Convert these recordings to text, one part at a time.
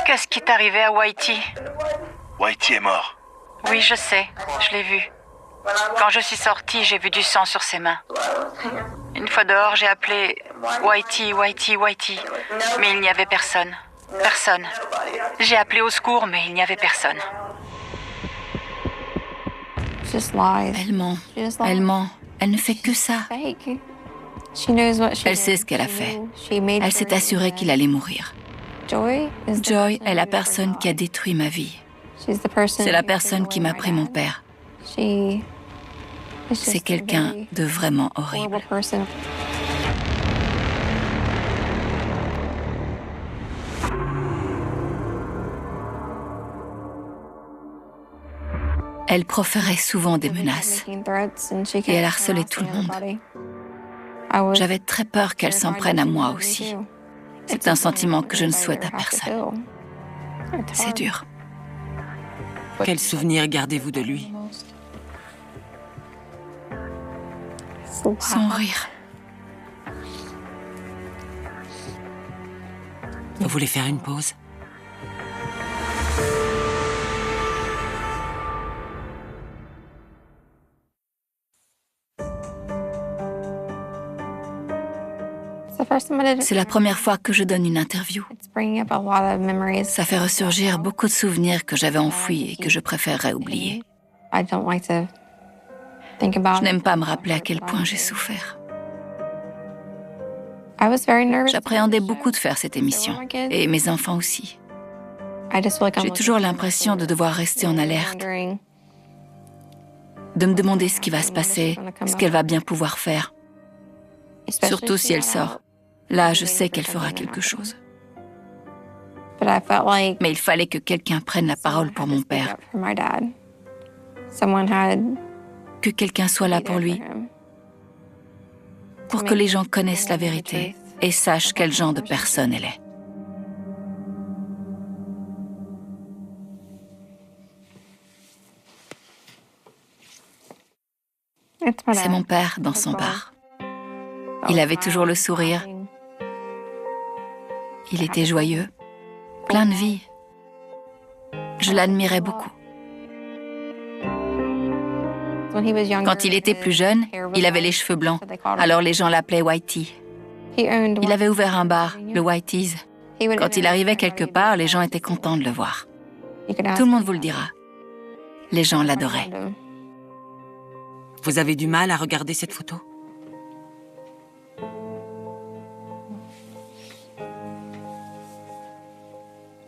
Qu'est-ce qui est arrivé à Whitey? Whitey est mort. Oui, je sais. Je l'ai vu. Quand je suis sortie, j'ai vu du sang sur ses mains. Une fois dehors, j'ai appelé Whitey, Whitey, Whitey. Mais il n'y avait personne. Personne. J'ai appelé au secours, mais il n'y avait personne. Elle ment. Elle ment. Elle ne fait que ça. Elle sait ce qu'elle a fait. Elle s'est assurée qu'il allait mourir. Joy est la personne qui a détruit ma vie. C'est la personne qui m'a pris mon père. C'est quelqu'un de vraiment horrible. Elle proférait souvent des menaces et elle harcelait tout le monde. J'avais très peur qu'elle s'en prenne à moi aussi. C'est un sentiment que je ne souhaite à personne. C'est dur. Quel souvenir gardez-vous de lui? Son rire. Vous voulez faire une pause? C'est la première fois que je donne une interview. Ça fait ressurgir beaucoup de souvenirs que j'avais enfouis et que je préférerais oublier. Je n'aime pas me rappeler à quel point j'ai souffert. J'appréhendais beaucoup de faire cette émission, et mes enfants aussi. J'ai toujours l'impression de devoir rester en alerte, de me demander ce qui va se passer, ce qu'elle va bien pouvoir faire. Surtout si elle sort. Là, je sais qu'elle fera quelque chose. Mais il fallait que quelqu'un prenne la parole pour mon père. Que quelqu'un soit là pour lui. Pour que les gens connaissent la vérité et sachent quel genre de personne elle est. C'est mon père dans son bar. Il avait toujours le sourire. Il était joyeux, plein de vie. Je l'admirais beaucoup. Quand il était plus jeune, il avait les cheveux blancs, alors les gens l'appelaient Whitey. Il avait ouvert un bar, le Whitey's. Quand il arrivait quelque part, les gens étaient contents de le voir. Tout le monde vous le dira. Les gens l'adoraient. Vous avez du mal à regarder cette photo?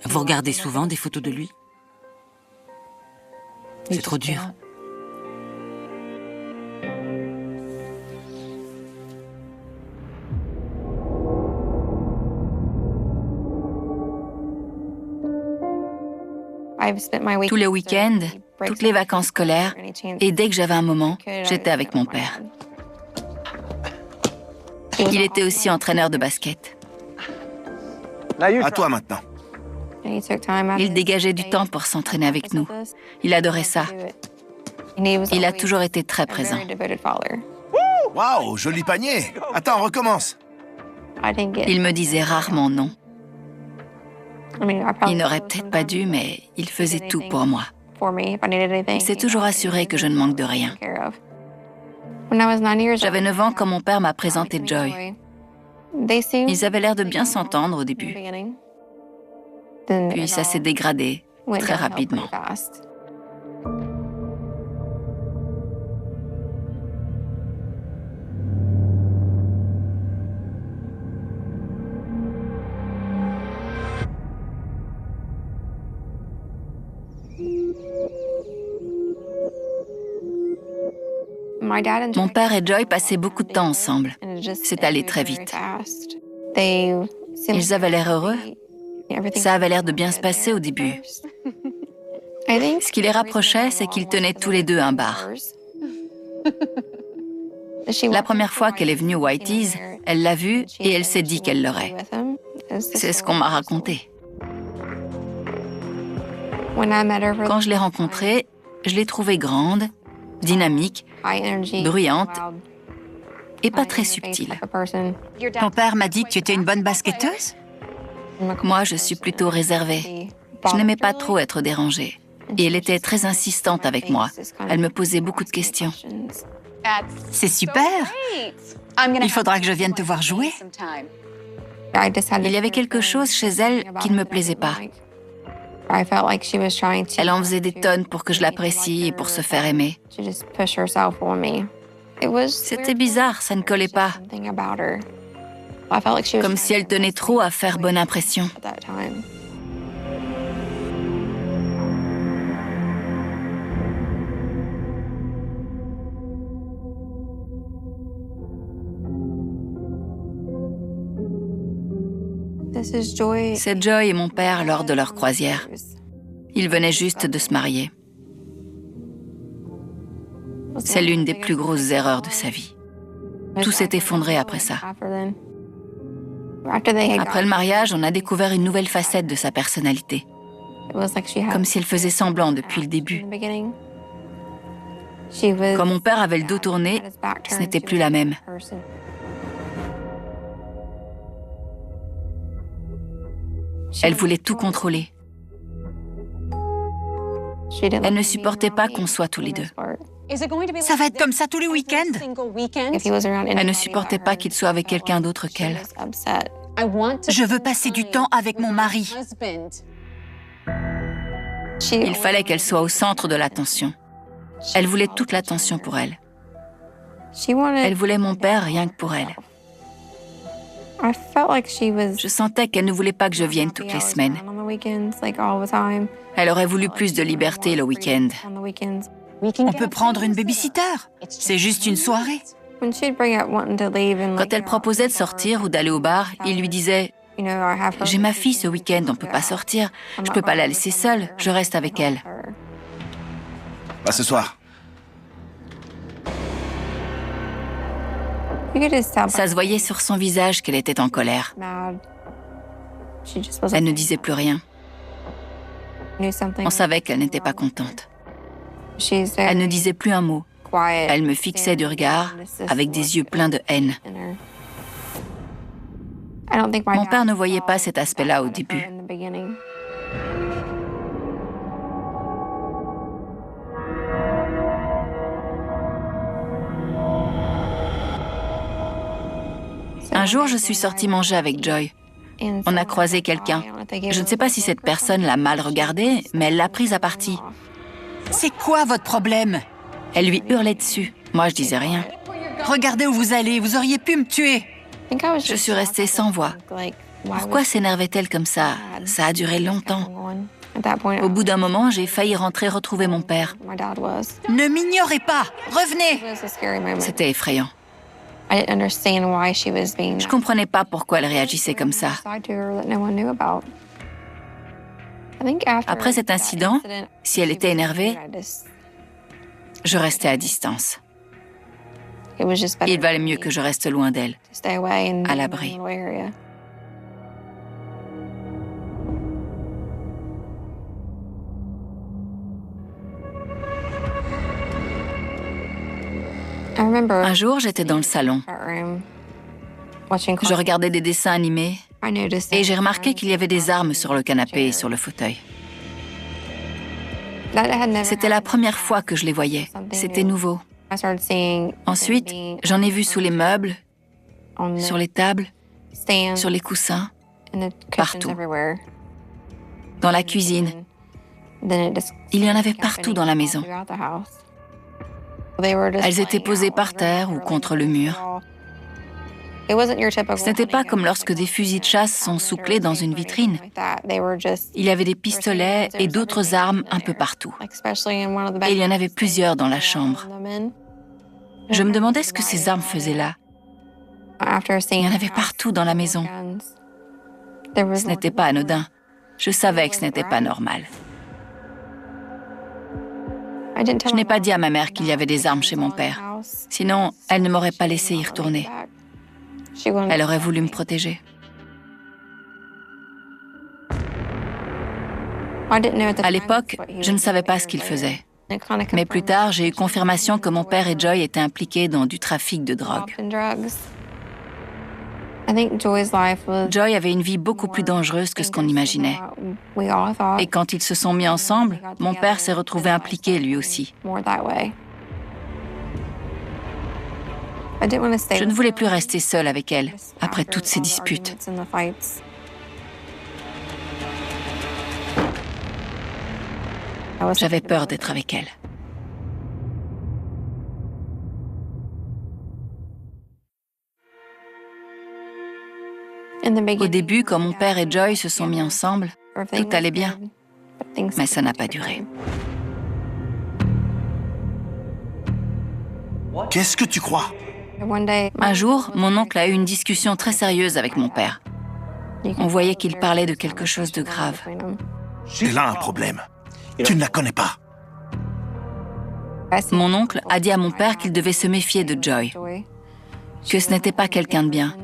Vous regardez souvent des photos de lui? C'est trop dur. Tous les week-ends, toutes les vacances scolaires, et dès que j'avais un moment, j'étais avec mon père. Il était aussi entraîneur de basket. À toi maintenant. Il dégageait du temps pour s'entraîner avec nous. Il adorait ça. Il a toujours été très présent. Waouh, joli panier. Attends, recommence. Il me disait rarement non. Il n'aurait peut-être pas dû, mais il faisait tout pour moi. Il s'est toujours assuré que je ne manque de rien. J'avais 9 ans quand mon père m'a présenté Joy. Ils avaient l'air de bien s'entendre au début. Puis ça s'est dégradé très rapidement. Mon père et Joy passaient beaucoup de temps ensemble. C'est allé très vite. Ils avaient l'air heureux. Ça avait l'air de bien se passer au début. Ce qui les rapprochait, c'est qu'ils tenaient tous les deux un bar. La première fois qu'elle est venue au Whitey's, elle l'a vu et elle s'est dit qu'elle l'aurait. C'est ce qu'on m'a raconté. Quand je l'ai rencontrée, je l'ai trouvée grande, dynamique, bruyante et pas très subtile. Ton père m'a dit que tu étais une bonne basketteuse? Moi, je suis plutôt réservée. Je n'aimais pas trop être dérangée. Et elle était très insistante avec moi. Elle me posait beaucoup de questions. C'est super! Il faudra que je vienne te voir jouer. Il y avait quelque chose chez elle qui ne me plaisait pas. Elle en faisait des tonnes pour que je l'apprécie et pour se faire aimer. C'était bizarre, ça ne collait pas. Comme si elle tenait trop à faire bonne impression. C'est Joy et mon père lors de leur croisière. Ils venaient juste de se marier. C'est l'une des plus grosses erreurs de sa vie. Tout s'est effondré après ça. Après le mariage, on a découvert une nouvelle facette de sa personnalité. Comme si elle faisait semblant depuis le début. Quand mon père avait le dos tourné, ce n'était plus la même. Elle voulait tout contrôler. Elle ne supportait pas qu'on soit tous les deux. Ça va être comme ça tous les week-ends? Elle ne supportait pas qu'il soit avec quelqu'un d'autre qu'elle. Je veux passer du temps avec mon mari. Il fallait qu'elle soit au centre de l'attention. Elle voulait toute l'attention pour elle. Elle voulait mon père rien que pour elle. Je sentais qu'elle ne voulait pas que je vienne toutes les semaines. Elle aurait voulu plus de liberté le week-end. On peut prendre une babysitter. C'est juste une soirée. Quand elle proposait de sortir ou d'aller au bar, il lui disait « J'ai ma fille ce week-end, on ne peut pas sortir. Je ne peux pas la laisser seule, je reste avec elle. Pas ce soir. » Ça se voyait sur son visage qu'elle était en colère. Elle ne disait plus rien. On savait qu'elle n'était pas contente. Elle ne disait plus un mot. Elle me fixait du regard avec des yeux pleins de haine. Mon père ne voyait pas cet aspect-là au début. Un jour, je suis sortie manger avec Joy. On a croisé quelqu'un. Je ne sais pas si cette personne l'a mal regardée, mais elle l'a prise à partie. C'est quoi votre problème? Elle lui hurlait dessus. Moi, je disais rien. Regardez où vous allez, vous auriez pu me tuer. Je suis restée sans voix. Pourquoi s'énervait-elle comme ça? Ça a duré longtemps. Au bout d'un moment, j'ai failli rentrer retrouver mon père. Ne m'ignorez pas, revenez. C'était effrayant. Je comprenais pas pourquoi elle réagissait comme ça. Après cet incident, si elle était énervée, je restais à distance. Il valait mieux que je reste loin d'elle, à l'abri. Un jour, j'étais dans le salon. Je regardais des dessins animés et j'ai remarqué qu'il y avait des armes sur le canapé et sur le fauteuil. C'était la première fois que je les voyais. C'était nouveau. Ensuite, j'en ai vu sous les meubles, sur les tables, sur les coussins, partout. Dans la cuisine. Il y en avait partout dans la maison. Elles étaient posées par terre ou contre le mur. Ce n'était pas comme lorsque des fusils de chasse sont souclés dans une vitrine. Il y avait des pistolets et d'autres armes un peu partout. Et il y en avait plusieurs dans la chambre. Je me demandais ce que ces armes faisaient là. Il y en avait partout dans la maison. Ce n'était pas anodin. Je savais que ce n'était pas normal. Je n'ai pas dit à ma mère qu'il y avait des armes chez mon père. Sinon, elle ne m'aurait pas laissé y retourner. Elle aurait voulu me protéger. À l'époque, je ne savais pas ce qu'il faisait. Mais plus tard, j'ai eu confirmation que mon père et Joy étaient impliqués dans du trafic de drogue. Joy avait une vie beaucoup plus dangereuse que ce qu'on imaginait. Et quand ils se sont mis ensemble, mon père s'est retrouvé impliqué lui aussi. Je ne voulais plus rester seule avec elle, après toutes ces disputes. J'avais peur d'être avec elle. Au début, quand mon père et Joy se sont mis ensemble, tout allait bien. Mais ça n'a pas duré. Qu'est-ce que tu crois? Un jour, mon oncle a eu une discussion très sérieuse avec mon père. On voyait qu'il parlait de quelque chose de grave. Elle a un problème. Tu ne la connais pas. Mon oncle a dit à mon père qu'il devait se méfier de Joy, que ce n'était pas quelqu'un de bien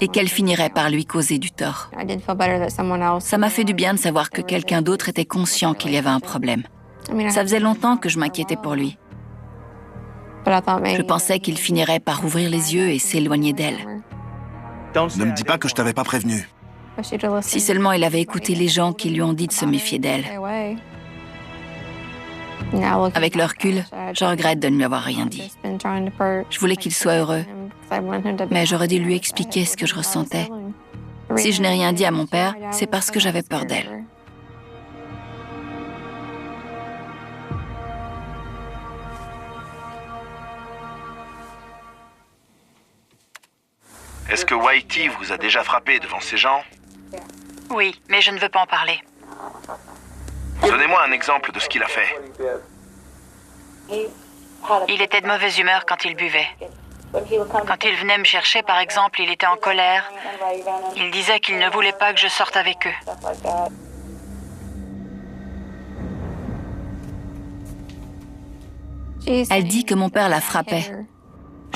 et qu'elle finirait par lui causer du tort. Ça m'a fait du bien de savoir que quelqu'un d'autre était conscient qu'il y avait un problème. Ça faisait longtemps que je m'inquiétais pour lui. Je pensais qu'il finirait par ouvrir les yeux et s'éloigner d'elle. Ne me dis pas que je t'avais pas prévenu. Si seulement il avait écouté les gens qui lui ont dit de se méfier d'elle. Avec le recul, je regrette de ne lui avoir rien dit. Je voulais qu'il soit heureux, mais j'aurais dû lui expliquer ce que je ressentais. Si je n'ai rien dit à mon père, c'est parce que j'avais peur d'elle. Est-ce que Whitey vous a déjà frappé devant ces gens? Oui, mais je ne veux pas en parler. Donnez-moi un exemple de ce qu'il a fait. Il était de mauvaise humeur quand il buvait. Quand il venait me chercher, par exemple, il était en colère. Il disait qu'il ne voulait pas que je sorte avec eux. Elle dit que mon père la frappait.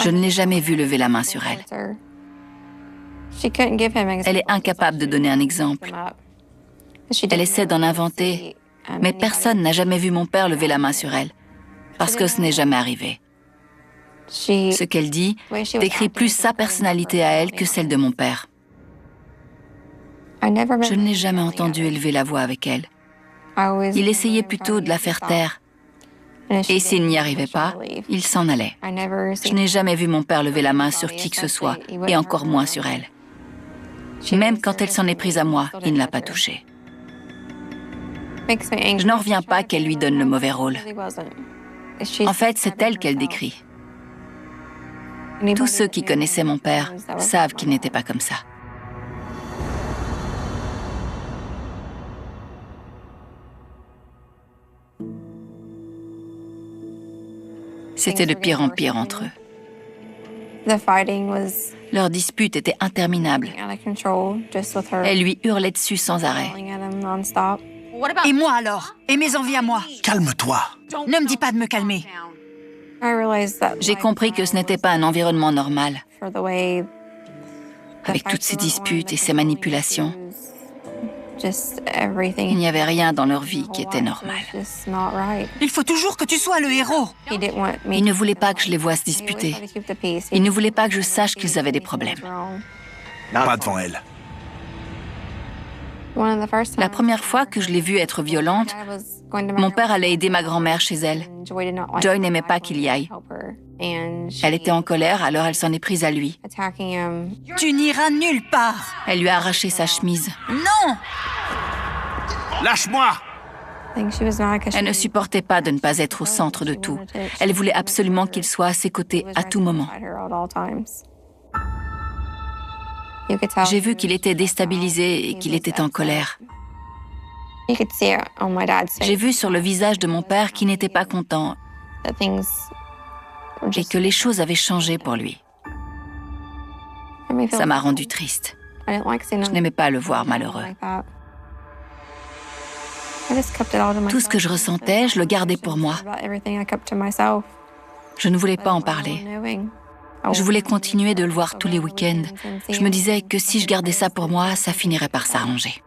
Je ne l'ai jamais vue lever la main sur elle. Elle est incapable de donner un exemple. Elle essaie d'en inventer, mais personne n'a jamais vu mon père lever la main sur elle, parce que ce n'est jamais arrivé. Ce qu'elle dit décrit plus sa personnalité à elle que celle de mon père. Je ne l'ai jamais entendu élever la voix avec elle. Il essayait plutôt de la faire taire. Et s'il n'y arrivait pas, il s'en allait. Je n'ai jamais vu mon père lever la main sur qui que ce soit, et encore moins sur elle. Même quand elle s'en est prise à moi, il ne l'a pas touchée. Je n'en reviens pas qu'elle lui donne le mauvais rôle. En fait, c'est elle qu'elle décrit. Tous ceux qui connaissaient mon père savent qu'il n'était pas comme ça. C'était de pire en pire entre eux. Leur dispute était interminable. Elle lui hurlait dessus sans arrêt. Et moi alors? Et mes envies à moi? Calme-toi. Ne me dis pas de me calmer. J'ai compris que ce n'était pas un environnement normal. Avec toutes ces disputes et ces manipulations, il n'y avait rien dans leur vie qui était normal. Il faut toujours que tu sois le héros. Ils ne voulaient pas que je les voie se disputer. Ils ne voulaient pas que je sache qu'ils avaient des problèmes. Pas devant elle. La première fois que je l'ai vue être violente, mon père allait aider ma grand-mère chez elle. Joy n'aimait pas qu'il y aille. Elle était en colère, alors elle s'en est prise à lui. Tu n'iras nulle part. Elle lui a arraché sa chemise. Non! Lâche-moi! Elle ne supportait pas de ne pas être au centre de tout. Elle voulait absolument qu'il soit à ses côtés à tout moment. J'ai vu qu'il était déstabilisé et qu'il était en colère. J'ai vu sur le visage de mon père qu'il n'était pas content et que les choses avaient changé pour lui. Ça m'a rendue triste. Je n'aimais pas le voir malheureux. Tout ce que je ressentais, je le gardais pour moi. Je ne voulais pas en parler. Je voulais continuer de le voir tous les week-ends. Je me disais que si je gardais ça pour moi, ça finirait par s'arranger.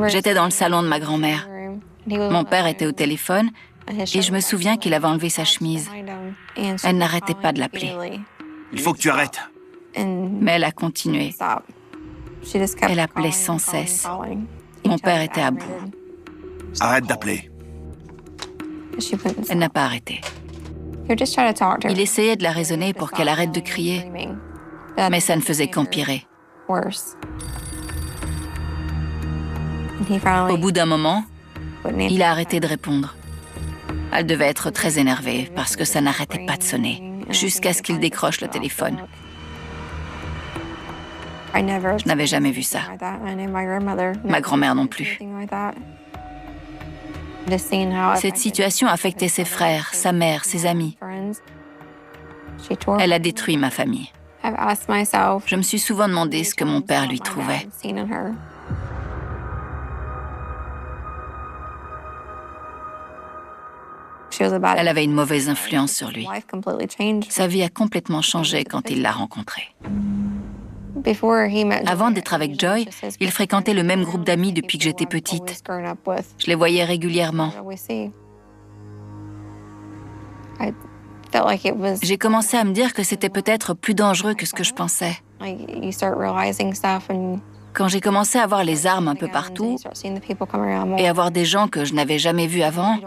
J'étais dans le salon de ma grand-mère. Mon père était au téléphone et je me souviens qu'il avait enlevé sa chemise. Elle n'arrêtait pas de l'appeler. Il faut que tu arrêtes. Mais elle a continué. Elle appelait sans cesse. Mon père était à bout. Arrête d'appeler. Elle n'a pas arrêté. Il essayait de la raisonner pour qu'elle arrête de crier, mais ça ne faisait qu'empirer. Au bout d'un moment, il a arrêté de répondre. Elle devait être très énervée parce que ça n'arrêtait pas de sonner, jusqu'à ce qu'il décroche le téléphone. Je n'avais jamais vu ça. Ma grand-mère non plus. Cette situation affectait ses frères, sa mère, ses amis. Elle a détruit ma famille. Je me suis souvent demandé ce que mon père lui trouvait. Elle avait une mauvaise influence sur lui. Sa vie a complètement changé quand il l'a rencontrée. Avant d'être avec Joy, il fréquentait le même groupe d'amis depuis que j'étais petite. Je les voyais régulièrement. J'ai commencé à me dire que c'était peut-être plus dangereux que ce que je pensais. Quand j'ai commencé à voir les armes un peu partout et à voir des gens que je n'avais jamais vus avant,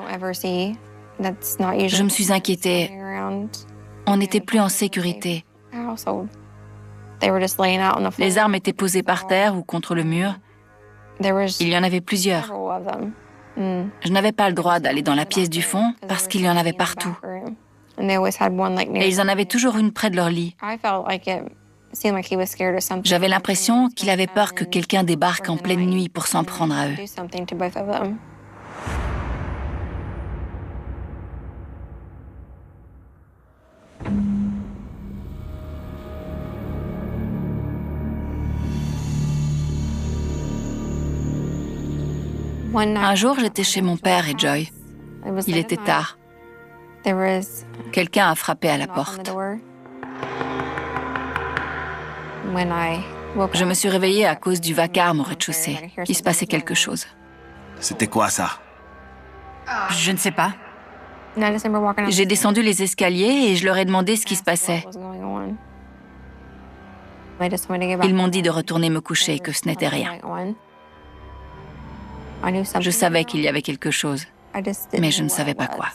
je me suis inquiétée. On n'était plus en sécurité. Les armes étaient posées par terre ou contre le mur. Il y en avait plusieurs. Je n'avais pas le droit d'aller dans la pièce du fond parce qu'il y en avait partout. Et ils en avaient toujours une près de leur lit. J'avais l'impression qu'il avait peur que quelqu'un débarque en pleine nuit pour s'en prendre à eux. Un jour, j'étais chez mon père et Joy. Il était tard. Quelqu'un a frappé à la porte. Je me suis réveillée à cause du vacarme au rez-de-chaussée. Il se passait quelque chose. C'était quoi ça? Je ne sais pas. J'ai descendu les escaliers et je leur ai demandé ce qui se passait. Ils m'ont dit de retourner me coucher et que ce n'était rien. Je savais qu'il y avait quelque chose, mais je ne savais pas quoi.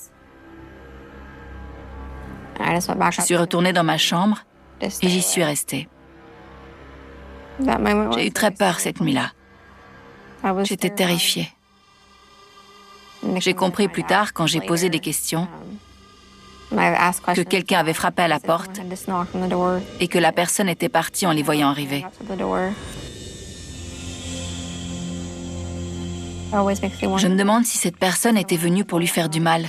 Je suis retournée dans ma chambre et j'y suis restée. J'ai eu très peur cette nuit-là. J'étais terrifiée. J'ai compris plus tard, quand j'ai posé des questions, que quelqu'un avait frappé à la porte et que la personne était partie en les voyant arriver. Je me demande si cette personne était venue pour lui faire du mal.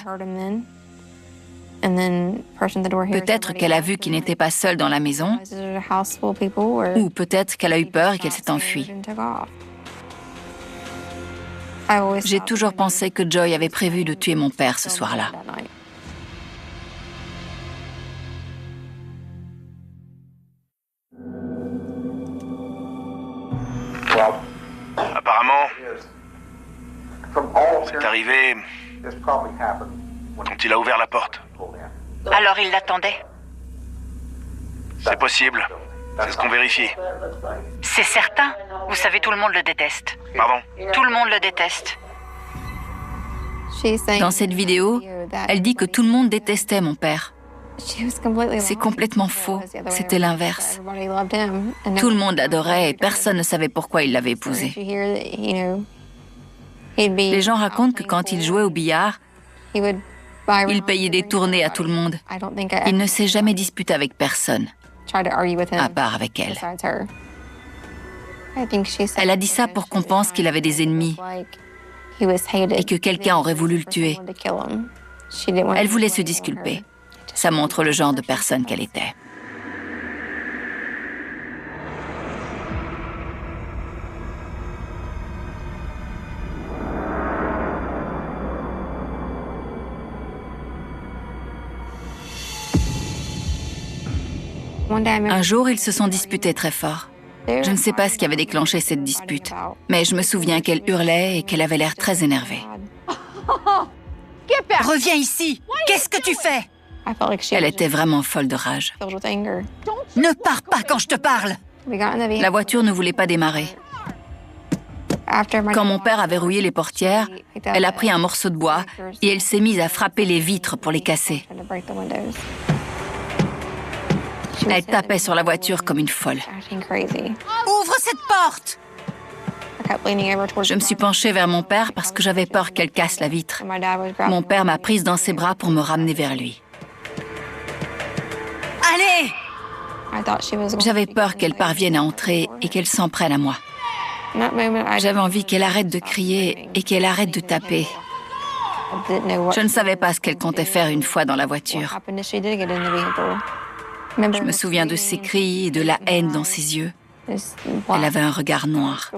Peut-être qu'elle a vu qu'il n'était pas seul dans la maison, ou peut-être qu'elle a eu peur et qu'elle s'est enfuie. J'ai toujours pensé que Joy avait prévu de tuer mon père ce soir-là. Apparemment, c'est arrivé quand il a ouvert la porte. Alors il l'attendait. C'est possible. C'est ce qu'on vérifie. C'est certain. Vous savez, tout le monde le déteste. Pardon? Tout le monde le déteste. Dans cette vidéo, elle dit que tout le monde détestait mon père. C'est complètement faux. C'était l'inverse. Tout le monde l'adorait et personne ne savait pourquoi il l'avait épousé. Les gens racontent que quand il jouait au billard, il payait des tournées à tout le monde. Il ne s'est jamais disputé avec personne, à part avec elle. Elle a dit ça pour qu'on pense qu'il avait des ennemis et que quelqu'un aurait voulu le tuer. Elle voulait se disculper. Ça montre le genre de personne qu'elle était. Un jour, ils se sont disputés très fort. Je ne sais pas ce qui avait déclenché cette dispute, mais je me souviens qu'elle hurlait et qu'elle avait l'air très énervée. Reviens ici! Qu'est-ce que tu fais? Elle était vraiment folle de rage. Ne pars pas quand je te parle! La voiture ne voulait pas démarrer. Quand mon père avait rouillé les portières, elle a pris un morceau de bois et elle s'est mise à frapper les vitres pour les casser. Elle tapait sur la voiture comme une folle. Ouvre cette porte! Je me suis penchée vers mon père parce que j'avais peur qu'elle casse la vitre. Mon père m'a prise dans ses bras pour me ramener vers lui. Allez! J'avais peur qu'elle parvienne à entrer et qu'elle s'en prenne à moi. J'avais envie qu'elle arrête de crier et qu'elle arrête de taper. Je ne savais pas ce qu'elle comptait faire une fois dans la voiture. Je me souviens de ses cris et de la haine dans ses yeux. Elle avait un regard noir.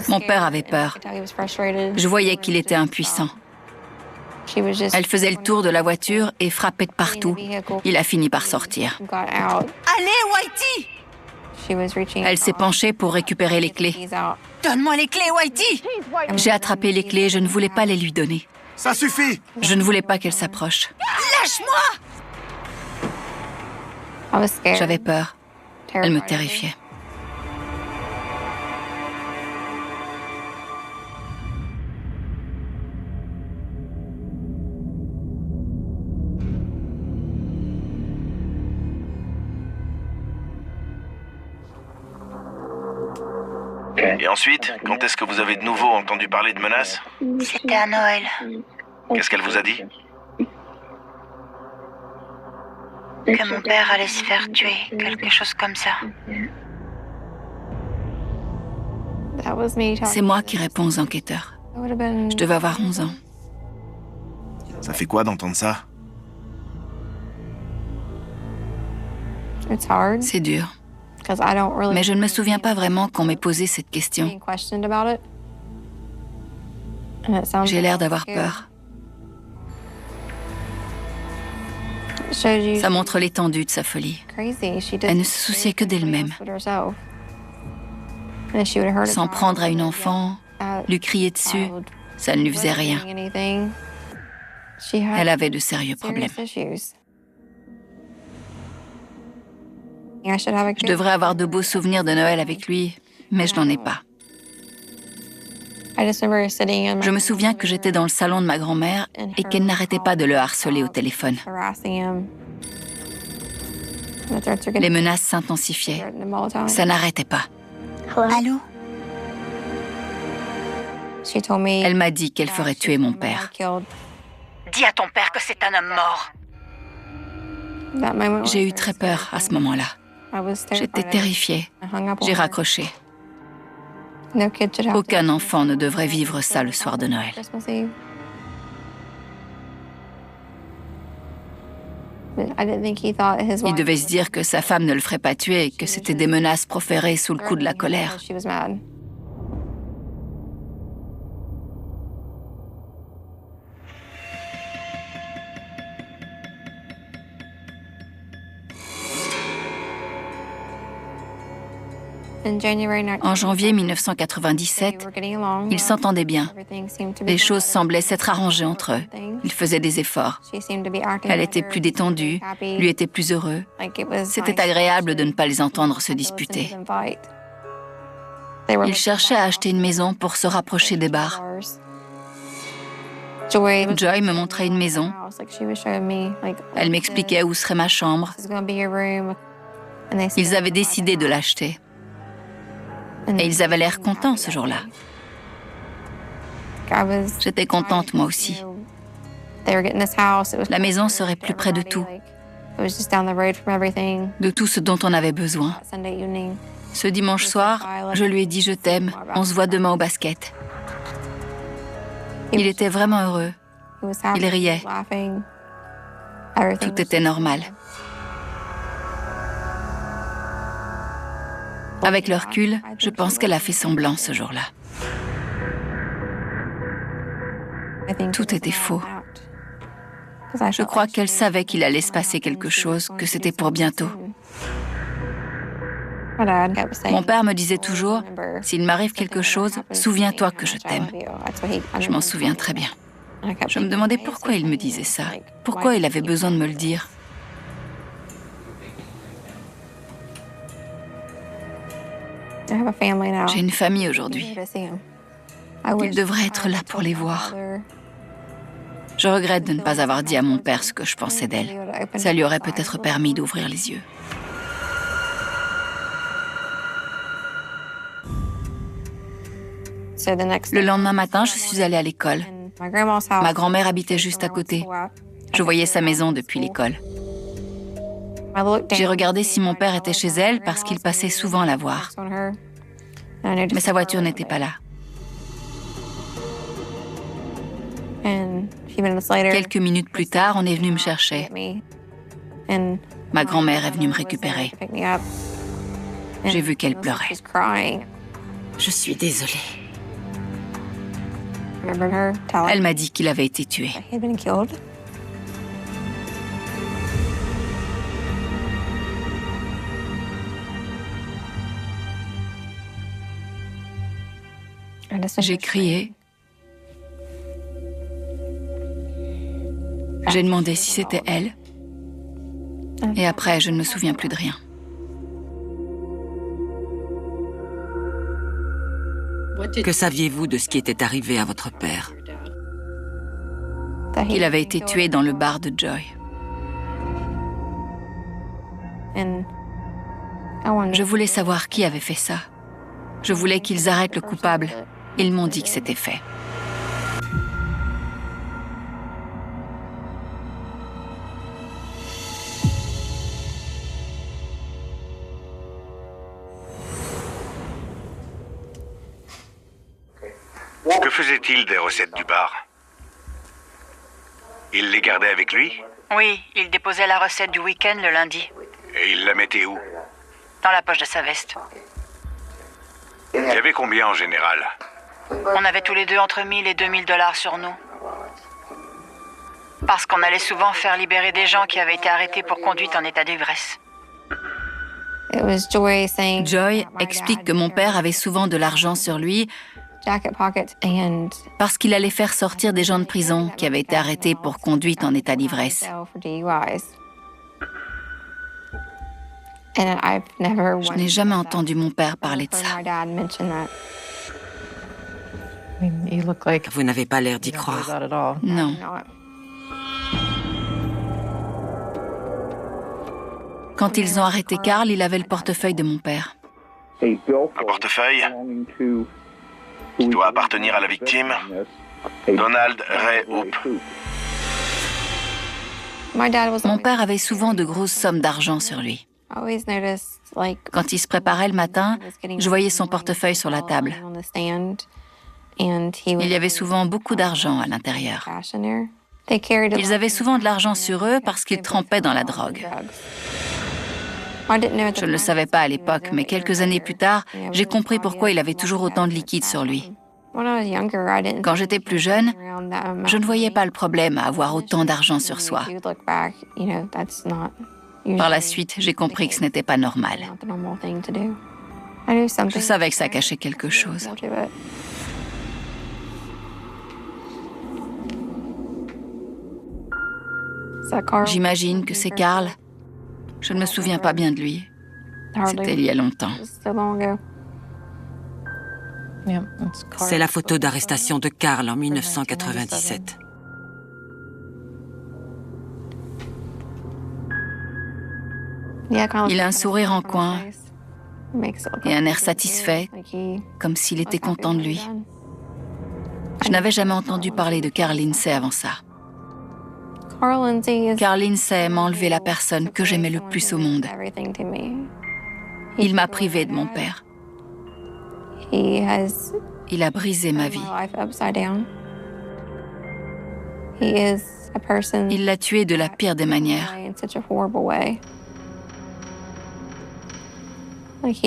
Mon père avait peur. Je voyais qu'il était impuissant. Elle faisait le tour de la voiture et frappait de partout. Il a fini par sortir. Allez, Whitey! Elle s'est penchée pour récupérer les clés. Donne-moi les clés, Whitey! J'ai attrapé les clés, je ne voulais pas les lui donner. Ça suffit! Je ne voulais pas qu'elle s'approche. Lâche-moi! J'avais peur. Elle me terrifiait. Et ensuite, quand est-ce que vous avez de nouveau entendu parler de menaces? C'était à Noël. Qu'est-ce qu'elle vous a dit? Que mon père allait se faire tuer, quelque chose comme ça. C'est moi qui réponds aux enquêteurs. Je devais avoir 11 ans. Ça fait quoi d'entendre ça? C'est dur. Mais je ne me souviens pas vraiment qu'on m'ait posé cette question. J'ai l'air d'avoir peur. Ça montre l'étendue de sa folie. Elle ne se souciait que d'elle-même. S'en prendre à une enfant, lui crier dessus, ça ne lui faisait rien. Elle avait de sérieux problèmes. Je devrais avoir de beaux souvenirs de Noël avec lui, mais je n'en ai pas. Je me souviens que j'étais dans le salon de ma grand-mère et qu'elle n'arrêtait pas de le harceler au téléphone. Les menaces s'intensifiaient. Ça n'arrêtait pas. Allô? Elle m'a dit qu'elle ferait tuer mon père. Dis à ton père que c'est un homme mort. J'ai eu très peur à ce moment-là. J'étais terrifiée. J'ai raccroché. Aucun enfant ne devrait vivre ça le soir de Noël. Il devait se dire que sa femme ne le ferait pas tuer et que c'était des menaces proférées sous le coup de la colère. En janvier 1997, ils s'entendaient bien. Les choses semblaient s'être arrangées entre eux. Ils faisaient des efforts. Elle était plus détendue, lui était plus heureux. C'était agréable de ne pas les entendre se disputer. Ils cherchaient à acheter une maison pour se rapprocher des bars. Joy me montrait une maison. Elle m'expliquait où serait ma chambre. Ils avaient décidé de l'acheter. Et ils avaient l'air contents ce jour-là. J'étais contente moi aussi. La maison serait plus près de tout, de tout ce dont on avait besoin. Ce dimanche soir, je lui ai dit « je t'aime, on se voit demain au basket ». Il était vraiment heureux. Il riait. Tout était normal. Avec le recul, je pense qu'elle a fait semblant ce jour-là. Tout était faux. Je crois qu'elle savait qu'il allait se passer quelque chose, que c'était pour bientôt. Mon père me disait toujours, « S'il m'arrive quelque chose, souviens-toi que je t'aime. » Je m'en souviens très bien. Je me demandais pourquoi il me disait ça. Pourquoi il avait besoin de me le dire. J'ai une famille aujourd'hui. Il devrait être là pour les voir. Je regrette de ne pas avoir dit à mon père ce que je pensais d'elle. Ça lui aurait peut-être permis d'ouvrir les yeux. Le lendemain matin, je suis allée à l'école. Ma grand-mère habitait juste à côté. Je voyais sa maison depuis l'école. J'ai regardé si mon père était chez elle parce qu'il passait souvent la voir. Mais sa voiture n'était pas là. Quelques minutes plus tard, on est venu me chercher. Ma grand-mère est venue me récupérer. J'ai vu qu'elle pleurait. Je suis désolée. Elle m'a dit qu'il avait été tué. J'ai crié. J'ai demandé si c'était elle. Et après, je ne me souviens plus de rien. Que saviez-vous de ce qui était arrivé à votre père? Il avait été tué dans le bar de Joy. Je voulais savoir qui avait fait ça. Je voulais qu'ils arrêtent le coupable. Ils m'ont dit que c'était fait. Que faisait-il des recettes du bar? Il les gardait avec lui? Oui, il déposait la recette du week-end le lundi. Et il la mettait où? Dans la poche de sa veste. Il y avait combien en général? On avait tous les deux entre 1000 et 2000 $, sur nous. Parce qu'on allait souvent faire libérer des gens qui avaient été arrêtés pour conduite en état d'ivresse. Joy explique que mon père avait souvent de l'argent sur lui parce qu'il allait faire sortir des gens de prison qui avaient été arrêtés pour conduite en état d'ivresse. Je n'ai jamais entendu mon père parler de ça. Vous n'avez pas l'air d'y croire. Non. Quand ils ont arrêté Carl, il avait le portefeuille de mon père. Un portefeuille qui doit appartenir à la victime, Donald Ray Hoop. Mon père avait souvent de grosses sommes d'argent sur lui. Quand il se préparait le matin, je voyais son portefeuille sur la table. Il y avait souvent beaucoup d'argent à l'intérieur. Ils avaient souvent de l'argent sur eux parce qu'ils trempaient dans la drogue. Je ne le savais pas à l'époque, mais quelques années plus tard, j'ai compris pourquoi il avait toujours autant de liquide sur lui. Quand j'étais plus jeune, je ne voyais pas le problème à avoir autant d'argent sur soi. Par la suite, j'ai compris que ce n'était pas normal. Je savais que ça cachait quelque chose. J'imagine que c'est Carl. Je ne me souviens pas bien de lui. C'était il y a longtemps. C'est la photo d'arrestation de Carl en 1997. Il a un sourire en coin et un air satisfait, comme s'il était content de lui. Je n'avais jamais entendu parler de Carl Lindsay avant ça. Carl Lindsay m'a enlevé la personne que j'aimais le plus au monde. Il m'a privé de mon père. Il a brisé ma vie. Il l'a tué de la pire des manières,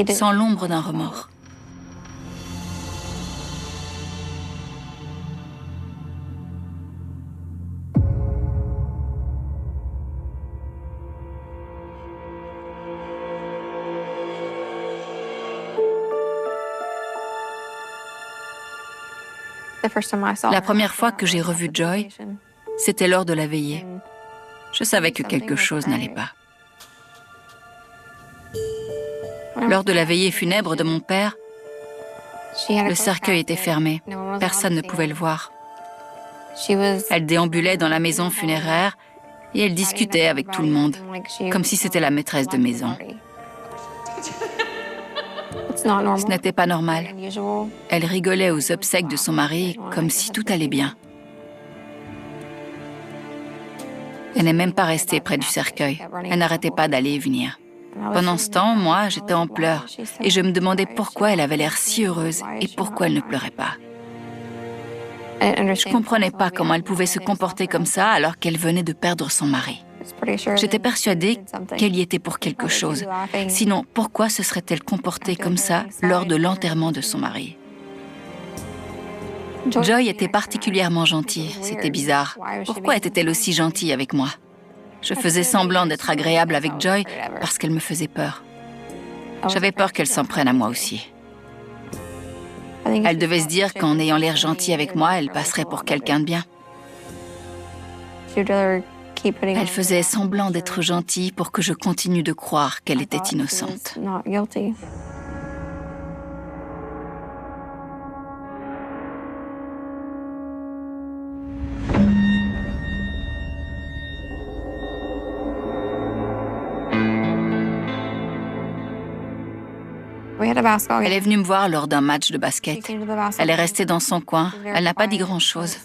sans l'ombre d'un remords. La première fois que j'ai revu Joy, c'était lors de la veillée. Je savais que quelque chose n'allait pas. Lors de la veillée funèbre de mon père, le cercueil était fermé. Personne ne pouvait le voir. Elle déambulait dans la maison funéraire et elle discutait avec tout le monde, comme si c'était la maîtresse de maison. Ce n'était pas normal. Elle rigolait aux obsèques de son mari comme si tout allait bien. Elle n'est même pas restée près du cercueil. Elle n'arrêtait pas d'aller et venir. Pendant ce temps, moi, j'étais en pleurs et je me demandais pourquoi elle avait l'air si heureuse et pourquoi elle ne pleurait pas. Je ne comprenais pas comment elle pouvait se comporter comme ça alors qu'elle venait de perdre son mari. J'étais persuadée qu'elle y était pour quelque chose. Sinon, pourquoi se serait-elle comportée comme ça lors de l'enterrement de son mari? Joy était particulièrement gentille. C'était bizarre. Pourquoi était-elle aussi gentille avec moi? Je faisais semblant d'être agréable avec Joy parce qu'elle me faisait peur. J'avais peur qu'elle s'en prenne à moi aussi. Elle devait se dire qu'en ayant l'air gentille avec moi, elle passerait pour quelqu'un de bien. Elle faisait semblant d'être gentille pour que je continue de croire qu'elle était innocente. Elle est venue me voir lors d'un match de basket. Elle est restée dans son coin. Elle n'a pas dit grand-chose.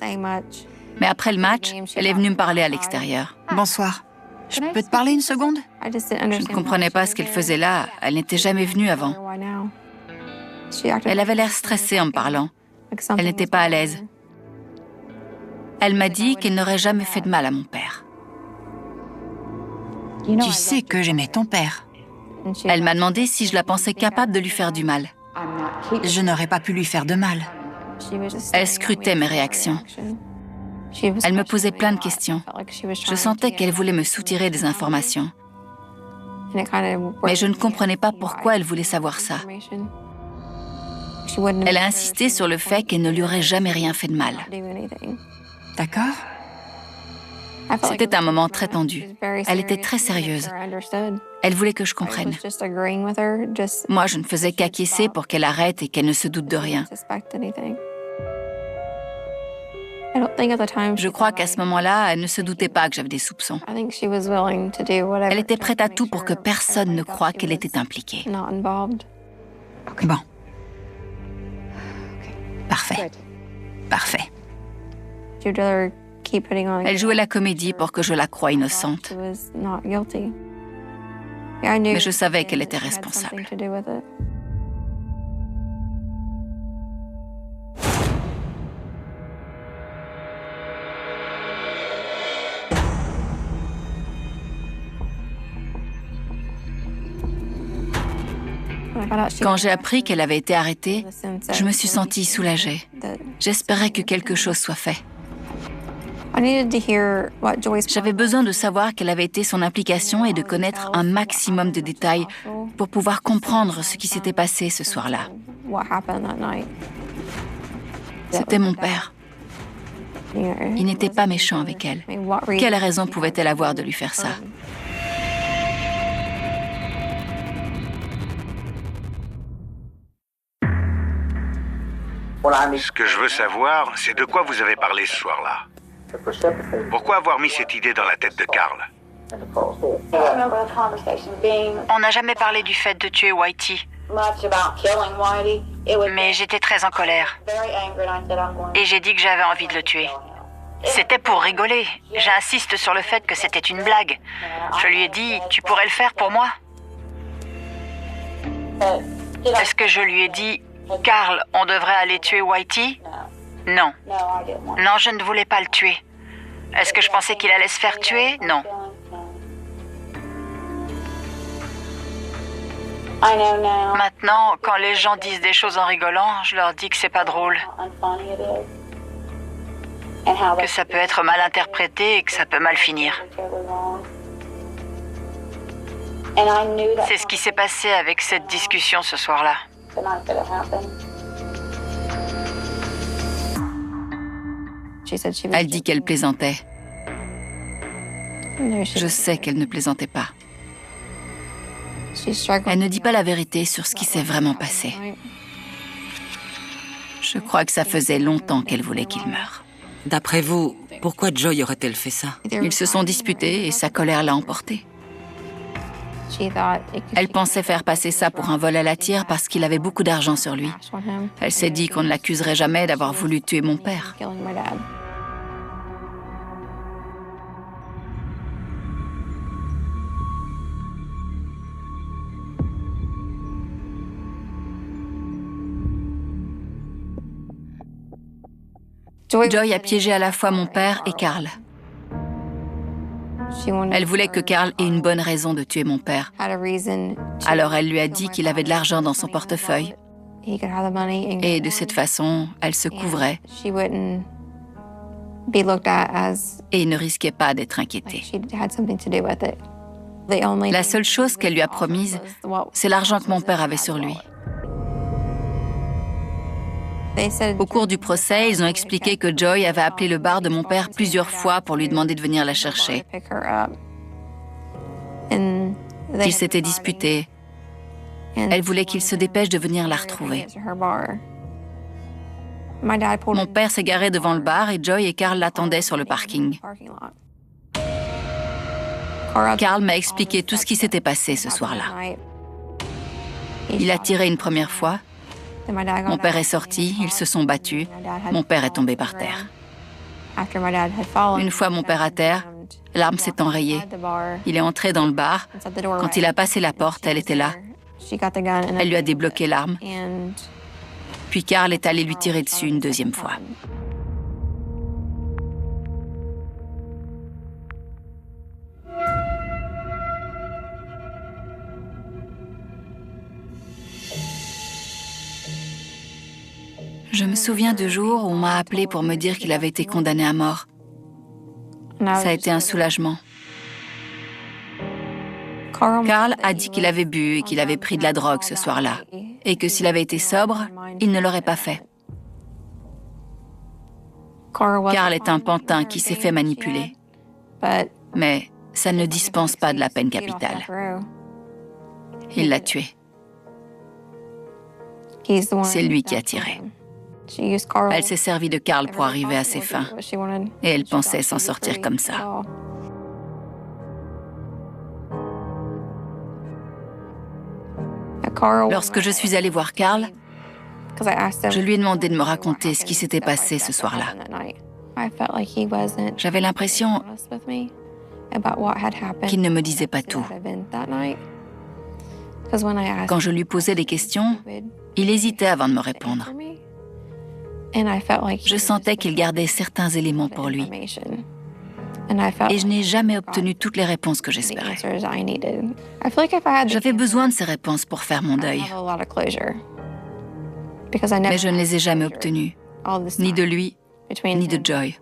Mais après le match, elle est venue me parler à l'extérieur. Bonsoir. Je peux te parler une seconde? Je ne comprenais pas ce qu'elle faisait là. Elle n'était jamais venue avant. Elle avait l'air stressée en me parlant. Elle n'était pas à l'aise. Elle m'a dit qu'elle n'aurait jamais fait de mal à mon père. Tu sais que j'aimais ton père. Elle m'a demandé si je la pensais capable de lui faire du mal. Je n'aurais pas pu lui faire de mal. Elle scrutait mes réactions. Elle me posait plein de questions. Je sentais qu'elle voulait me soutirer des informations. Mais je ne comprenais pas pourquoi elle voulait savoir ça. Elle a insisté sur le fait qu'elle ne lui aurait jamais rien fait de mal. D'accord? C'était un moment très tendu. Elle était très sérieuse. Elle voulait que je comprenne. Moi, je ne faisais qu'acquiescer pour qu'elle arrête et qu'elle ne se doute de rien. Je crois qu'à ce moment-là, elle ne se doutait pas que j'avais des soupçons. Elle était prête à tout pour que personne ne croie qu'elle était impliquée. Bon. Parfait. Parfait. Elle jouait la comédie pour que je la croie innocente. Mais je savais qu'elle était responsable. Quand j'ai appris qu'elle avait été arrêtée, je me suis sentie soulagée. J'espérais que quelque chose soit fait. J'avais besoin de savoir quelle avait été son implication et de connaître un maximum de détails pour pouvoir comprendre ce qui s'était passé ce soir-là. C'était mon père. Il n'était pas méchant avec elle. Quelle raison pouvait-elle avoir de lui faire ça? Ce que je veux savoir, c'est de quoi vous avez parlé ce soir-là. Pourquoi avoir mis cette idée dans la tête de Carl? On n'a jamais parlé du fait de tuer Whitey. Mais j'étais très en colère. Et j'ai dit que j'avais envie de le tuer. C'était pour rigoler. J'insiste sur le fait que c'était une blague. Je lui ai dit, tu pourrais le faire pour moi? Est-ce que je lui ai dit, Carl, on devrait aller tuer Whitey? Non. Non, je ne voulais pas le tuer. Est-ce que je pensais qu'il allait se faire tuer? Non. Maintenant, quand les gens disent des choses en rigolant, je leur dis que c'est pas drôle. Que ça peut être mal interprété et que ça peut mal finir. C'est ce qui s'est passé avec cette discussion ce soir-là. Elle dit qu'elle plaisantait. Je sais qu'elle ne plaisantait pas. Elle ne dit pas la vérité sur ce qui s'est vraiment passé. Je crois que ça faisait longtemps qu'elle voulait qu'il meure. D'après vous, pourquoi Joy aurait-elle fait ça? Ils se sont disputés et sa colère l'a emporté. Elle pensait faire passer ça pour un vol à la tire parce qu'il avait beaucoup d'argent sur lui. Elle s'est dit qu'on ne l'accuserait jamais d'avoir voulu tuer mon père. Joy a piégé à la fois mon père et Carl. Elle voulait que Carl ait une bonne raison de tuer mon père. Alors elle lui a dit qu'il avait de l'argent dans son portefeuille. Et de cette façon, elle se couvrait et ne risquait pas d'être inquiétée. La seule chose qu'elle lui a promise, c'est l'argent que mon père avait sur lui. Au cours du procès, ils ont expliqué que Joy avait appelé le bar de mon père plusieurs fois pour lui demander de venir la chercher. Ils s'étaient disputés. Elle voulait qu'il se dépêche de venir la retrouver. Mon père s'est garé devant le bar et Joy et Carl l'attendaient sur le parking. Carl m'a expliqué tout ce qui s'était passé ce soir-là. Il a tiré une première fois. Mon père est sorti, ils se sont battus. Mon père est tombé par terre. Une fois mon père à terre, l'arme s'est enrayée. Il est entré dans le bar. Quand il a passé la porte, elle était là. Elle lui a débloqué l'arme. Puis Carl est allé lui tirer dessus une deuxième fois. Je me souviens du jour où on m'a appelé pour me dire qu'il avait été condamné à mort. Ça a été un soulagement. Carl a dit qu'il avait bu et qu'il avait pris de la drogue ce soir-là, et que s'il avait été sobre, il ne l'aurait pas fait. Carl est un pantin qui s'est fait manipuler. Mais ça ne dispense pas de la peine capitale. Il l'a tué. C'est lui qui a tiré. Elle s'est servie de Carl pour arriver à ses fins. Et elle pensait s'en sortir comme ça. Lorsque je suis allée voir Carl, je lui ai demandé de me raconter ce qui s'était passé ce soir-là. J'avais l'impression qu'il ne me disait pas tout. Quand je lui posais des questions, il hésitait avant de me répondre. Je sentais qu'il gardait certains éléments pour lui. Et je n'ai jamais obtenu toutes les réponses que j'espérais. J'avais besoin de ces réponses pour faire mon deuil. Mais je ne les ai jamais obtenues, ni de lui, ni de Joy.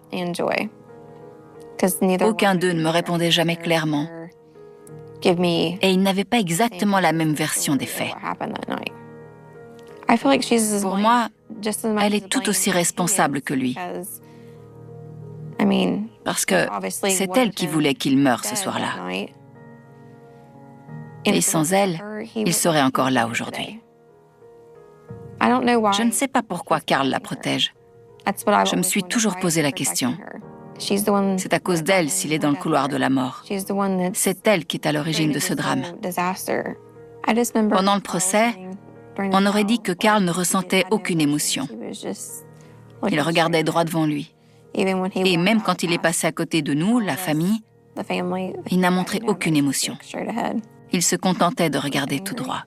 Aucun d'eux ne me répondait jamais clairement. Et ils n'avaient pas exactement la même version des faits. Pour moi, elle est tout aussi responsable que lui. Parce que c'est elle qui voulait qu'il meure ce soir-là. Et sans elle, il serait encore là aujourd'hui. Je ne sais pas pourquoi Carl la protège. Je me suis toujours posé la question. C'est à cause d'elle s'il est dans le couloir de la mort. C'est elle qui est à l'origine de ce drame. Pendant le procès, on aurait dit que Carl ne ressentait aucune émotion. Il regardait droit devant lui. Et même quand il est passé à côté de nous, la famille, il n'a montré aucune émotion. Il se contentait de regarder tout droit.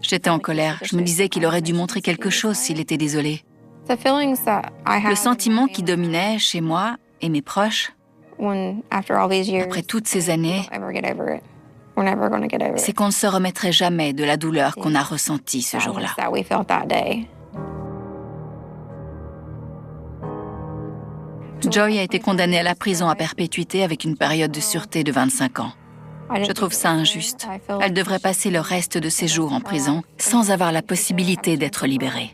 J'étais en colère. Je me disais qu'il aurait dû montrer quelque chose s'il était désolé. Le sentiment qui dominait chez moi et mes proches, après toutes ces années, c'est qu'on ne se remettrait jamais de la douleur qu'on a ressentie ce jour-là. Joy a été condamnée à la prison à perpétuité avec une période de sûreté de 25 ans. Je trouve ça injuste. Elle devrait passer le reste de ses jours en prison sans avoir la possibilité d'être libérée.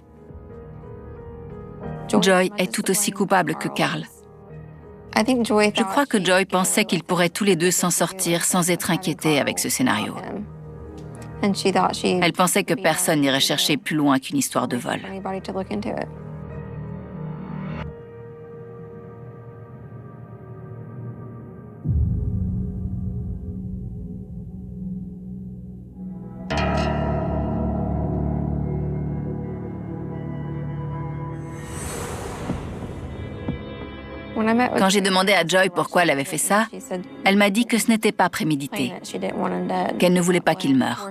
Joy est tout aussi coupable que Carl. Je crois que Joy pensait qu'ils pourraient tous les deux s'en sortir sans être inquiétés avec ce scénario. Elle pensait que personne n'irait chercher plus loin qu'une histoire de vol. Quand j'ai demandé à Joy pourquoi elle avait fait ça, elle m'a dit que ce n'était pas prémédité, qu'elle ne voulait pas qu'il meure,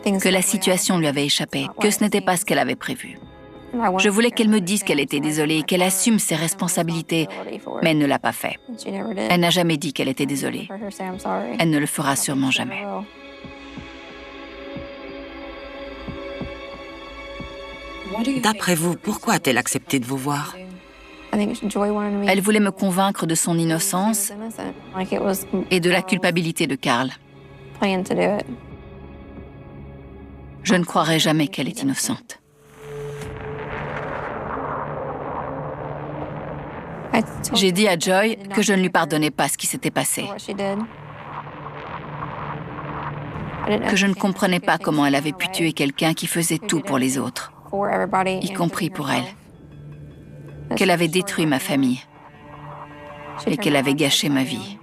que la situation lui avait échappé, que ce n'était pas ce qu'elle avait prévu. Je voulais qu'elle me dise qu'elle était désolée, qu'elle assume ses responsabilités, mais elle ne l'a pas fait. Elle n'a jamais dit qu'elle était désolée. Elle ne le fera sûrement jamais. D'après vous, pourquoi a-t-elle accepté de vous voir? Elle voulait me convaincre de son innocence et de la culpabilité de Carl. Je ne croirai jamais qu'elle est innocente. J'ai dit à Joy que je ne lui pardonnais pas ce qui s'était passé, que je ne comprenais pas comment elle avait pu tuer quelqu'un qui faisait tout pour les autres, y compris pour elle, qu'elle avait détruit ma famille et qu'elle avait gâché ma vie.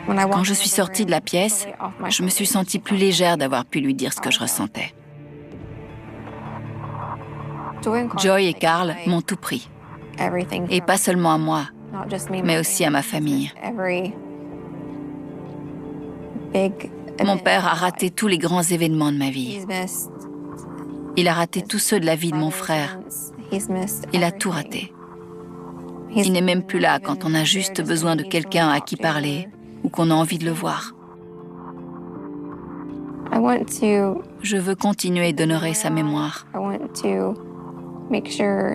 Quand je suis sortie de la pièce, je me suis sentie plus légère d'avoir pu lui dire ce que je ressentais. Joy et Carl m'ont tout pris. Et pas seulement à moi, mais aussi à ma famille. Mon père a raté tous les grands événements de ma vie. Il a raté tous ceux de la vie de mon frère. Il a tout raté. Il n'est même plus là quand on a juste besoin de quelqu'un à qui parler ou qu'on a envie de le voir. Je veux continuer d'honorer sa mémoire.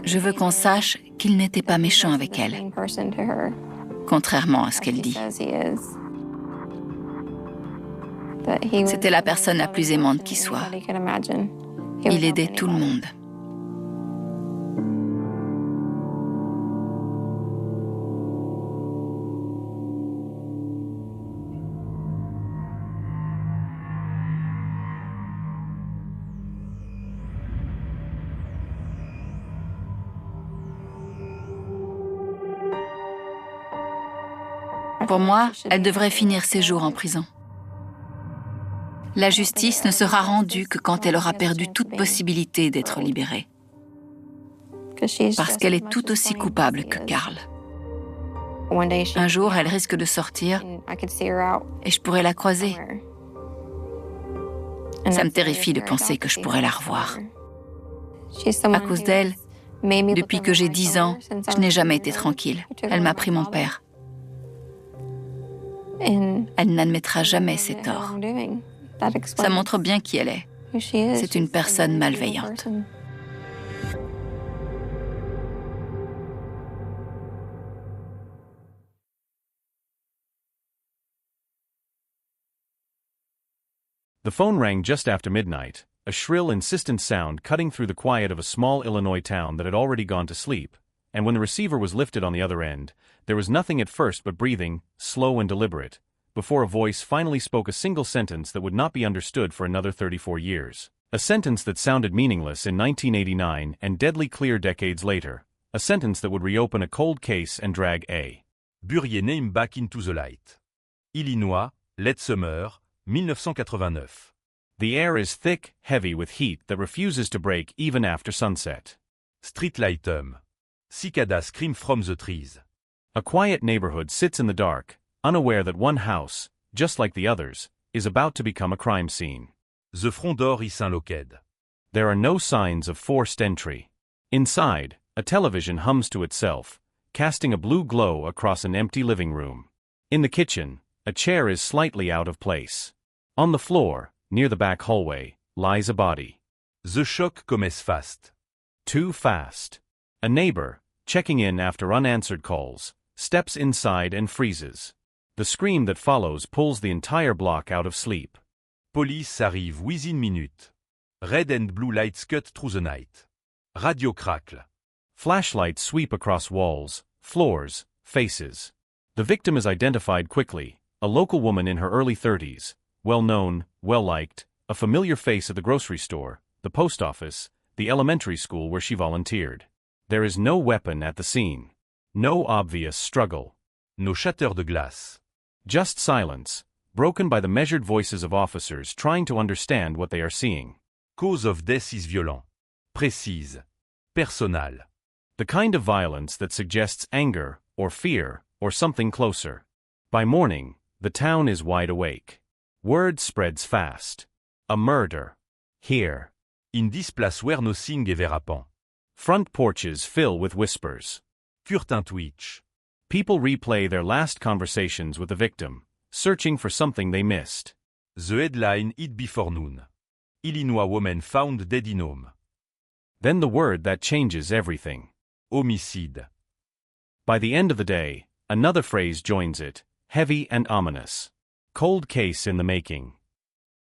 Je veux qu'on sache qu'il n'était pas méchant avec elle, contrairement à ce qu'elle dit. C'était la personne la plus aimante qui soit. Il aidait tout le monde. Pour moi, elle devrait finir ses jours en prison. La justice ne sera rendue que quand elle aura perdu toute possibilité d'être libérée. Parce qu'elle est tout aussi coupable que Carl. Un jour, elle risque de sortir et je pourrai la croiser. Ça me terrifie de penser que je pourrais la revoir. À cause d'elle, depuis que j'ai 10 ans, je n'ai jamais été tranquille. Elle m'a pris mon père. Elle n'admettra jamais ses torts. Ça montre bien qui elle est. C'est une personne malveillante. The phone rang just after midnight, a shrill, insistent sound cutting through the quiet of a small Illinois town that had already gone to sleep, and when the receiver was lifted on the other end, there was nothing at first but breathing, slow and deliberate, before a voice finally spoke a single sentence that would not be understood for another 34 years. A sentence that sounded meaningless in 1989 and deadly clear decades later. A sentence that would reopen a cold case and drag a Buried name back into the light. Illinois, late summer, 1989. The air is thick, heavy with heat that refuses to break even after sunset. Streetlight Cicadas scream from the trees. A quiet neighborhood sits in the dark, unaware that one house, just like the others, is about to become a crime scene. The front door is unlocked. There are no signs of forced entry. Inside, a television hums to itself, casting a blue glow across an empty living room. In the kitchen, a chair is slightly out of place. On the floor, near the back hallway, lies a body. The shock comes fast. Too fast. A neighbor, checking in after unanswered calls, steps inside and freezes. The scream that follows pulls the entire block out of sleep. Police arrive within minute. Red and blue lights cut through the night. Radio cracle. Flashlights sweep across walls, floors, faces. The victim is identified quickly, a local woman in her early 30s, well-known, well-liked, a familiar face at the grocery store, the post office, the elementary school where she volunteered. There is no weapon at the scene. No obvious struggle. No shatter de glace. Just silence, broken by the measured voices of officers trying to understand what they are seeing. Cause of death is violent. Précise. Personnel. The kind of violence that suggests anger, or fear, or something closer. By morning, the town is wide awake. Word spreads fast. A murder. Here. In this place where nothing est verapant. Front porches fill with whispers. Curtin twitch. People replay their last conversations with the victim, searching for something they missed. The headline hit before noon. Illinois woman found dead in home. Then the word that changes everything. Homicide. By the end of the day, another phrase joins it, heavy and ominous. Cold case in the making.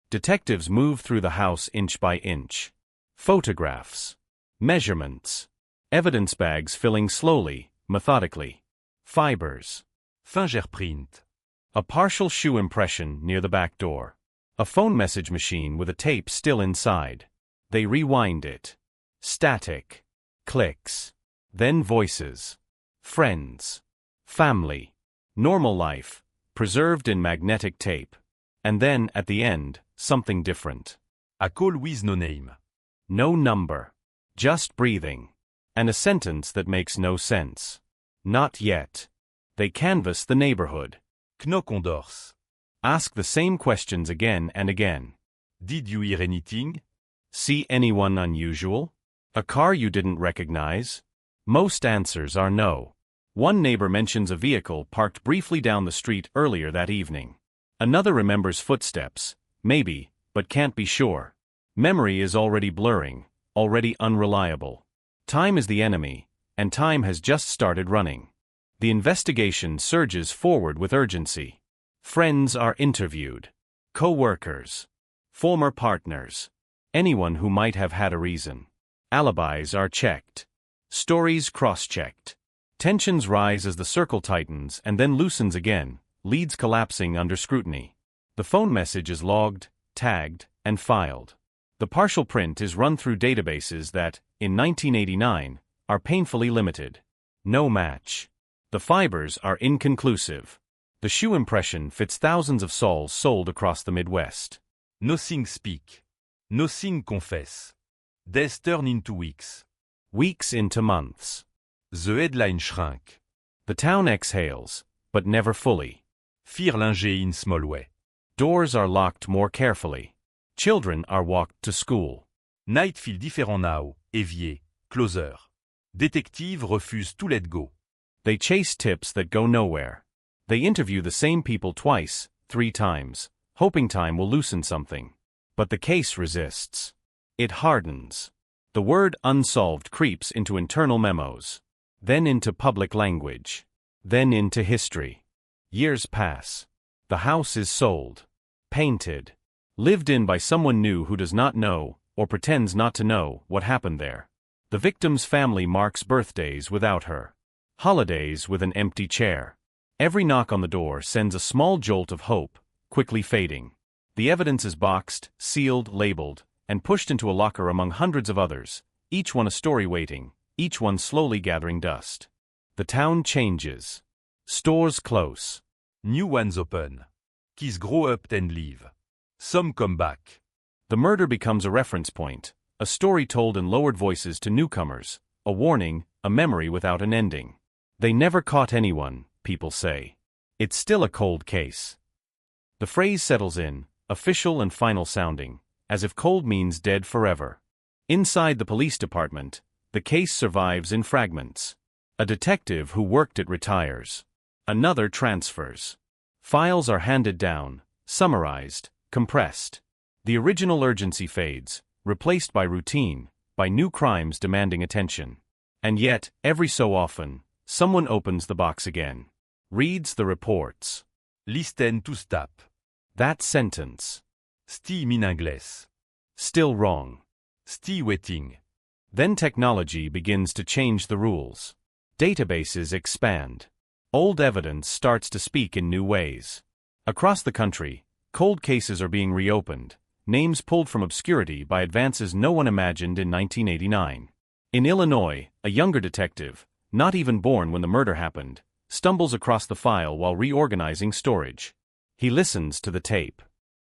Detectives move through the house inch by inch. Photographs. Measurements. Evidence bags filling slowly, methodically. Fibers. Fingerprint. A partial shoe impression near the back door. A phone message machine with a tape still inside. They rewind it. Static. Clicks. Then voices. Friends. Family. Normal life, preserved in magnetic tape. And then, at the end, something different. A call with no name. No number. Just breathing. And a sentence that makes no sense. Not yet. They canvass the neighborhood. Knock on doors. Ask the same questions again and again. Did you hear anything? See anyone unusual? A car you didn't recognize? Most answers are no. One neighbor mentions a vehicle parked briefly down the street earlier that evening. Another remembers footsteps, maybe, but can't be sure. Memory is already blurring, already unreliable. Time is the enemy, and time has just started running. The investigation surges forward with urgency. Friends are interviewed. Co-workers. Former partners. Anyone who might have had a reason. Alibis are checked. Stories cross-checked. Tensions rise as the circle tightens and then loosens again, leads collapsing under scrutiny. The phone message is logged, tagged, and filed. The partial print is run through databases that, in 1989, are painfully limited. No match. The fibers are inconclusive. The shoe impression fits thousands of soles sold across the Midwest. Nothing speak. Nothing confess. Days turn into weeks. Weeks into months. The headline shrank. The town exhales, but never fully. Fear linger in small way. Doors are locked more carefully. Children are walked to school. Night feel different now, évier, closer. Detective refuse to let go. They chase tips that go nowhere. They interview the same people twice, 3 times, hoping time will loosen something. But the case resists. It hardens. The word unsolved creeps into internal memos. Then into public language. Then into history. Years pass. The house is sold. Painted. Lived in by someone new who does not know, or pretends not to know, what happened there. The victim's family marks birthdays without her. Holidays with an empty chair. Every knock on the door sends a small jolt of hope, quickly fading. The evidence is boxed, sealed, labeled, and pushed into a locker among hundreds of others, each one a story waiting, each one slowly gathering dust. The town changes. Stores close. New ones open. Kids grow up and leave. Some come back. The murder becomes a reference point, a story told in lowered voices to newcomers, a warning, a memory without an ending. They never caught anyone, people say. It's still a cold case. The phrase settles in, official and final sounding, as if cold means dead forever. Inside the police department, the case survives in fragments. A detective who worked it retires. Another transfers. Files are handed down, summarized, compressed. The original urgency fades, replaced by routine, by new crimes demanding attention. And yet, every so often, someone opens the box again. Reads the reports. Listen to stop. That sentence. Still in English. Still wrong. Still waiting. Then technology begins to change the rules. Databases expand. Old evidence starts to speak in new ways. Across the country, cold cases are being reopened, names pulled from obscurity by advances no one imagined in 1989. In Illinois, a younger detective, not even born when the murder happened, stumbles across the file while reorganizing storage. He listens to the tape.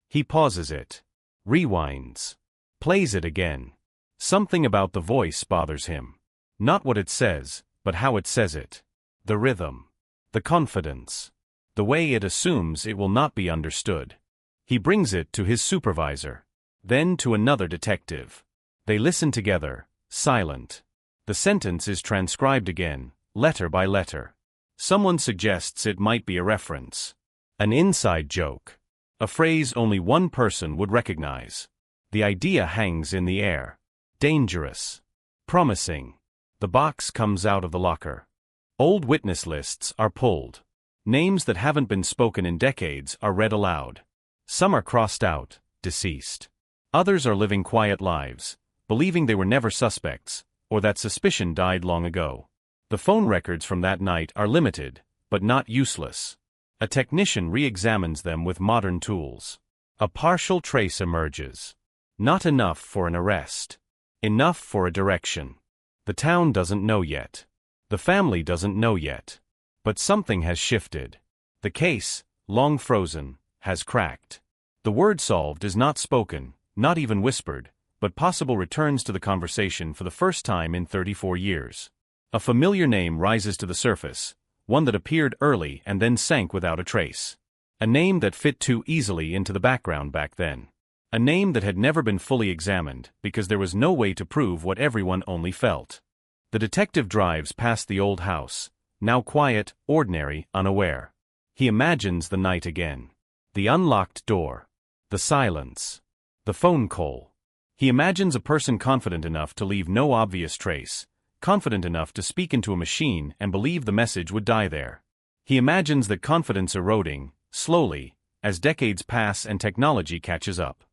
He pauses it, rewinds, plays it again. Something about the voice bothers him. Not what it says, but how it says it. The rhythm. The confidence. The way it assumes it will not be understood. He brings it to his supervisor. Then to another detective. They listen together, silent. The sentence is transcribed again, letter by letter. Someone suggests it might be a reference. An inside joke. A phrase only one person would recognize. The idea hangs in the air. Dangerous. Promising. The box comes out of the locker. Old witness lists are pulled. Names that haven't been spoken in decades are read aloud. Some are crossed out, deceased. Others are living quiet lives, believing they were never suspects, or that suspicion died long ago. The phone records from that night are limited, but not useless. A technician re-examines them with modern tools. A partial trace emerges. Not enough for an arrest. Enough for a direction. The town doesn't know yet. The family doesn't know yet. But something has shifted. The case, long frozen, has cracked. The word solved is not spoken, not even whispered, but possible returns to the conversation for the first time in 34 years. A familiar name rises to the surface, one that appeared early and then sank without a trace. A name that fit too easily into the background back then. A name that had never been fully examined because there was no way to prove what everyone only felt. The detective drives past the old house, now quiet, ordinary, unaware. He imagines the night again. The unlocked door. The silence. The phone call. He imagines a person confident enough to leave no obvious trace, confident enough to speak into a machine and believe the message would die there. He imagines that confidence eroding, slowly, as decades pass and technology catches up.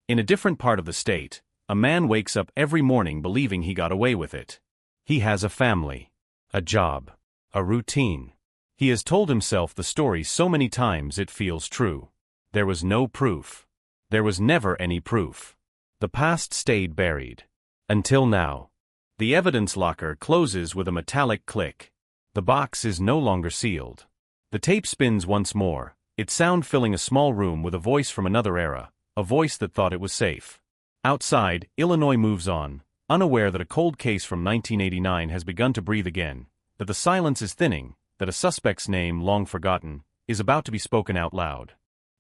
In a different part of the state, a man wakes up every morning believing he got away with it. He has a family, a job, a routine. He has told himself the story so many times it feels true. There was no proof. There was never any proof. The past stayed buried. Until now. The evidence locker closes with a metallic click. The box is no longer sealed. The tape spins once more, its sound filling a small room with a voice from another era, a voice that thought it was safe. Outside, Illinois moves on, unaware that a cold case from 1989 has begun to breathe again, that the silence is thinning, that a suspect's name, long forgotten, is about to be spoken out loud.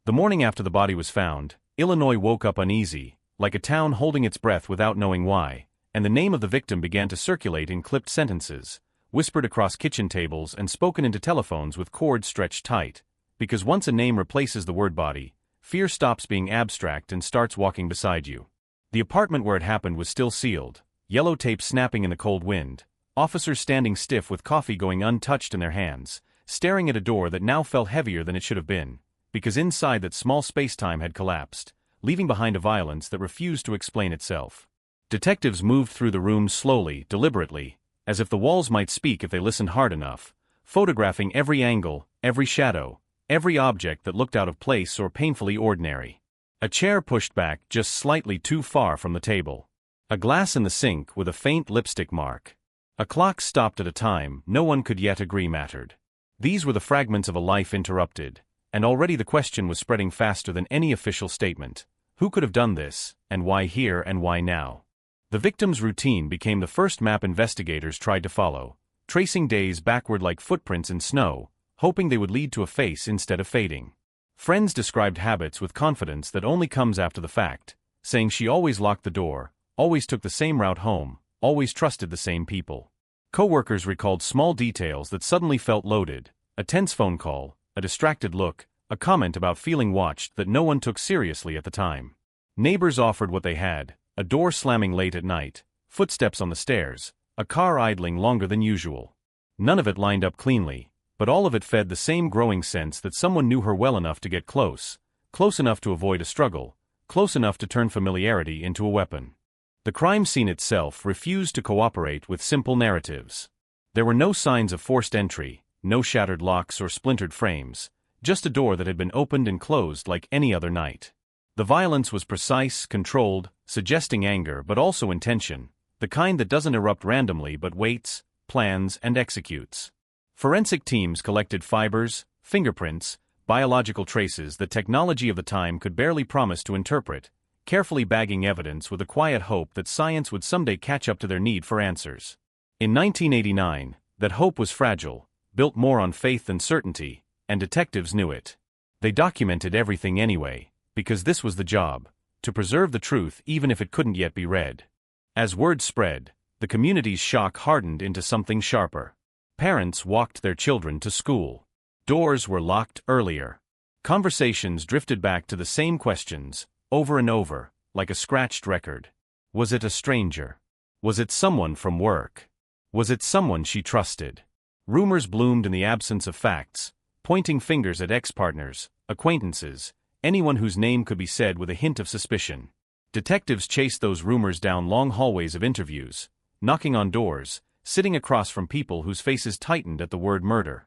The morning after the body was found, Illinois woke up uneasy, like a town holding its breath without knowing why, and the name of the victim began to circulate in clipped sentences, whispered across kitchen tables and spoken into telephones with cords stretched tight, because once a name replaces the word body, fear stops being abstract and starts walking beside you. The apartment where it happened was still sealed, yellow tape snapping in the cold wind, officers standing stiff with coffee going untouched in their hands, staring at a door that now felt heavier than it should have been, because inside that small space-time had collapsed, leaving behind a violence that refused to explain itself. Detectives moved through the room slowly, deliberately, as if the walls might speak if they listened hard enough, photographing every angle, every shadow, every object that looked out of place or painfully ordinary. A chair pushed back just slightly too far from the table. A glass in the sink with a faint lipstick mark. A clock stopped at a time no one could yet agree mattered. These were the fragments of a life interrupted, and already the question was spreading faster than any official statement. Who could have done this, and why here and why now? The victim's routine became the first map investigators tried to follow, tracing days backward like footprints in snow, hoping they would lead to a face instead of fading. Friends described habits with confidence that only comes after the fact, saying she always locked the door, always took the same route home, always trusted the same people. Co-workers recalled small details that suddenly felt loaded, a tense phone call, a distracted look, a comment about feeling watched that no one took seriously at the time. Neighbors offered what they had, a door slamming late at night, footsteps on the stairs, a car idling longer than usual. None of it lined up cleanly, but all of it fed the same growing sense that someone knew her well enough to get close, close enough to avoid a struggle, close enough to turn familiarity into a weapon. The crime scene itself refused to cooperate with simple narratives. There were no signs of forced entry, no shattered locks or splintered frames, just a door that had been opened and closed like any other night. The violence was precise, controlled, suggesting anger but also intention, the kind that doesn't erupt randomly but waits, plans, and executes. Forensic teams collected fibers, fingerprints, biological traces that technology of the time could barely promise to interpret, carefully bagging evidence with a quiet hope that science would someday catch up to their need for answers. In 1989, that hope was fragile, built more on faith than certainty, and detectives knew it. They documented everything anyway, because this was the job, to preserve the truth even if it couldn't yet be read. As word spread, the community's shock hardened into something sharper. Parents walked their children to school. Doors were locked earlier. Conversations drifted back to the same questions, over and over, like a scratched record. Was it a stranger? Was it someone from work? Was it someone she trusted? Rumors bloomed in the absence of facts, pointing fingers at ex-partners, acquaintances, anyone whose name could be said with a hint of suspicion. Detectives chased those rumors down long hallways of interviews, knocking on doors, sitting across from people whose faces tightened at the word murder.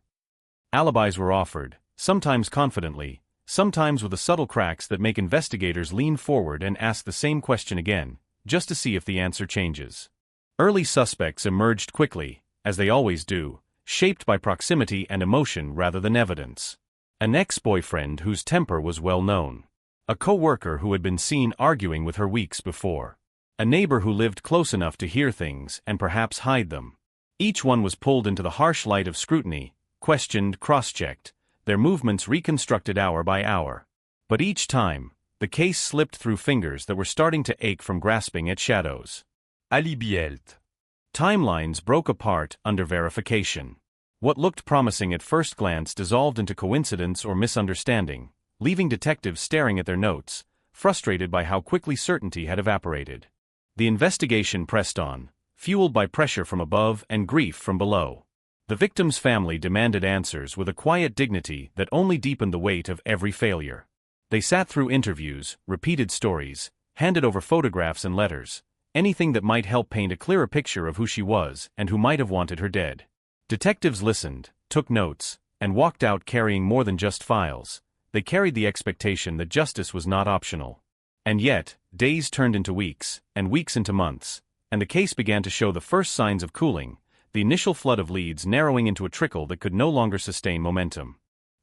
Alibis were offered, sometimes confidently, sometimes with the subtle cracks that make investigators lean forward and ask the same question again, just to see if the answer changes. Early suspects emerged quickly, as they always do, shaped by proximity and emotion rather than evidence. An ex-boyfriend whose temper was well known. A co-worker who had been seen arguing with her weeks before. A neighbor who lived close enough to hear things and perhaps hide them. Each one was pulled into the harsh light of scrutiny, questioned, cross-checked, their movements reconstructed hour by hour. But each time, the case slipped through fingers that were starting to ache from grasping at shadows. Alibielt. Timelines broke apart under verification. What looked promising at first glance dissolved into coincidence or misunderstanding, leaving detectives staring at their notes, frustrated by how quickly certainty had evaporated. The investigation pressed on, fueled by pressure from above and grief from below. The victim's family demanded answers with a quiet dignity that only deepened the weight of every failure. They sat through interviews, repeated stories, handed over photographs and letters, anything that might help paint a clearer picture of who she was and who might have wanted her dead. Detectives listened, took notes, and walked out carrying more than just files. They carried the expectation that justice was not optional. And yet, days turned into weeks, and weeks into months, and the case began to show the first signs of cooling, the initial flood of leads narrowing into a trickle that could no longer sustain momentum.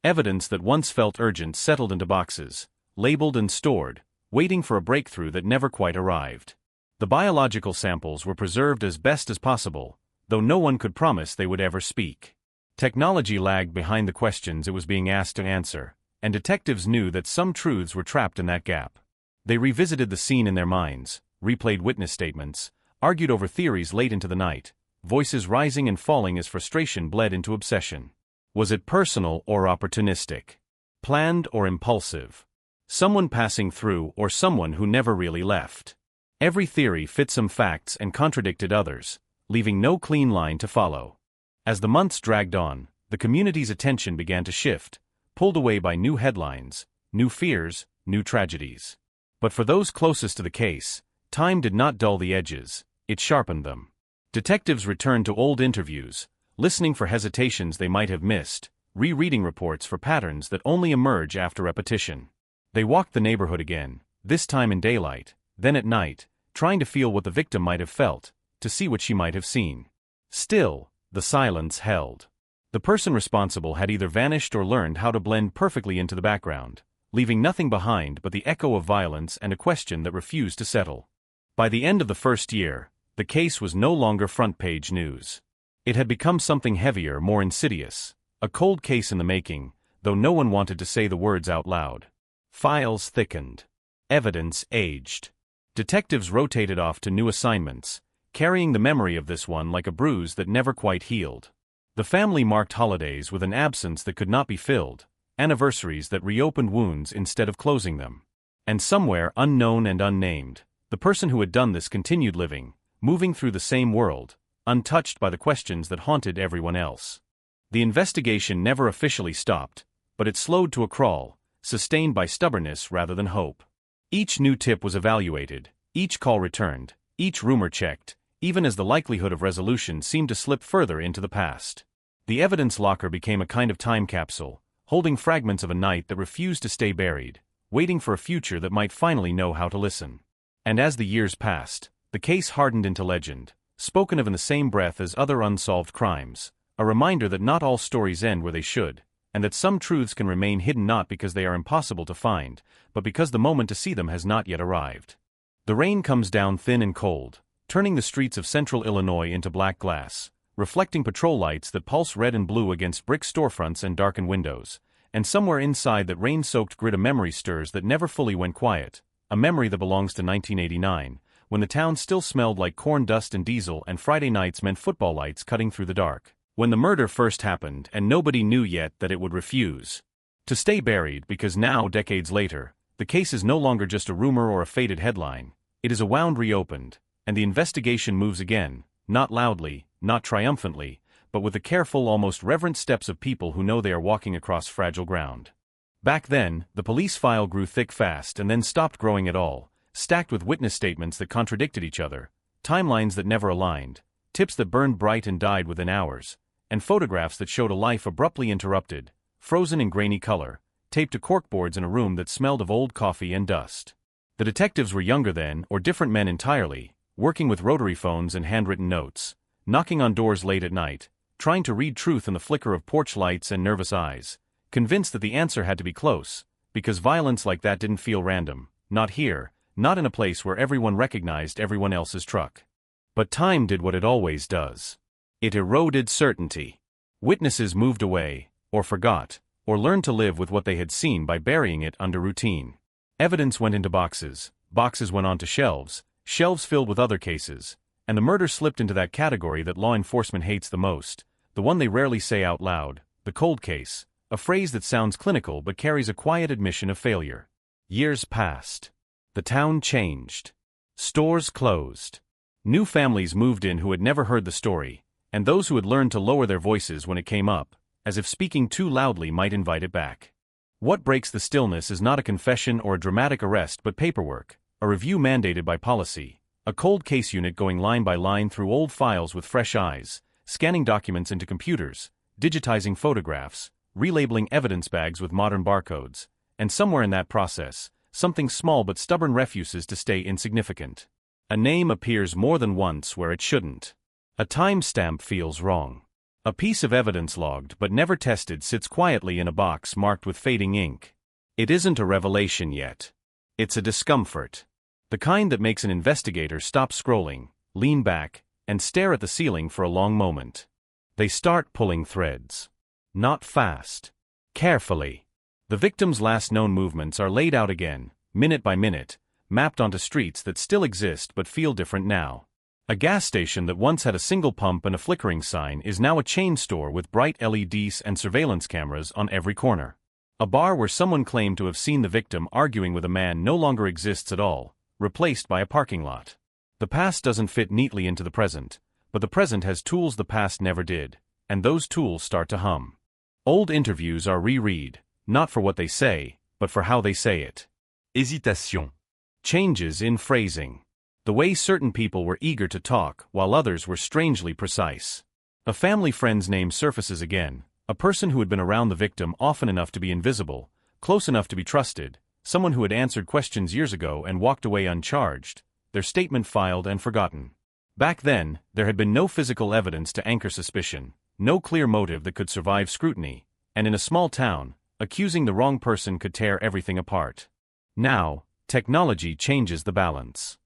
Evidence that once felt urgent settled into boxes, labeled and stored, waiting for a breakthrough that never quite arrived. The biological samples were preserved as best as possible, though no one could promise they would ever speak. Technology lagged behind the questions it was being asked to answer, and detectives knew that some truths were trapped in that gap. They revisited the scene in their minds, replayed witness statements, argued over theories late into the night, voices rising and falling as frustration bled into obsession. Was it personal or opportunistic? Planned or impulsive? Someone passing through or someone who never really left? Every theory fit some facts and contradicted others, leaving no clean line to follow. As the months dragged on, the community's attention began to shift, pulled away by new headlines, new fears, new tragedies. But for those closest to the case, time did not dull the edges, it sharpened them. Detectives returned to old interviews, listening for hesitations they might have missed, rereading reports for patterns that only emerge after repetition. They walked the neighborhood again, this time in daylight, then at night, trying to feel what the victim might have felt, to see what she might have seen. Still, the silence held. The person responsible had either vanished or learned how to blend perfectly into the background, leaving nothing behind but the echo of violence and a question that refused to settle. By the end of the first year, the case was no longer front-page news. It had become something heavier, more insidious, a cold case in the making, though no one wanted to say the words out loud. Files thickened. Evidence aged. Detectives rotated off to new assignments, carrying the memory of this one like a bruise that never quite healed. The family marked holidays with an absence that could not be filled, anniversaries that reopened wounds instead of closing them. And somewhere unknown and unnamed, the person who had done this continued living, moving through the same world, untouched by the questions that haunted everyone else. The investigation never officially stopped, but it slowed to a crawl, sustained by stubbornness rather than hope. Each new tip was evaluated, each call returned, Each rumor checked, even as the likelihood of resolution seemed to slip further into the past. The evidence locker became a kind of time capsule, holding fragments of a night that refused to stay buried, waiting for a future that might finally know how to listen. And as the years passed, the case hardened into legend, spoken of in the same breath as other unsolved crimes, a reminder that not all stories end where they should, and that some truths can remain hidden not because they are impossible to find, but because the moment to see them has not yet arrived. The rain comes down thin and cold, turning the streets of central Illinois into black glass, reflecting patrol lights that pulse red and blue against brick storefronts and darkened windows, and somewhere inside that rain-soaked grid a memory stirs that never fully went quiet, a memory that belongs to 1989, when the town still smelled like corn dust and diesel and Friday nights meant football lights cutting through the dark. When the murder first happened and nobody knew yet that it would refuse to stay buried because now, decades later, the case is no longer just a rumor or a faded headline, it is a wound reopened, and the investigation moves again, not loudly, not triumphantly, but with the careful, almost reverent steps of people who know they are walking across fragile ground. Back then, the police file grew thick fast and then stopped growing at all, stacked with witness statements that contradicted each other, timelines that never aligned, tips that burned bright and died within hours, and photographs that showed a life abruptly interrupted, frozen in grainy color, taped to corkboards in a room that smelled of old coffee and dust. The detectives were younger then, or different men entirely, working with rotary phones and handwritten notes, knocking on doors late at night, trying to read truth in the flicker of porch lights and nervous eyes, convinced that the answer had to be close, because violence like that didn't feel random, not here, not in a place where everyone recognized everyone else's truck. But time did what it always does. It eroded certainty. Witnesses moved away, or forgot, or learned to live with what they had seen by burying it under routine. Evidence went into boxes, boxes went onto shelves, shelves filled with other cases, and the murder slipped into that category that law enforcement hates the most, the one they rarely say out loud, the cold case, a phrase that sounds clinical but carries a quiet admission of failure. Years passed. The town changed. Stores closed. New families moved in who had never heard the story, and those who had learned to lower their voices when it came up, as if speaking too loudly might invite it back. What breaks the stillness is not a confession or a dramatic arrest but paperwork, a review mandated by policy, a cold case unit going line by line through old files with fresh eyes, scanning documents into computers, digitizing photographs, relabeling evidence bags with modern barcodes, and somewhere in that process, something small but stubborn refuses to stay insignificant. A name appears more than once where it shouldn't. A timestamp feels wrong. A piece of evidence logged but never tested sits quietly in a box marked with fading ink. It isn't a revelation yet. It's a discomfort. The kind that makes an investigator stop scrolling, lean back, and stare at the ceiling for a long moment. They start pulling threads. Not fast. Carefully. The victim's last known movements are laid out again, minute by minute, mapped onto streets that still exist but feel different now. A gas station that once had a single pump and a flickering sign is now a chain store with bright LEDs and surveillance cameras on every corner. A bar where someone claimed to have seen the victim arguing with a man no longer exists at all, replaced by a parking lot. The past doesn't fit neatly into the present, but the present has tools the past never did, and those tools start to hum. Old interviews are reread, not for what they say, but for how they say it. Hésitation. Changes in phrasing. The way certain people were eager to talk while others were strangely precise. A family friend's name surfaces again, a person who had been around the victim often enough to be invisible, close enough to be trusted, someone who had answered questions years ago and walked away uncharged, their statement filed and forgotten. Back then, there had been no physical evidence to anchor suspicion, no clear motive that could survive scrutiny, and in a small town, accusing the wrong person could tear everything apart. Now, technology changes the balance.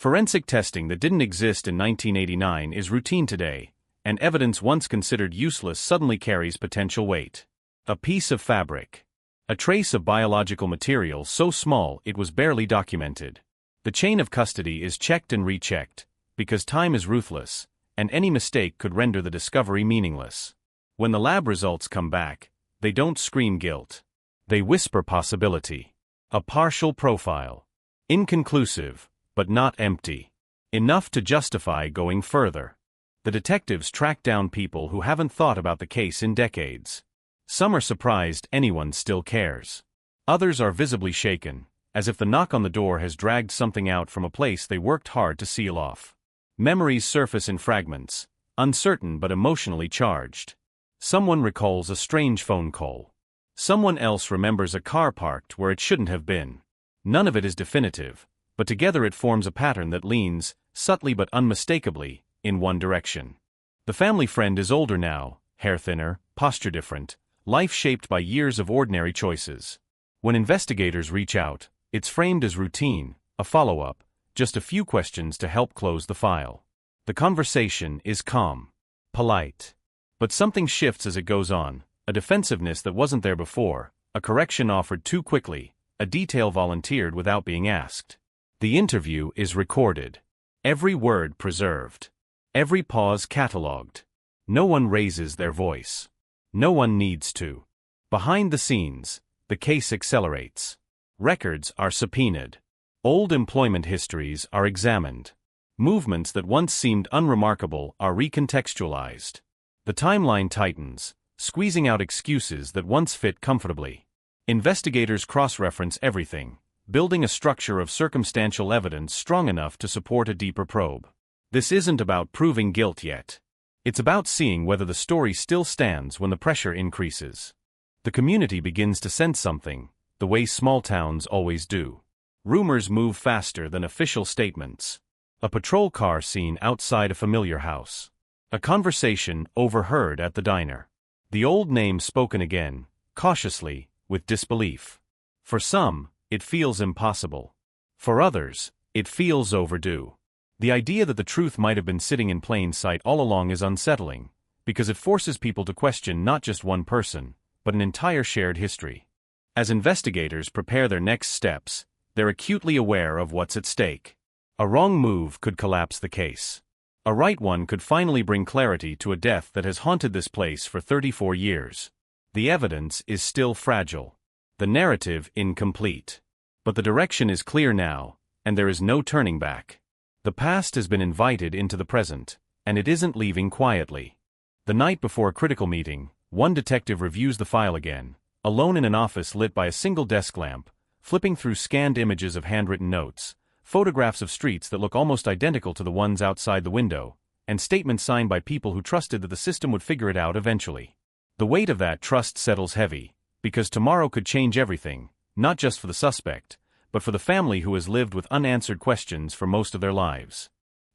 Forensic testing that didn't exist in 1989 is routine today, and evidence once considered useless suddenly carries potential weight. A piece of fabric. A trace of biological material so small it was barely documented. The chain of custody is checked and rechecked, because time is ruthless, and any mistake could render the discovery meaningless. When the lab results come back, they don't scream guilt. They whisper possibility. A partial profile. Inconclusive, but not empty. Enough to justify going further. The detectives track down people who haven't thought about the case in decades. Some are surprised anyone still cares. Others are visibly shaken, as if the knock on the door has dragged something out from a place they worked hard to seal off. Memories surface in fragments, uncertain but emotionally charged. Someone recalls a strange phone call. Someone else remembers a car parked where it shouldn't have been. None of it is definitive, but together it forms a pattern that leans, subtly but unmistakably, in one direction. The family friend is older now, hair thinner, posture different, life shaped by years of ordinary choices. When investigators reach out, it's framed as routine, a follow-up, just a few questions to help close the file. The conversation is calm, polite. But something shifts as it goes on, a defensiveness that wasn't there before, a correction offered too quickly, a detail volunteered without being asked. The interview is recorded. Every word preserved. Every pause catalogued. No one raises their voice. No one needs to. Behind the scenes, the case accelerates. Records are subpoenaed. Old employment histories are examined. Movements that once seemed unremarkable are recontextualized. The timeline tightens, squeezing out excuses that once fit comfortably. Investigators cross-reference everything, building a structure of circumstantial evidence strong enough to support a deeper probe. This isn't about proving guilt yet. It's about seeing whether the story still stands when the pressure increases. The community begins to sense something, the way small towns always do. Rumors move faster than official statements. A patrol car seen outside a familiar house. A conversation overheard at the diner. The old name spoken again, cautiously, with disbelief. For some, it feels impossible. For others, it feels overdue. The idea that the truth might have been sitting in plain sight all along is unsettling, because it forces people to question not just one person, but an entire shared history. As investigators prepare their next steps, they're acutely aware of what's at stake. A wrong move could collapse the case. A right one could finally bring clarity to a death that has haunted this place for 34 years. The evidence is still fragile. The narrative incomplete. But the direction is clear now, and there is no turning back. The past has been invited into the present, and it isn't leaving quietly. The night before a critical meeting, one detective reviews the file again, alone in an office lit by a single desk lamp, flipping through scanned images of handwritten notes, photographs of streets that look almost identical to the ones outside the window, and statements signed by people who trusted that the system would figure it out eventually. The weight of that trust settles heavy, because tomorrow could change everything, not just for the suspect, but for the family who has lived with unanswered questions for most of their lives.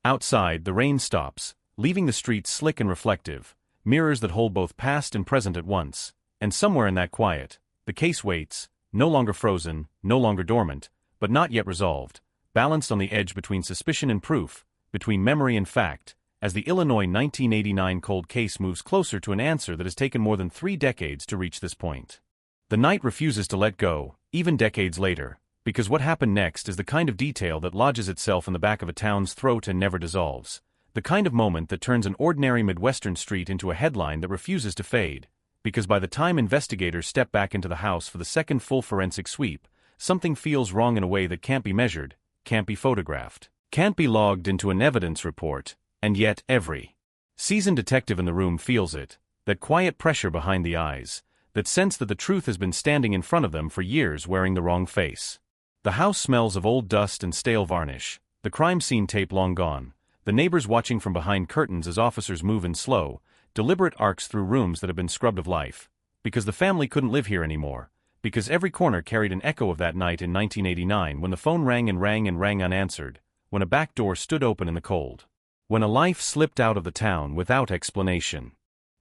Outside, the rain stops, leaving the streets slick and reflective, mirrors that hold both past and present at once, and somewhere in that quiet, the case waits, no longer frozen, no longer dormant, but not yet resolved, balanced on the edge between suspicion and proof, between memory and fact, as the Illinois 1989 cold case moves closer to an answer that has taken more than 3 decades to reach this point. The night refuses to let go, even decades later, because what happened next is the kind of detail that lodges itself in the back of a town's throat and never dissolves, the kind of moment that turns an ordinary Midwestern street into a headline that refuses to fade, because by the time investigators step back into the house for the second full forensic sweep, something feels wrong in a way that can't be measured, can't be photographed, can't be logged into an evidence report, and yet every seasoned detective in the room feels it, that quiet pressure behind the eyes, that sense that the truth has been standing in front of them for years wearing the wrong face. The house smells of old dust and stale varnish, the crime scene tape long gone, the neighbors watching from behind curtains as officers move in slow, deliberate arcs through rooms that have been scrubbed of life, because the family couldn't live here anymore, because every corner carried an echo of that night in 1989 when the phone rang and rang and rang unanswered, when a back door stood open in the cold, when a life slipped out of the town without explanation.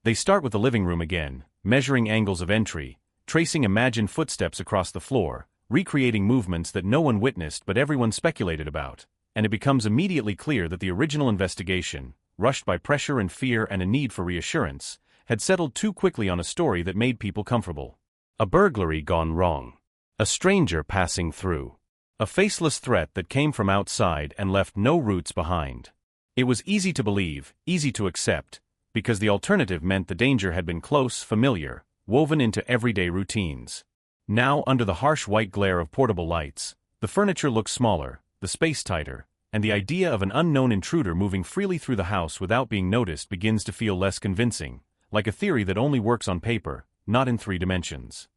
They start with the living room again, measuring angles of entry, tracing imagined footsteps across the floor, recreating movements that no one witnessed but everyone speculated about, and it becomes immediately clear that the original investigation, rushed by pressure and fear and a need for reassurance, had settled too quickly on a story that made people comfortable. A burglary gone wrong. A stranger passing through. A faceless threat that came from outside and left no roots behind. It was easy to believe, easy to accept, because the alternative meant the danger had been close, familiar, woven into everyday routines. Now, under the harsh white glare of portable lights, the furniture looks smaller, the space tighter, and the idea of an unknown intruder moving freely through the house without being noticed begins to feel less convincing, like a theory that only works on paper, not in 3 dimensions.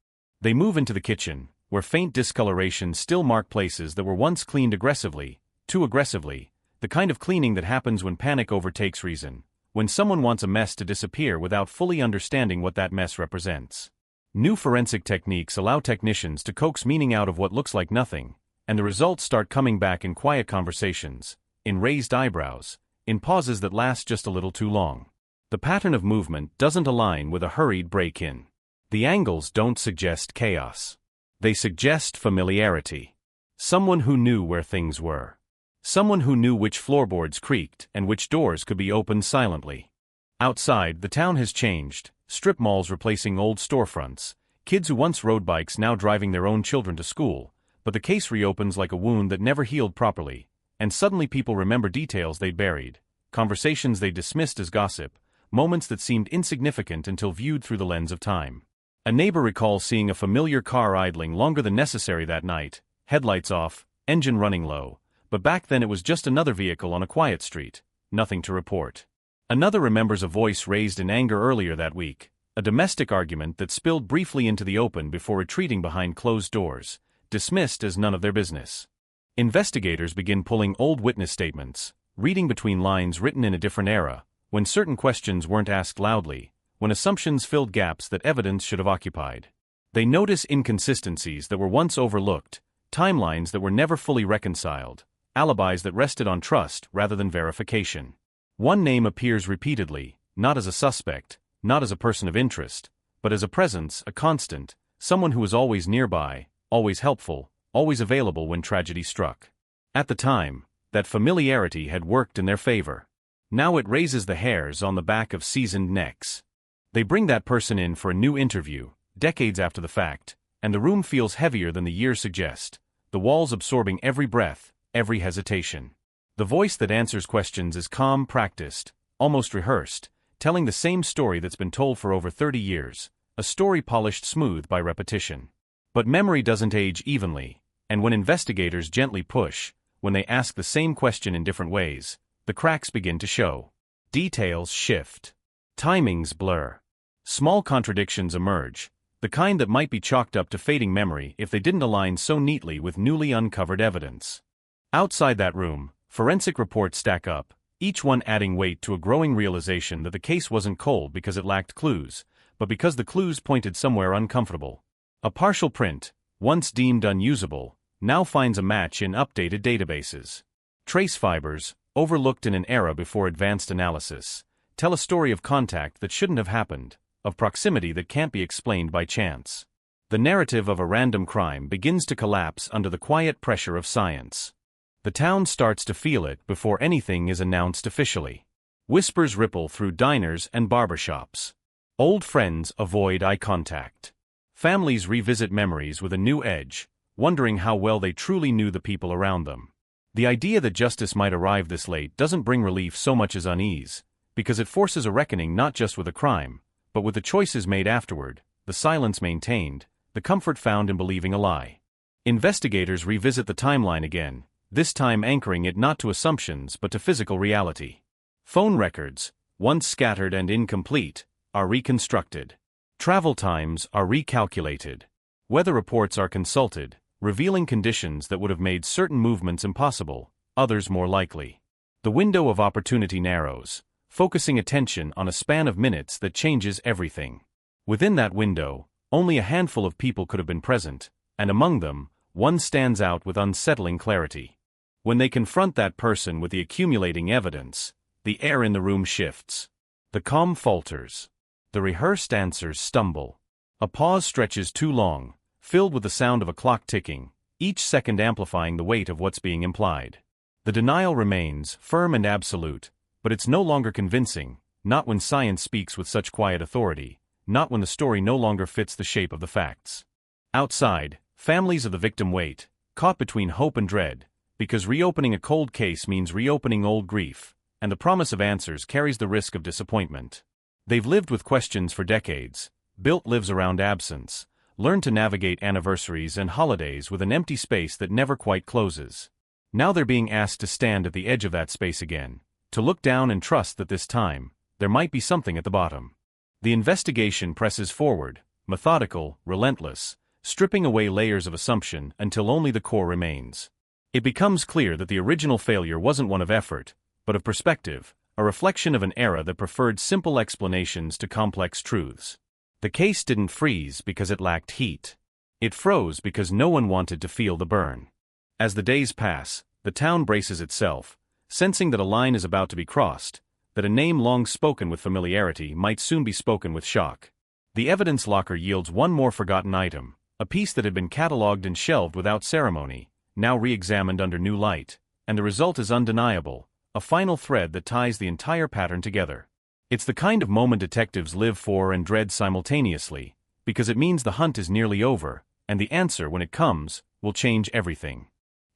They move into the kitchen, where faint discolorations still mark places that were once cleaned aggressively, too aggressively, the kind of cleaning that happens when panic overtakes reason, when someone wants a mess to disappear without fully understanding what that mess represents. New forensic techniques allow technicians to coax meaning out of what looks like nothing, and the results start coming back in quiet conversations, in raised eyebrows, in pauses that last just a little too long. The pattern of movement doesn't align with a hurried break-in. The angles don't suggest chaos. They suggest familiarity. Someone who knew where things were. Someone who knew which floorboards creaked and which doors could be opened silently. Outside, the town has changed, strip malls replacing old storefronts, kids who once rode bikes now driving their own children to school, but the case reopens like a wound that never healed properly, and suddenly people remember details they'd buried, conversations they dismissed as gossip, moments that seemed insignificant until viewed through the lens of time. A neighbor recalls seeing a familiar car idling longer than necessary that night, headlights off, engine running low, but back then it was just another vehicle on a quiet street, nothing to report. Another remembers a voice raised in anger earlier that week, a domestic argument that spilled briefly into the open before retreating behind closed doors, dismissed as none of their business. Investigators begin pulling old witness statements, reading between lines written in a different era, when certain questions weren't asked loudly, when assumptions filled gaps that evidence should have occupied. They notice inconsistencies that were once overlooked, timelines that were never fully reconciled, alibis that rested on trust rather than verification. One name appears repeatedly, not as a suspect, not as a person of interest, but as a presence, a constant, someone who was always nearby, always helpful, always available when tragedy struck. At the time, that familiarity had worked in their favor. Now it raises the hairs on the back of seasoned necks. They bring that person in for a new interview, decades after the fact, and the room feels heavier than the years suggest, the walls absorbing every breath, every hesitation. The voice that answers questions is calm, practiced, almost rehearsed, telling the same story that's been told for over 30 years, a story polished smooth by repetition. But memory doesn't age evenly, and when investigators gently push, when they ask the same question in different ways, the cracks begin to show. Details shift. Timings blur. Small contradictions emerge, the kind that might be chalked up to fading memory if they didn't align so neatly with newly uncovered evidence. Outside that room, forensic reports stack up, each one adding weight to a growing realization that the case wasn't cold because it lacked clues, but because the clues pointed somewhere uncomfortable. A partial print, once deemed unusable, now finds a match in updated databases. Trace fibers, overlooked in an era before advanced analysis, tell a story of contact that shouldn't have happened, of proximity that can't be explained by chance. The narrative of a random crime begins to collapse under the quiet pressure of science. The town starts to feel it before anything is announced officially. Whispers ripple through diners and barbershops. Old friends avoid eye contact. Families revisit memories with a new edge, wondering how well they truly knew the people around them. The idea that justice might arrive this late doesn't bring relief so much as unease, because it forces a reckoning not just with a crime, but with the choices made afterward, the silence maintained, the comfort found in believing a lie. Investigators revisit the timeline again, this time anchoring it not to assumptions but to physical reality. Phone records, once scattered and incomplete, are reconstructed. Travel times are recalculated. Weather reports are consulted, revealing conditions that would have made certain movements impossible, others more likely. The window of opportunity narrows, focusing attention on a span of minutes that changes everything. Within that window, only a handful of people could have been present, and among them, one stands out with unsettling clarity. When they confront that person with the accumulating evidence, the air in the room shifts. The calm falters. The rehearsed answers stumble. A pause stretches too long, filled with the sound of a clock ticking, each second amplifying the weight of what's being implied. The denial remains, firm and absolute, but it's no longer convincing, not when science speaks with such quiet authority, not when the story no longer fits the shape of the facts. Outside, families of the victim wait, caught between hope and dread, because reopening a cold case means reopening old grief, and the promise of answers carries the risk of disappointment. They've lived with questions for decades, built lives around absence, learned to navigate anniversaries and holidays with an empty space that never quite closes. Now they're being asked to stand at the edge of that space again, to look down and trust that this time, there might be something at the bottom. The investigation presses forward, methodical, relentless, stripping away layers of assumption until only the core remains. It becomes clear that the original failure wasn't one of effort, but of perspective, a reflection of an era that preferred simple explanations to complex truths. The case didn't freeze because it lacked heat. It froze because no one wanted to feel the burn. As the days pass, the town braces itself, sensing that a line is about to be crossed, that a name long spoken with familiarity might soon be spoken with shock. The evidence locker yields one more forgotten item, a piece that had been catalogued and shelved without ceremony, now re-examined under new light, and the result is undeniable, a final thread that ties the entire pattern together. It's the kind of moment detectives live for and dread simultaneously, because it means the hunt is nearly over, and the answer, when it comes, will change everything.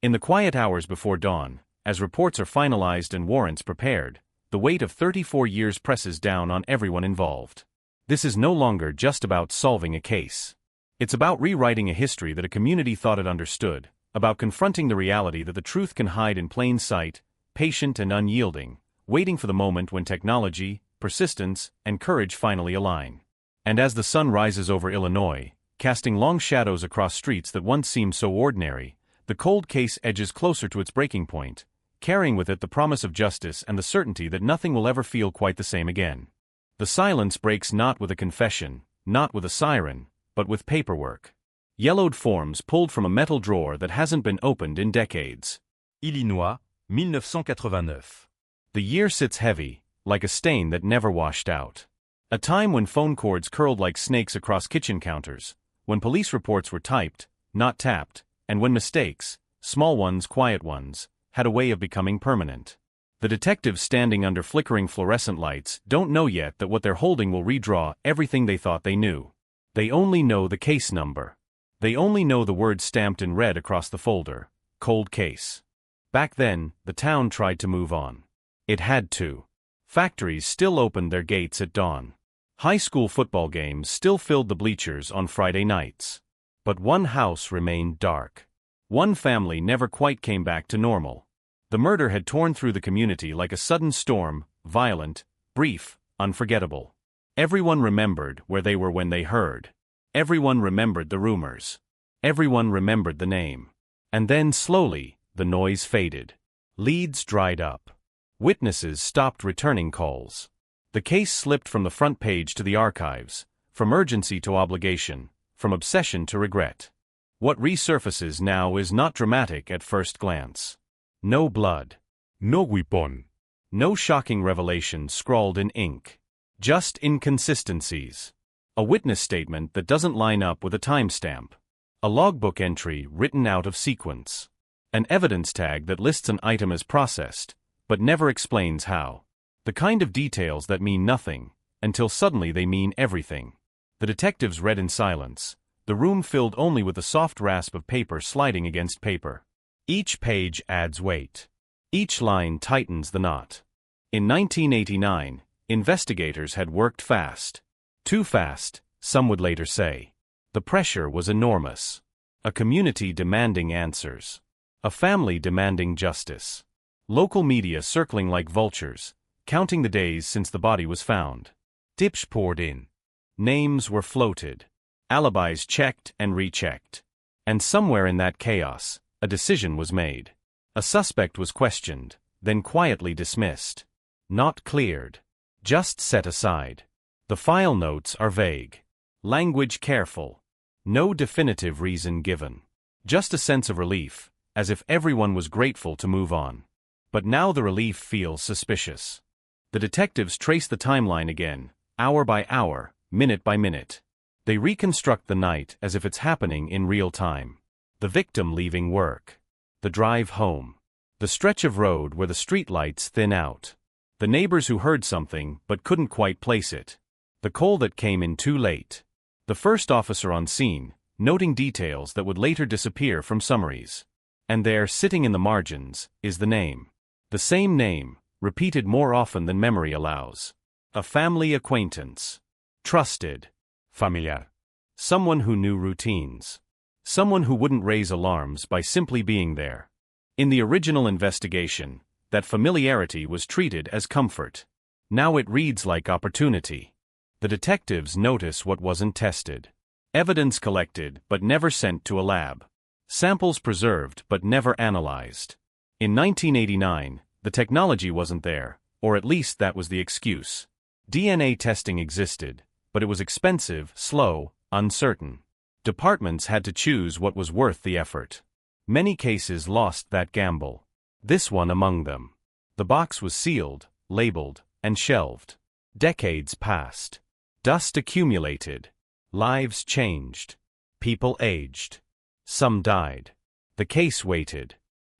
In the quiet hours before dawn, as reports are finalized and warrants prepared, the weight of 34 years presses down on everyone involved. This is no longer just about solving a case. It's about rewriting a history that a community thought it understood, about confronting the reality that the truth can hide in plain sight, patient and unyielding, waiting for the moment when technology, persistence, and courage finally align. And as the sun rises over Illinois, casting long shadows across streets that once seemed so ordinary, the cold case edges closer to its breaking point, carrying with it the promise of justice and the certainty that nothing will ever feel quite the same again. The silence breaks not with a confession, not with a siren, but with paperwork. Yellowed forms pulled from a metal drawer that hasn't been opened in decades. Illinois, 1989. The year sits heavy, like a stain that never washed out. A time when phone cords curled like snakes across kitchen counters, when police reports were typed, not tapped, and when mistakes, small ones, quiet ones, had a way of becoming permanent. The detectives standing under flickering fluorescent lights don't know yet that what they're holding will redraw everything they thought they knew. They only know the case number. They only know the words stamped in red across the folder, cold case. Back then, the town tried to move on. It had to. Factories still opened their gates at dawn. High school football games still filled the bleachers on Friday nights. But one house remained dark. One family never quite came back to normal. The murder had torn through the community like a sudden storm, violent, brief, unforgettable. Everyone remembered where they were when they heard. Everyone remembered the rumors. Everyone remembered the name. And then, slowly, the noise faded. Leads dried up. Witnesses stopped returning calls. The case slipped from the front page to the archives, from urgency to obligation, from obsession to regret. What resurfaces now is not dramatic at first glance. No blood. No weapon. No shocking revelation scrawled in ink. Just inconsistencies. A witness statement that doesn't line up with a timestamp. A logbook entry written out of sequence. An evidence tag that lists an item as processed, but never explains how. The kind of details that mean nothing, until suddenly they mean everything. The detectives read in silence, the room filled only with the soft rasp of paper sliding against paper. Each page adds weight. Each line tightens the knot. In 1989, investigators had worked fast. Too fast, some would later say. The pressure was enormous. A community demanding answers. A family demanding justice. Local media circling like vultures, counting the days since the body was found. Tips poured in. Names were floated. Alibis checked and rechecked. And somewhere in that chaos, a decision was made. A suspect was questioned, then quietly dismissed. Not cleared. Just set aside. The file notes are vague. Language careful. No definitive reason given. Just a sense of relief, as if everyone was grateful to move on. But now the relief feels suspicious. The detectives trace the timeline again, hour by hour, minute by minute. They reconstruct the night as if it's happening in real time. The victim leaving work. The drive home. The stretch of road where the streetlights thin out. The neighbors who heard something but couldn't quite place it. The call that came in too late. The first officer on scene, noting details that would later disappear from summaries. And there, sitting in the margins, is the name. The same name, repeated more often than memory allows. A family acquaintance. Trusted. Familiar. Someone who knew routines. Someone who wouldn't raise alarms by simply being there. In the original investigation, that familiarity was treated as comfort. Now it reads like opportunity. The detectives notice what wasn't tested. Evidence collected but never sent to a lab. Samples preserved but never analyzed. In 1989, the technology wasn't there, or at least that was the excuse. DNA testing existed, but it was expensive, slow, uncertain. Departments had to choose what was worth the effort. Many cases lost that gamble. This one among them. The box was sealed, labeled, and shelved. Decades passed. Dust accumulated. Lives changed. People aged. Some died. The case waited.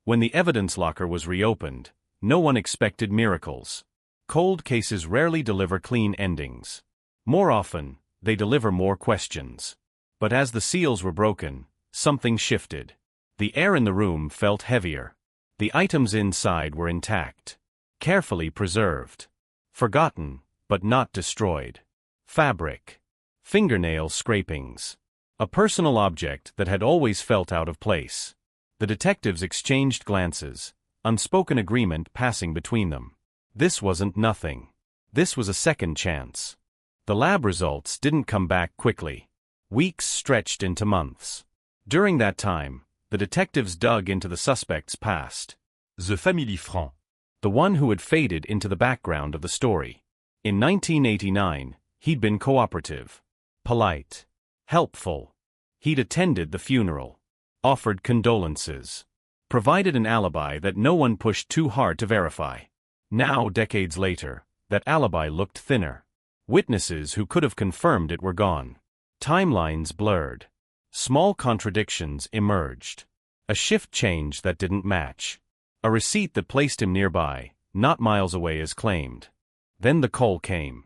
When the evidence locker was reopened, no one expected miracles. Cold cases rarely deliver clean endings. More often, they deliver more questions. But as the seals were broken, something shifted. The air in the room felt heavier. The items inside were intact. Carefully preserved. Forgotten, but not destroyed. Fabric. Fingernail scrapings. A personal object that had always felt out of place. The detectives exchanged glances, unspoken agreement passing between them. This wasn't nothing. This was a second chance. The lab results didn't come back quickly. Weeks stretched into months. During that time, the detectives dug into the suspect's past. The family franc. The one who had faded into the background of the story. In 1989, he'd been cooperative. Polite. Helpful. He'd attended the funeral. Offered condolences. Provided an alibi that no one pushed too hard to verify. Now, decades later, that alibi looked thinner. Witnesses who could have confirmed it were gone. Timelines blurred. Small contradictions emerged. A shift change that didn't match. A receipt that placed him nearby, not miles away as claimed. Then the call came.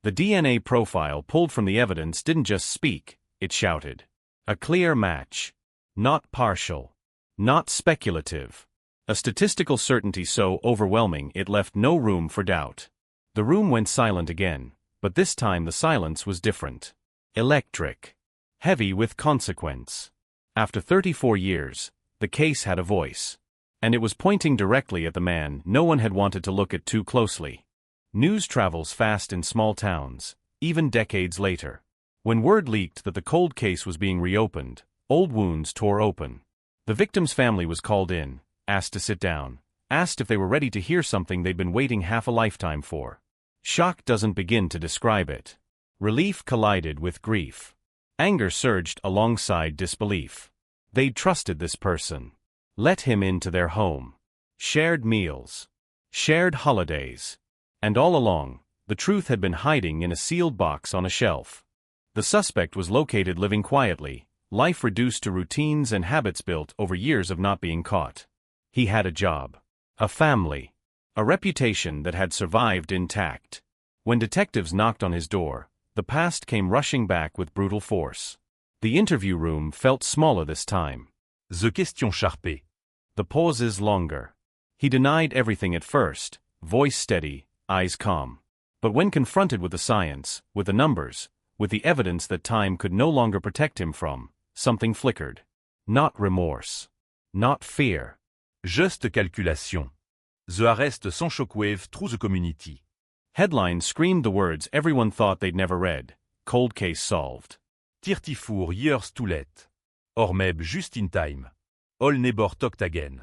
The DNA profile pulled from the evidence didn't just speak, it shouted. A clear match. Not partial. Not speculative. A statistical certainty so overwhelming it left no room for doubt. The room went silent again, but this time the silence was different. Electric. Heavy with consequence. After 34 years, the case had a voice. And it was pointing directly at the man no one had wanted to look at too closely. News travels fast in small towns, even decades later. When word leaked that the cold case was being reopened, old wounds tore open. The victim's family was called in, asked to sit down, asked if they were ready to hear something they'd been waiting half a lifetime for. Shock doesn't begin to describe it. Relief collided with grief. Anger surged alongside disbelief. They'd trusted this person. Let him into their home. Shared meals. Shared holidays. And all along, the truth had been hiding in a sealed box on a shelf. The suspect was located living quietly, life reduced to routines and habits built over years of not being caught. He had a job. A family. A reputation that had survived intact. When detectives knocked on his door, the past came rushing back with brutal force. The interview room felt smaller this time. The question sharpée. The pauses longer. He denied everything at first, voice steady, eyes calm. But when confronted with the science, with the numbers, with the evidence that time could no longer protect him from, something flickered. Not remorse. Not fear. Juste calculation. The arrest sans shockwave through the community. Headlines screamed the words everyone thought they'd never read. Cold case solved. 34 years too late. Or maybe just in time. All neighbor talked again.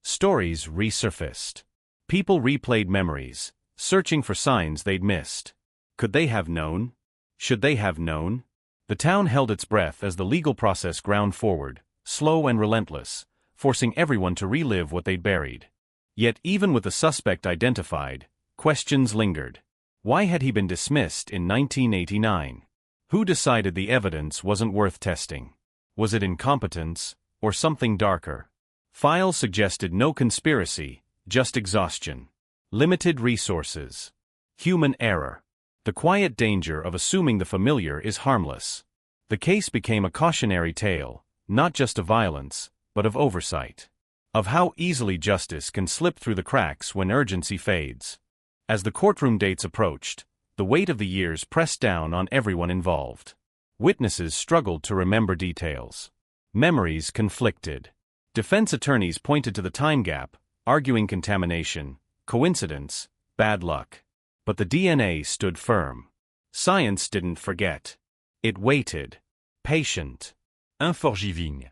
Stories resurfaced. People replayed memories, searching for signs they'd missed. Could they have known? Should they have known? The town held its breath as the legal process ground forward, slow and relentless, forcing everyone to relive what they'd buried. Yet even with the suspect identified, questions lingered. Why had he been dismissed in 1989? Who decided the evidence wasn't worth testing? Was it incompetence, or something darker? Files suggested no conspiracy, just exhaustion. Limited resources. Human error. The quiet danger of assuming the familiar is harmless. The case became a cautionary tale, not just of violence, but of oversight. Of how easily justice can slip through the cracks when urgency fades. As the courtroom dates approached, the weight of the years pressed down on everyone involved. Witnesses struggled to remember details. Memories conflicted. Defense attorneys pointed to the time gap, arguing contamination, coincidence, bad luck. But the DNA stood firm. Science didn't forget. It waited. patient, unforgiving.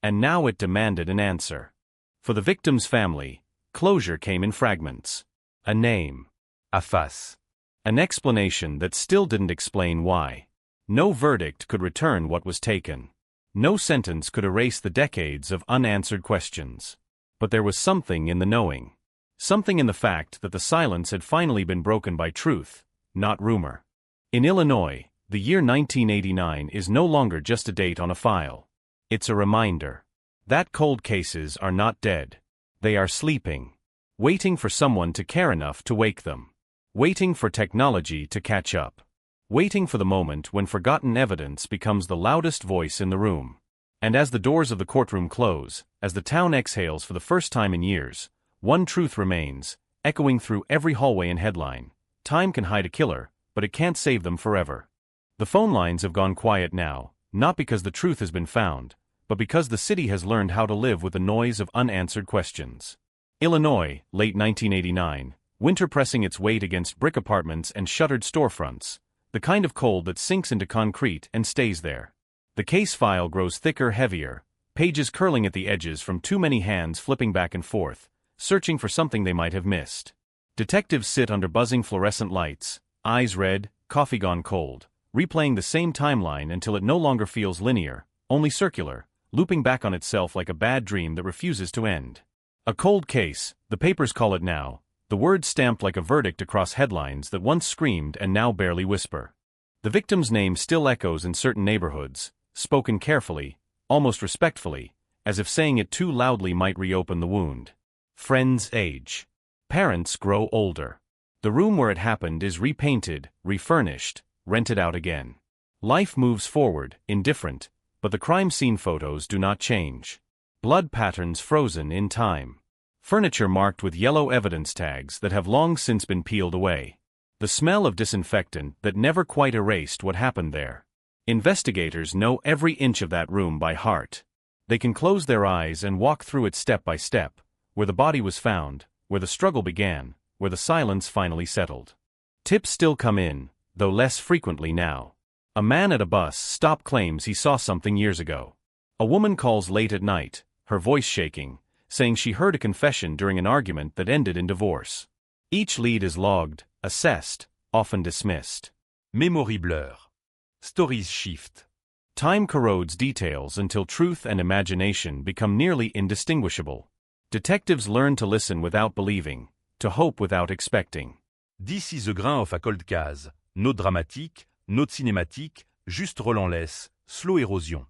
and now it demanded an answer. For the victim's family, closure came in fragments. A name. À face. An explanation that still didn't explain why. No verdict could return what was taken. No sentence could erase the decades of unanswered questions. But there was something in the knowing. Something in the fact that the silence had finally been broken by truth, not rumor. In Illinois, the year 1989 is no longer just a date on a file. It's a reminder that cold cases are not dead. They are sleeping, waiting for someone to care enough to wake them, waiting for technology to catch up, waiting for the moment when forgotten evidence becomes the loudest voice in the room. And as the doors of the courtroom close, as the town exhales for the first time in years, one truth remains, echoing through every hallway and headline: time can hide a killer, but it can't save them forever. The phone lines have gone quiet now, not because the truth has been found, but because the city has learned how to live with the noise of unanswered questions. Illinois, late 1989, winter pressing its weight against brick apartments and shuttered storefronts, the kind of cold that sinks into concrete and stays there. The case file grows thicker, heavier, pages curling at the edges from too many hands flipping back and forth, searching for something they might have missed. Detectives sit under buzzing fluorescent lights, eyes red, coffee gone cold, replaying the same timeline until it no longer feels linear, only circular, looping back on itself like a bad dream that refuses to end. A cold case, the papers call it now, the words stamped like a verdict across headlines that once screamed and now barely whisper. The victim's name still echoes in certain neighborhoods, spoken carefully, almost respectfully, as if saying it too loudly might reopen the wound. Friends age. Parents grow older. The room where it happened is repainted, refurnished, rented out again. Life moves forward, indifferent, but the crime scene photos do not change. Blood patterns frozen in time. Furniture marked with yellow evidence tags that have long since been peeled away. The smell of disinfectant that never quite erased what happened there. Investigators know every inch of that room by heart. They can close their eyes and walk through it step by step, where the body was found, where the struggle began, where the silence finally settled. Tips still come in, though less frequently now. A man at a bus stop claims he saw something years ago. A woman calls late at night, her voice shaking, saying she heard a confession during an argument that ended in divorce. Each lead is logged, assessed, often dismissed. Memory blur. Stories shift. Time corrodes details until truth and imagination become nearly indistinguishable. Detectives learn to listen without believing, to hope without expecting. This is a grain of a cold case. No dramatique, no cinématique, juste relent-laisse, slow érosion.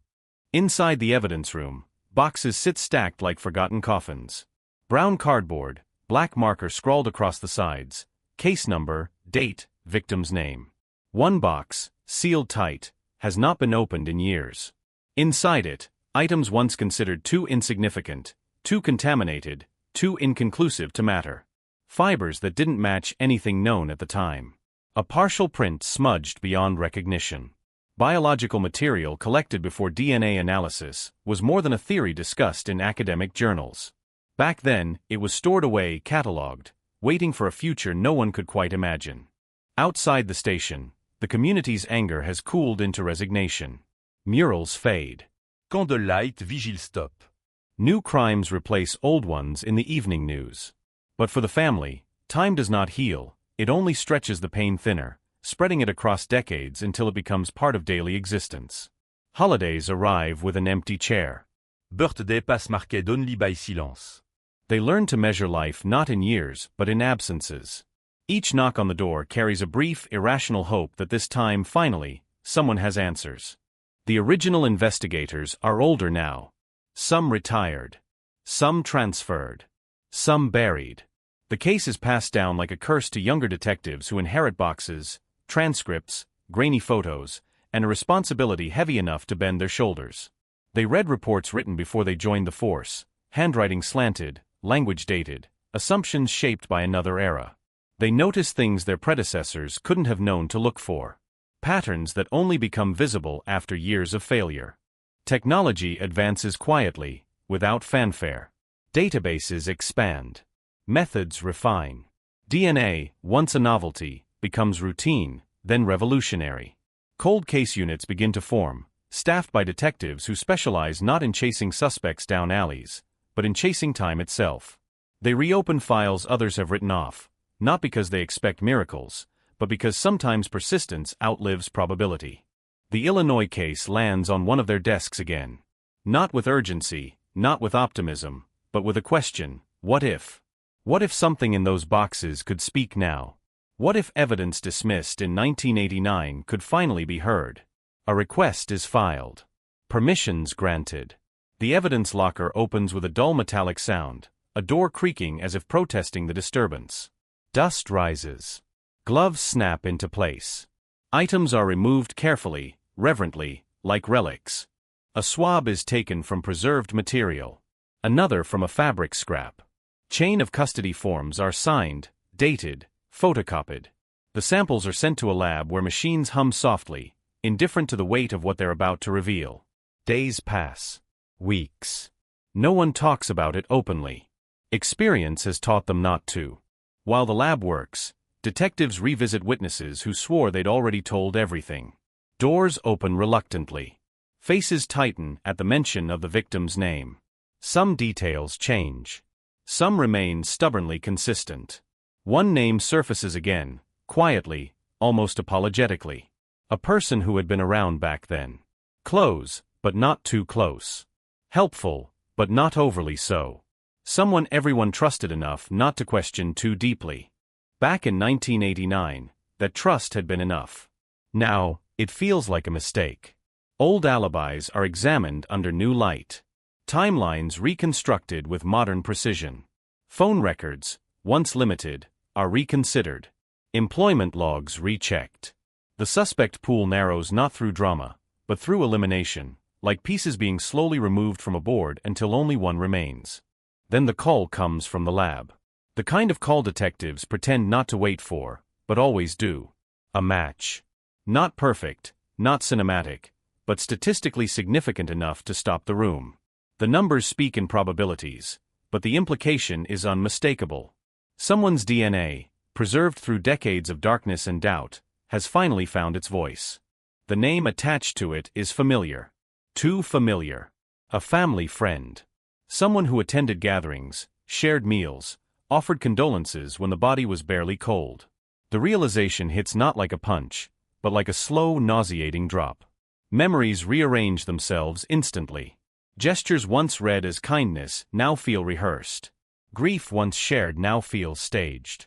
Inside the evidence room, boxes sit stacked like forgotten coffins. Brown cardboard, black marker scrawled across the sides, case number, date, victim's name. One box, sealed tight, has not been opened in years. Inside it, items once considered too insignificant, too contaminated, too inconclusive to matter. Fibers that didn't match anything known at the time. A partial print smudged beyond recognition. Biological material collected before DNA analysis was more than a theory discussed in academic journals. Back then, it was stored away, catalogued, waiting for a future no one could quite imagine. Outside the station, the community's anger has cooled into resignation. Murals fade. Candlelight vigile stop. New crimes replace old ones in the evening news. But for the family, time does not heal, it only stretches the pain thinner, spreading it across decades until it becomes part of daily existence. Holidays arrive with an empty chair. Birthday pass marked only by silence. They learn to measure life not in years but in absences. Each knock on the door carries a brief, irrational hope that this time, finally, someone has answers. The original investigators are older now. Some retired. Some transferred. Some buried. The case is passed down like a curse to younger detectives who inherit boxes, transcripts, grainy photos, and a responsibility heavy enough to bend their shoulders. They read reports written before they joined the force, handwriting slanted, language dated, assumptions shaped by another era. They notice things their predecessors couldn't have known to look for. Patterns that only become visible after years of failure. Technology advances quietly, without fanfare. Databases expand. Methods refine. DNA, once a novelty, becomes routine, then revolutionary. Cold case units begin to form, staffed by detectives who specialize not in chasing suspects down alleys, but in chasing time itself. They reopen files others have written off, not because they expect miracles, but because sometimes persistence outlives probability. The Illinois case lands on one of their desks again. Not with urgency, not with optimism, but with a question: what if? What if something in those boxes could speak now? What if evidence dismissed in 1989 could finally be heard? A request is filed. Permissions granted. The evidence locker opens with a dull metallic sound, a door creaking as if protesting the disturbance. Dust rises. Gloves snap into place. Items are removed carefully, reverently, like relics. A swab is taken from preserved material. Another from a fabric scrap. Chain of custody forms are signed, dated, photocopied. The samples are sent to a lab where machines hum softly, indifferent to the weight of what they're about to reveal. Days pass. Weeks. No one talks about it openly. Experience has taught them not to. While the lab works, detectives revisit witnesses who swore they'd already told everything. Doors open reluctantly. Faces tighten at the mention of the victim's name. Some details change. Some remain stubbornly consistent. One name surfaces again, quietly, almost apologetically. A person who had been around back then. Close, but not too close. Helpful, but not overly so. Someone everyone trusted enough not to question too deeply. Back in 1989, that trust had been enough. Now, it feels like a mistake. Old alibis are examined under new light. Timelines reconstructed with modern precision. Phone records, once limited, are reconsidered. Employment logs rechecked. The suspect pool narrows not through drama, but through elimination, like pieces being slowly removed from a board until only one remains. Then the call comes from the lab. The kind of call detectives pretend not to wait for, but always do. A match. Not perfect, not cinematic, but statistically significant enough to stop the room. The numbers speak in probabilities, but the implication is unmistakable. Someone's DNA, preserved through decades of darkness and doubt, has finally found its voice. The name attached to it is familiar. Too familiar. A family friend. Someone who attended gatherings, shared meals, offered condolences when the body was barely cold. The realization hits not like a punch, but like a slow, nauseating drop. Memories rearrange themselves instantly. Gestures once read as kindness now feel rehearsed. Grief once shared now feels staged.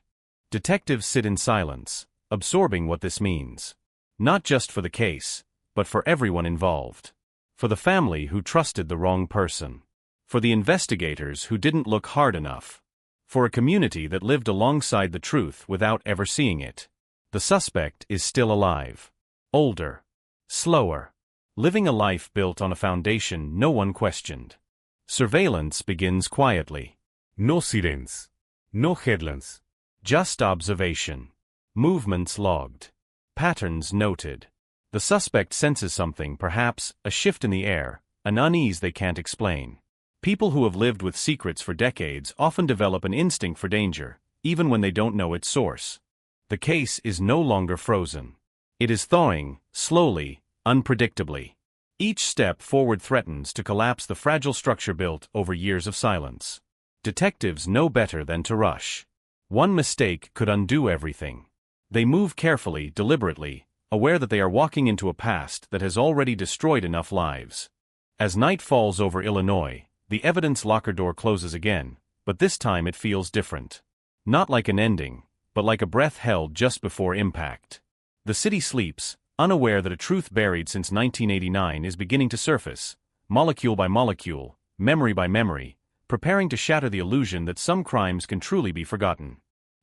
Detectives sit in silence, absorbing what this means. Not just for the case, but for everyone involved. For the family who trusted the wrong person. For the investigators who didn't look hard enough. For a community that lived alongside the truth without ever seeing it. The suspect is still alive. Older. Slower. Living a life built on a foundation no one questioned. Surveillance begins quietly. No sirens. No headlines. Just observation. Movements logged. Patterns noted. The suspect senses something, perhaps a shift in the air, an unease they can't explain. People who have lived with secrets for decades often develop an instinct for danger, even when they don't know its source. The case is no longer frozen. It is thawing, slowly, unpredictably. Each step forward threatens to collapse the fragile structure built over years of silence. Detectives know better than to rush. One mistake could undo everything. They move carefully, deliberately, aware that they are walking into a past that has already destroyed enough lives. As night falls over Illinois, the evidence locker door closes again, but this time it feels different. Not like an ending, but like a breath held just before impact. The city sleeps, unaware that a truth buried since 1989 is beginning to surface, molecule by molecule, memory by memory, preparing to shatter the illusion that some crimes can truly be forgotten.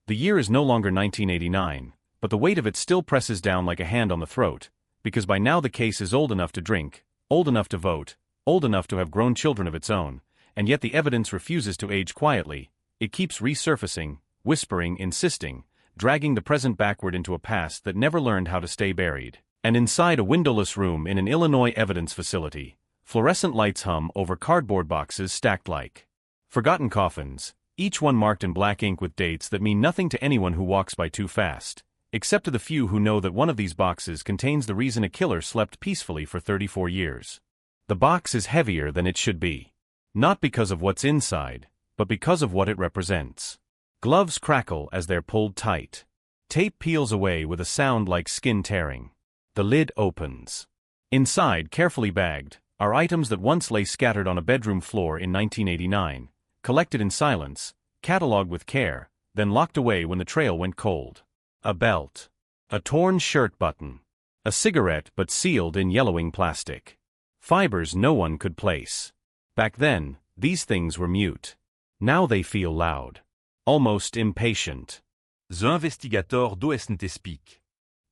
The year is no longer 1989, but the weight of it still presses down like a hand on the throat, because by now the case is old enough to drink, old enough to vote, old enough to have grown children of its own, and yet the evidence refuses to age quietly. It keeps resurfacing, whispering, insisting, dragging the present backward into a past that never learned how to stay buried. And inside a windowless room in an Illinois evidence facility, fluorescent lights hum over cardboard boxes stacked like forgotten coffins, each one marked in black ink with dates that mean nothing to anyone who walks by too fast, except to the few who know that one of these boxes contains the reason a killer slept peacefully for 34 years. The box is heavier than it should be. Not because of what's inside, but because of what it represents. Gloves crackle as they're pulled tight. Tape peels away with a sound like skin tearing. The lid opens. Inside, carefully bagged, are items that once lay scattered on a bedroom floor in 1989, collected in silence, catalogued with care, then locked away when the trail went cold. A belt. A torn shirt button. A cigarette but sealed in yellowing plastic. Fibers no one could place. Back then, these things were mute. Now they feel loud. Almost impatient. The investigator does not speak.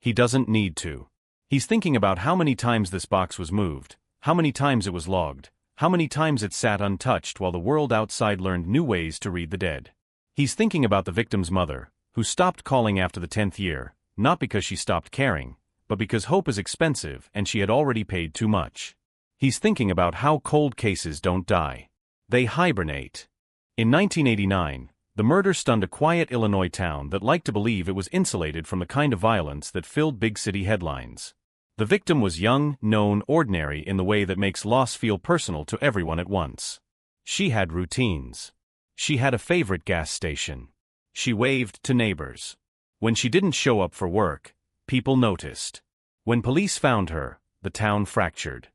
He doesn't need to. He's thinking about how many times this box was moved, how many times it was logged, how many times it sat untouched while the world outside learned new ways to read the dead. He's thinking about the victim's mother, who stopped calling after the 10th year, not because she stopped caring, but because hope is expensive and she had already paid too much. He's thinking about how cold cases don't die. They hibernate. In 1989, the murder stunned a quiet Illinois town that liked to believe it was insulated from the kind of violence that filled big city headlines. The victim was young, known, ordinary in the way that makes loss feel personal to everyone at once. She had routines. She had a favorite gas station. She waved to neighbors. When she didn't show up for work, people noticed. When police found her, the town fractured.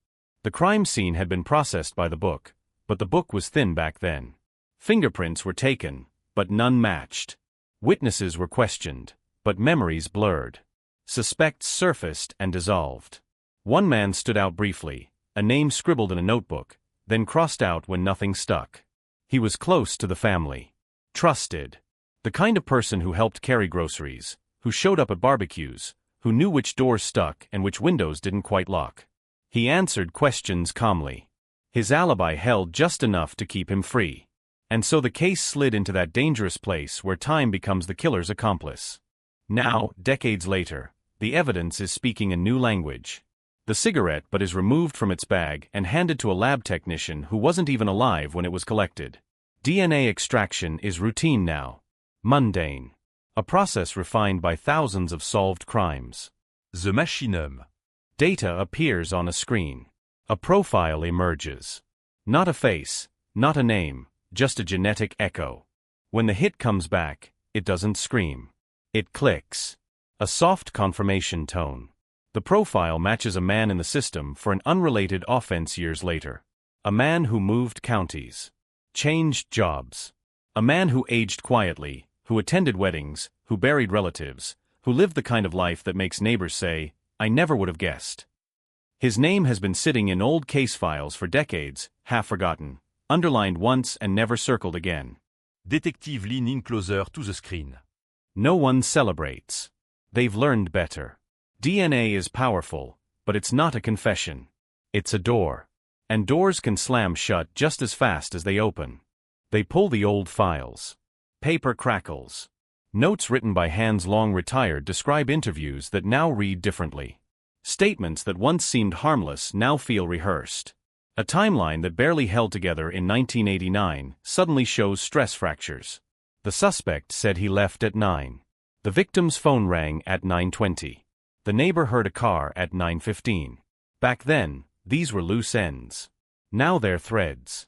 The crime scene had been processed by the book, but the book was thin back then. Fingerprints were taken, but none matched. Witnesses were questioned, but memories blurred. Suspects surfaced and dissolved. One man stood out briefly, a name scribbled in a notebook, then crossed out when nothing stuck. He was close to the family. Trusted. The kind of person who helped carry groceries, who showed up at barbecues, who knew which doors stuck and which windows didn't quite lock. He answered questions calmly. His alibi held just enough to keep him free. And so the case slid into that dangerous place where time becomes the killer's accomplice. Now, decades later, the evidence is speaking a new language. The cigarette butt is removed from its bag and handed to a lab technician who wasn't even alive when it was collected. DNA extraction is routine now. Mundane. A process refined by thousands of solved crimes. The machinum. Data appears on a screen. A profile emerges. Not a face, not a name, just a genetic echo. When the hit comes back, it doesn't scream. It clicks. A soft confirmation tone. The profile matches a man in the system for an unrelated offense years later. A man who moved counties. Changed jobs. A man who aged quietly, who attended weddings, who buried relatives, who lived the kind of life that makes neighbors say, "I never would have guessed." His name has been sitting in old case files for decades, half forgotten, underlined once and never circled again. Detective leaning closer to the screen. No one celebrates. They've learned better. DNA is powerful, but it's not a confession. It's a door. And doors can slam shut just as fast as they open. They pull the old files. Paper crackles. Notes written by hands long retired describe interviews that now read differently. Statements that once seemed harmless now feel rehearsed. A timeline that barely held together in 1989 suddenly shows stress fractures. The suspect said he left at 9. The victim's phone rang at 9:20. The neighbor heard a car at 9:15. Back then, these were loose ends. Now they're threads.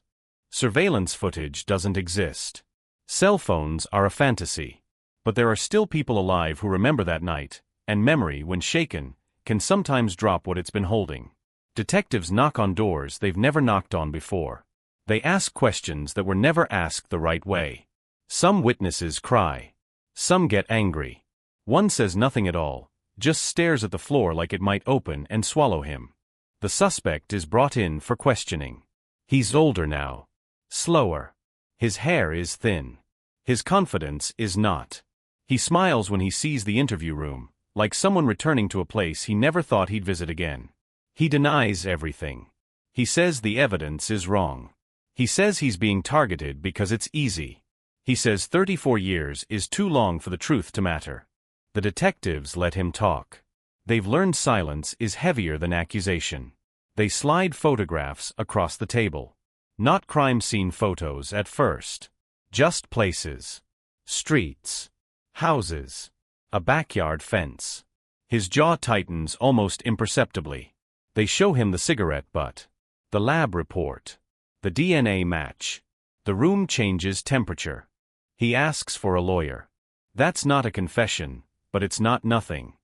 Surveillance footage doesn't exist. Cell phones are a fantasy. But there are still people alive who remember that night, and memory, when shaken, can sometimes drop what it's been holding. Detectives knock on doors they've never knocked on before. They ask questions that were never asked the right way. Some witnesses cry. Some get angry. One says nothing at all, just stares at the floor like it might open and swallow him. The suspect is brought in for questioning. He's older now. Slower. His hair is thin. His confidence is not. He smiles when he sees the interview room, like someone returning to a place he never thought he'd visit again. He denies everything. He says the evidence is wrong. He says he's being targeted because it's easy. He says 34 years is too long for the truth to matter. The detectives let him talk. They've learned silence is heavier than accusation. They slide photographs across the table. Not crime scene photos at first. Just places. Streets. Houses. A backyard fence. His jaw tightens almost imperceptibly. They show him the cigarette butt. The lab report. The DNA match. The room changes temperature. He asks for a lawyer. That's not a confession, but it's not nothing.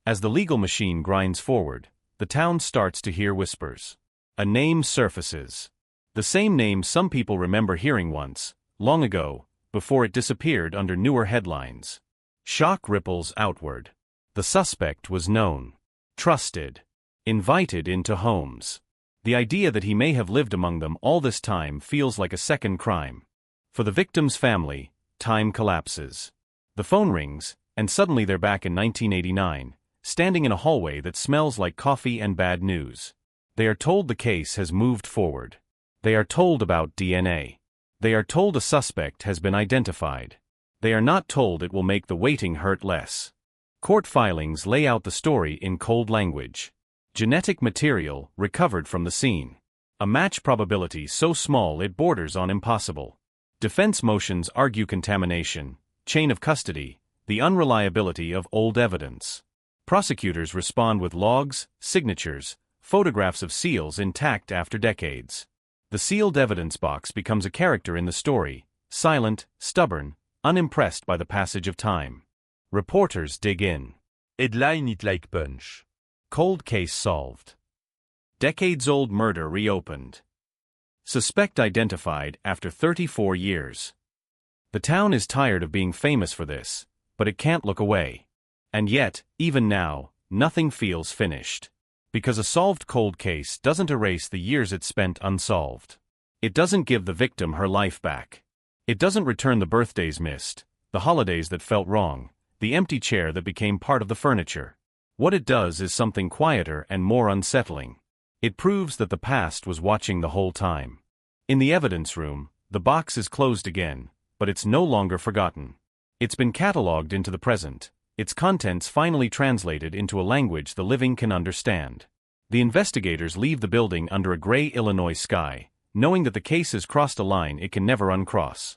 As the legal machine grinds forward, the town starts to hear whispers. A name surfaces. The same name some people remember hearing once, long ago, before it disappeared under newer headlines. Shock ripples outward. The suspect was known, trusted, invited into homes. The idea that he may have lived among them all this time feels like a second crime. For the victim's family, time collapses. The phone rings, and suddenly they're back in 1989, standing in a hallway that smells like coffee and bad news. They are told the case has moved forward. They are told about DNA. They are told a suspect has been identified. They are not told it will make the waiting hurt less. Court filings lay out the story in cold language. Genetic material recovered from the scene. A match probability so small it borders on impossible. Defense motions argue contamination, chain of custody, the unreliability of old evidence. Prosecutors respond with logs, signatures, photographs of seals intact after decades. The sealed evidence box becomes a character in the story, silent, stubborn, unimpressed by the passage of time. Reporters dig in. Headline It Like Punch. Cold case solved. Decades-old murder reopened. Suspect identified after 34 years. The town is tired of being famous for this, but it can't look away. And yet, even now, nothing feels finished. Because a solved cold case doesn't erase the years it spent unsolved. It doesn't give the victim her life back. It doesn't return the birthdays missed, the holidays that felt wrong, the empty chair that became part of the furniture. What it does is something quieter and more unsettling. It proves that the past was watching the whole time. In the evidence room, the box is closed again, but it's no longer forgotten. It's been catalogued into the present, its contents finally translated into a language the living can understand. The investigators leave the building under a gray Illinois sky, knowing that the case has crossed a line it can never uncross.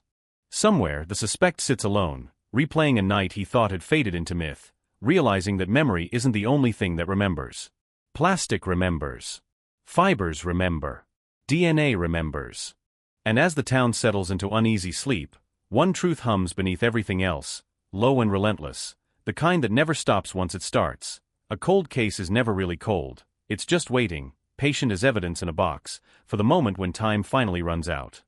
Somewhere, the suspect sits alone, replaying a night he thought had faded into myth, realizing that memory isn't the only thing that remembers. Plastic remembers. Fibers remember. DNA remembers. And as the town settles into uneasy sleep, one truth hums beneath everything else, low and relentless, the kind that never stops once it starts. A cold case is never really cold, it's just waiting, patient as evidence in a box, for the moment when time finally runs out.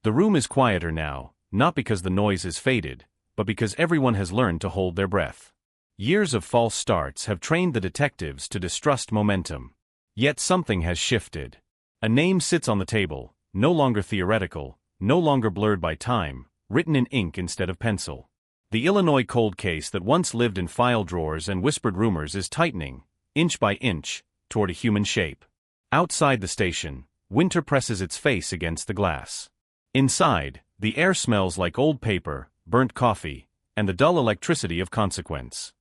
The room is quieter now, not because the noise has faded, but because everyone has learned to hold their breath. Years of false starts have trained the detectives to distrust momentum. Yet something has shifted. A name sits on the table, no longer theoretical, no longer blurred by time, written in ink instead of pencil. The Illinois cold case that once lived in file drawers and whispered rumors is tightening, inch by inch, toward a human shape. Outside the station, winter presses its face against the glass. Inside, the air smells like old paper, burnt coffee, and the dull electricity of consequence.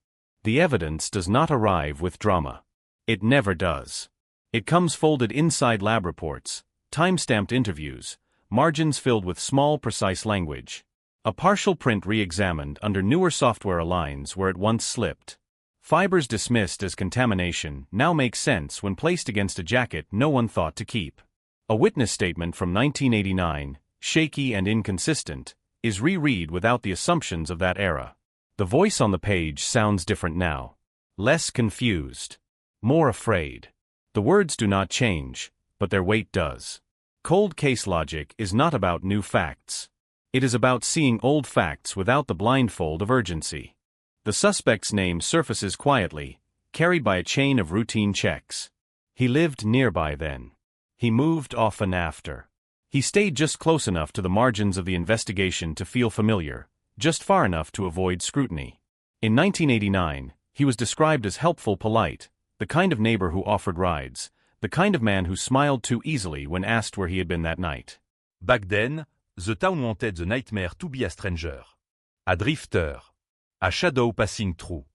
The evidence does not arrive with drama. It never does. It comes folded inside lab reports, time-stamped interviews, margins filled with small, precise language. A partial print re-examined under newer software aligns where it once slipped. Fibers dismissed as contamination now make sense when placed against a jacket no one thought to keep. A witness statement from 1989, shaky and inconsistent, is reread without the assumptions of that era. The voice on the page sounds different now. Less confused. More afraid. The words do not change, but their weight does. Cold case logic is not about new facts. It is about seeing old facts without the blindfold of urgency. The suspect's name surfaces quietly, carried by a chain of routine checks. He lived nearby then. He moved often after. He stayed just close enough to the margins of the investigation to feel familiar, just far enough to avoid scrutiny. In 1989, he was described as helpful, polite, the kind of neighbor who offered rides, the kind of man who smiled too easily when asked where he had been that night. Back then, the town wanted the nightmare to be a stranger. A drifter. A shadow passing through.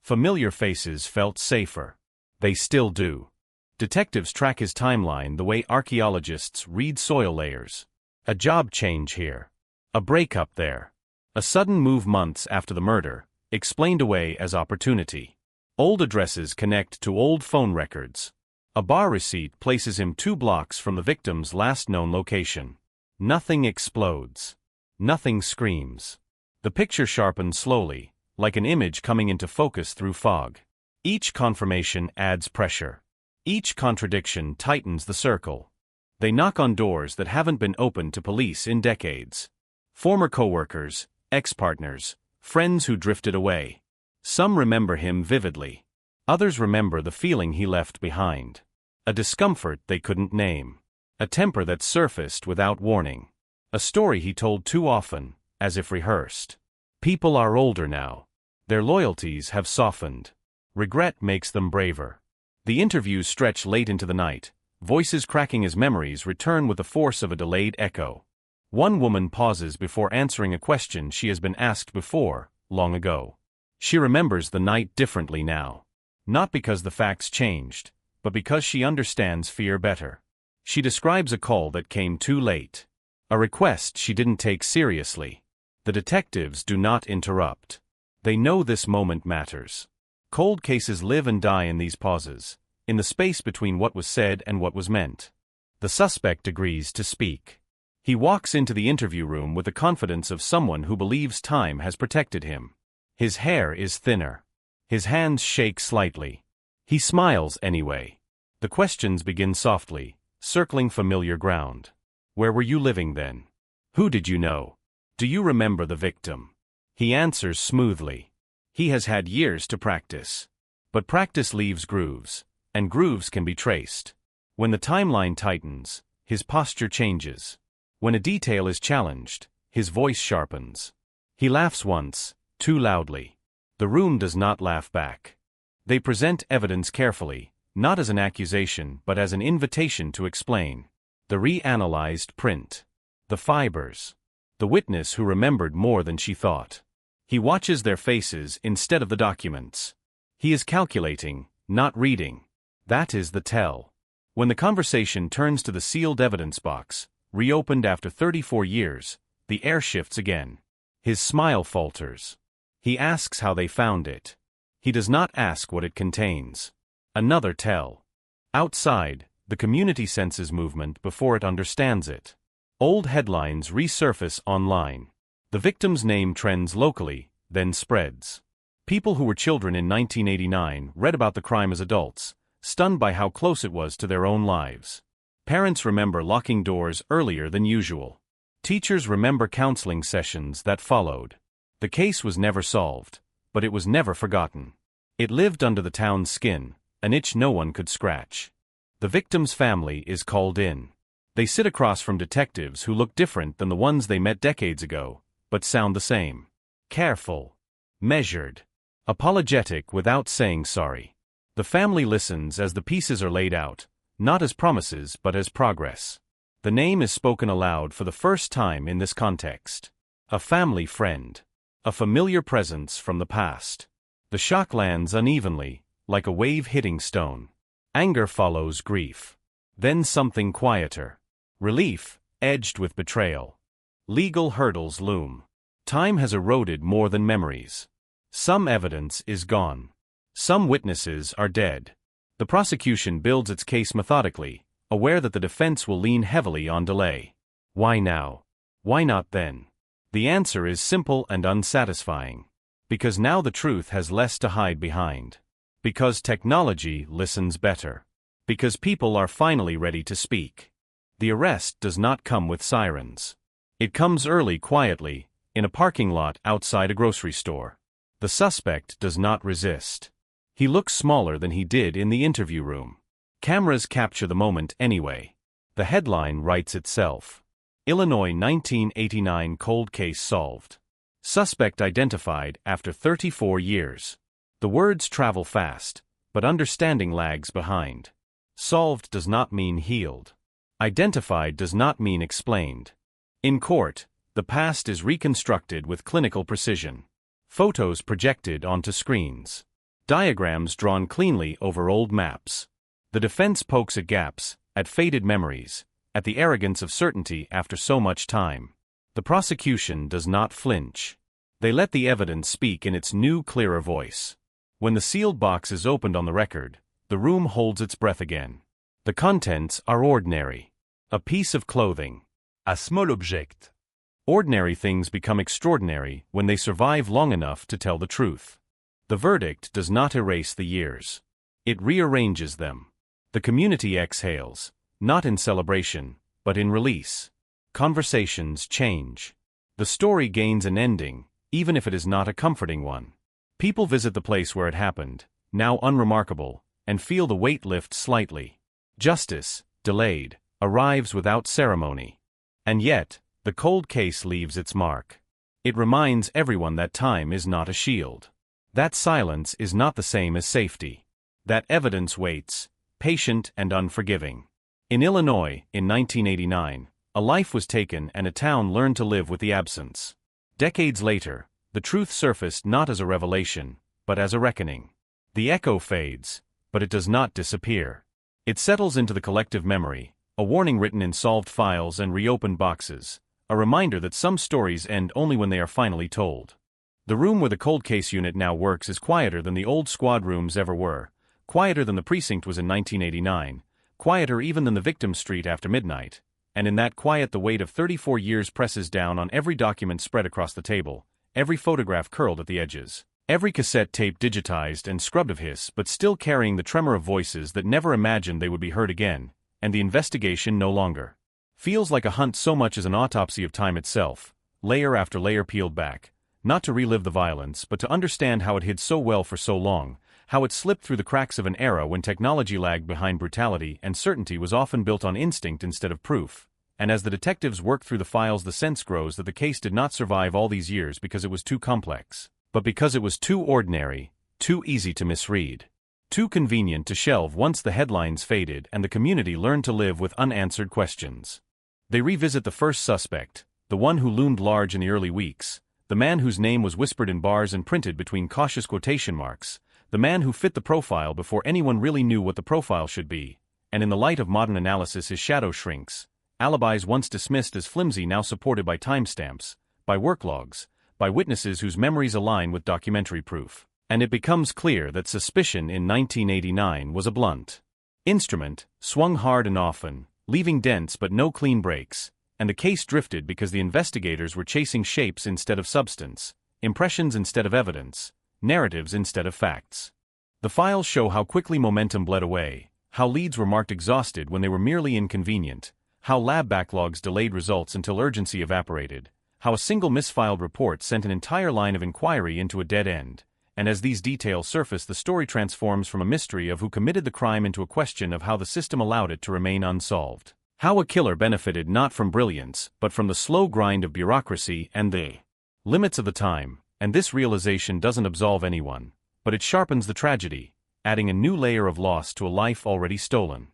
Familiar faces felt safer. They still do. Detectives track his timeline the way archaeologists read soil layers. A job change here. A breakup there. A sudden move months after the murder, explained away as opportunity. Old addresses connect to old phone records. A bar receipt places him 2 blocks from the victim's last known location. Nothing explodes. Nothing screams. The picture sharpens slowly, like an image coming into focus through fog. Each confirmation adds pressure. Each contradiction tightens the circle. They knock on doors that haven't been opened to police in decades. Former coworkers, ex-partners, friends who drifted away. Some remember him vividly. Others remember the feeling he left behind. A discomfort they couldn't name. A temper that surfaced without warning. A story he told too often, as if rehearsed. People are older now. Their loyalties have softened. Regret makes them braver. The interviews stretch late into the night, voices cracking as memories return with the force of a delayed echo. One woman pauses before answering a question she has been asked before, long ago. She remembers the night differently now. Not because the facts changed, but because she understands fear better. She describes a call that came too late. A request she didn't take seriously. The detectives do not interrupt. They know this moment matters. Cold cases live and die in these pauses, in the space between what was said and what was meant. The suspect agrees to speak. He walks into the interview room with the confidence of someone who believes time has protected him. His hair is thinner. His hands shake slightly. He smiles anyway. The questions begin softly, circling familiar ground. Where were you living then? Who did you know? Do you remember the victim? He answers smoothly. He has had years to practice. But practice leaves grooves, and grooves can be traced. When the timeline tightens, his posture changes. When a detail is challenged, his voice sharpens. He laughs once, too loudly. The room does not laugh back. They present evidence carefully, not as an accusation but as an invitation to explain. The reanalyzed print. The fibers. The witness who remembered more than she thought. He watches their faces instead of the documents. He is calculating, not reading. That is the tell. When the conversation turns to the sealed evidence box, reopened after 34 years, the air shifts again. His smile falters. He asks how they found it. He does not ask what it contains. Another tell. Outside, the community senses movement before it understands it. Old headlines resurface online. The victim's name trends locally, then spreads. People who were children in 1989 read about the crime as adults, stunned by how close it was to their own lives. Parents remember locking doors earlier than usual. Teachers remember counseling sessions that followed. The case was never solved, but it was never forgotten. It lived under the town's skin, an itch no one could scratch. The victim's family is called in. They sit across from detectives who look different than the ones they met decades ago, but sound the same. Careful. Measured. Apologetic without saying sorry. The family listens as the pieces are laid out, not as promises but as progress. The name is spoken aloud for the first time in this context. A family friend. A familiar presence from the past. The shock lands unevenly, like a wave hitting stone. Anger follows grief. Then something quieter. Relief, edged with betrayal. Legal hurdles loom. Time has eroded more than memories. Some evidence is gone. Some witnesses are dead. The prosecution builds its case methodically, aware that the defense will lean heavily on delay. Why now? Why not then? The answer is simple and unsatisfying. Because now the truth has less to hide behind. Because technology listens better. Because people are finally ready to speak. The arrest does not come with sirens. It comes early quietly, in a parking lot outside a grocery store. The suspect does not resist. He looks smaller than he did in the interview room. Cameras capture the moment anyway. The headline writes itself. Illinois 1989 cold case solved. Suspect identified after 34 years. The words travel fast, but understanding lags behind. Solved does not mean healed. Identified does not mean explained. In court, the past is reconstructed with clinical precision. Photos projected onto screens. Diagrams drawn cleanly over old maps. The defense pokes at gaps, at faded memories, at the arrogance of certainty after so much time. The prosecution does not flinch. They let the evidence speak in its new, clearer voice. When the sealed box is opened on the record, the room holds its breath again. The contents are ordinary. A piece of clothing. A small object. Ordinary things become extraordinary when they survive long enough to tell the truth. The verdict does not erase the years. It rearranges them. The community exhales, not in celebration, but in release. Conversations change. The story gains an ending, even if it is not a comforting one. People visit the place where it happened, now unremarkable, and feel the weight lift slightly. Justice, delayed, arrives without ceremony. And yet, the cold case leaves its mark. It reminds everyone that time is not a shield. That silence is not the same as safety. That evidence waits, patient and unforgiving. In Illinois, in 1989, a life was taken and a town learned to live with the absence. Decades later, the truth surfaced not as a revelation, but as a reckoning. The echo fades, but it does not disappear. It settles into the collective memory, a warning written in solved files and reopened boxes, a reminder that some stories end only when they are finally told. The room where the cold case unit now works is quieter than the old squad rooms ever were, quieter than the precinct was in 1989, quieter even than the victim street after midnight, and in that quiet the weight of 34 years presses down on every document spread across the table, every photograph curled at the edges, every cassette tape digitized and scrubbed of hiss but still carrying the tremor of voices that never imagined they would be heard again, and the investigation no longer. Feels like a hunt so much as an autopsy of time itself, layer after layer peeled back, not to relive the violence but to understand how it hid so well for so long, how it slipped through the cracks of an era when technology lagged behind brutality and certainty was often built on instinct instead of proof. And as the detectives work through the files, the sense grows that the case did not survive all these years because it was too complex, but because it was too ordinary, too easy to misread, too convenient to shelve once the headlines faded and the community learned to live with unanswered questions. They revisit the first suspect, the one who loomed large in the early weeks, the man whose name was whispered in bars and printed between cautious quotation marks, the man who fit the profile before anyone really knew what the profile should be, and in the light of modern analysis his shadow shrinks, alibis once dismissed as flimsy now supported by timestamps, by work logs, by witnesses whose memories align with documentary proof. And it becomes clear that suspicion in 1989 was a blunt instrument, swung hard and often, leaving dents but no clean breaks, and the case drifted because the investigators were chasing shapes instead of substance, impressions instead of evidence, narratives instead of facts. The files show how quickly momentum bled away, how leads were marked exhausted when they were merely inconvenient, how lab backlogs delayed results until urgency evaporated, how a single misfiled report sent an entire line of inquiry into a dead end, and as these details surface the story transforms from a mystery of who committed the crime into a question of how the system allowed it to remain unsolved. How a killer benefited not from brilliance, but from the slow grind of bureaucracy and the limits of the time, and this realization doesn't absolve anyone, but it sharpens the tragedy, adding a new layer of loss to a life already stolen.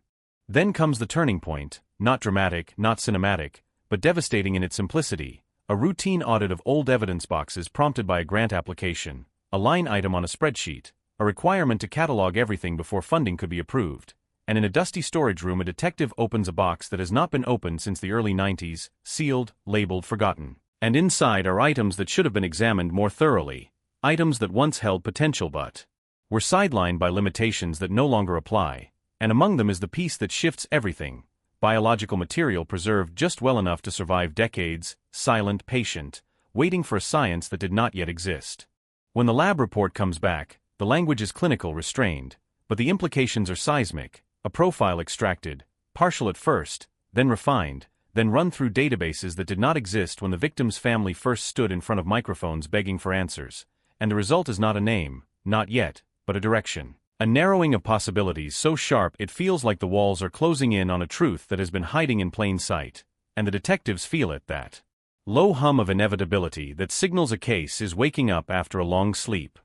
Then comes the turning point, not dramatic, not cinematic, but devastating in its simplicity, a routine audit of old evidence boxes prompted by a grant application, a line item on a spreadsheet, a requirement to catalog everything before funding could be approved, and in a dusty storage room a detective opens a box that has not been opened since the early 90s, sealed, labeled, forgotten. And inside are items that should have been examined more thoroughly, items that once held potential but were sidelined by limitations that no longer apply, and among them is the piece that shifts everything, biological material preserved just well enough to survive decades, silent, patient, waiting for a science that did not yet exist. When the lab report comes back, the language is clinical, restrained, but the implications are seismic, a profile extracted, partial at first, then refined, then run through databases that did not exist when the victim's family first stood in front of microphones begging for answers, and the result is not a name, not yet, but a direction. A narrowing of possibilities so sharp it feels like the walls are closing in on a truth that has been hiding in plain sight, and the detectives feel it, that low hum of inevitability that signals a case is waking up after a long sleep.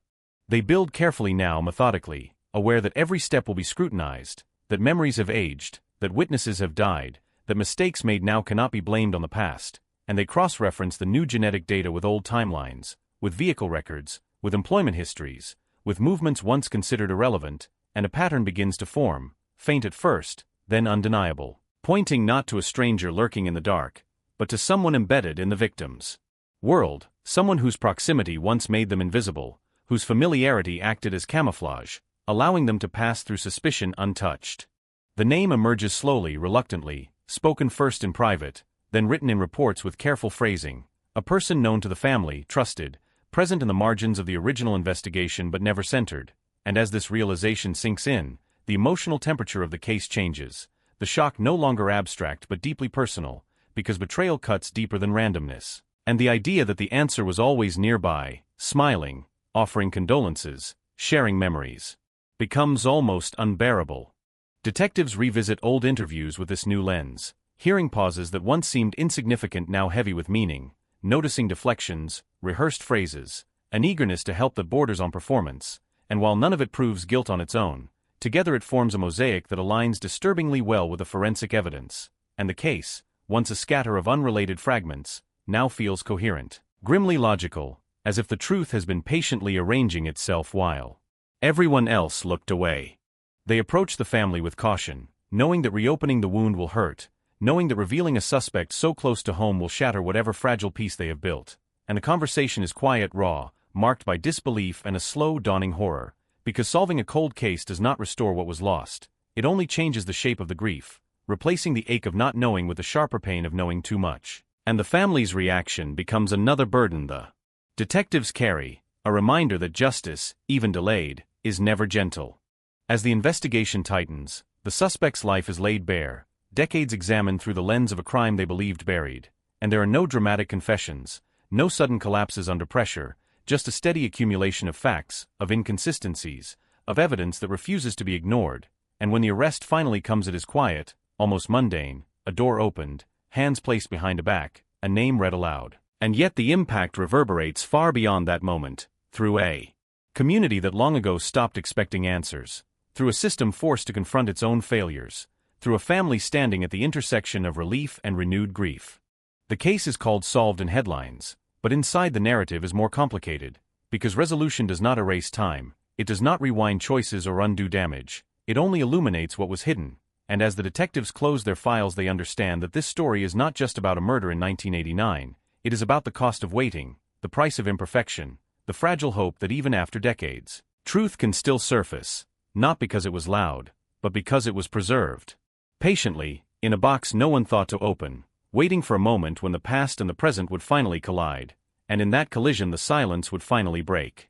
They build carefully now, methodically, aware that every step will be scrutinized, that memories have aged, that witnesses have died, that mistakes made now cannot be blamed on the past, and they cross-reference the new genetic data with old timelines, with vehicle records, with employment histories, with movements once considered irrelevant, and a pattern begins to form, faint at first, then undeniable, pointing not to a stranger lurking in the dark, but to someone embedded in the victims. World, someone whose proximity once made them invisible, whose familiarity acted as camouflage, allowing them to pass through suspicion untouched. The name emerges slowly, reluctantly, spoken first in private, then written in reports with careful phrasing, a person known to the family, trusted, present in the margins of the original investigation but never centered, and as this realization sinks in, the emotional temperature of the case changes, the shock no longer abstract but deeply personal, because betrayal cuts deeper than randomness, and the idea that the answer was always nearby, smiling, offering condolences, sharing memories, becomes almost unbearable. Detectives revisit old interviews with this new lens, hearing pauses that once seemed insignificant now heavy with meaning, noticing deflections, rehearsed phrases, an eagerness to help that borders on performance, and while none of it proves guilt on its own, together it forms a mosaic that aligns disturbingly well with the forensic evidence, and the case, once a scatter of unrelated fragments, now feels coherent, grimly logical, as if the truth has been patiently arranging itself while everyone else looked away. They approach the family with caution, knowing that reopening the wound will hurt, knowing that revealing a suspect so close to home will shatter whatever fragile peace they have built, and the conversation is quiet, raw, marked by disbelief and a slow dawning horror, because solving a cold case does not restore what was lost, it only changes the shape of the grief, replacing the ache of not knowing with the sharper pain of knowing too much. And the family's reaction becomes another burden the detectives carry, a reminder that justice, even delayed, is never gentle. As the investigation tightens, the suspect's life is laid bare, decades examined through the lens of a crime they believed buried, and there are no dramatic confessions, no sudden collapses under pressure, just a steady accumulation of facts, of inconsistencies, of evidence that refuses to be ignored, and when the arrest finally comes it is quiet, almost mundane, a door opened, hands placed behind a back, a name read aloud. And yet the impact reverberates far beyond that moment, through a community that long ago stopped expecting answers, through a system forced to confront its own failures, through a family standing at the intersection of relief and renewed grief. The case is called solved in headlines, but inside the narrative is more complicated, because resolution does not erase time, it does not rewind choices or undo damage, it only illuminates what was hidden, and as the detectives close their files they understand that this story is not just about a murder in 1989, it is about the cost of waiting, the price of imperfection, the fragile hope that even after decades, truth can still surface, not because it was loud, but because it was preserved. Patiently, in a box no one thought to open, waiting for a moment when the past and the present would finally collide, and in that collision the silence would finally break.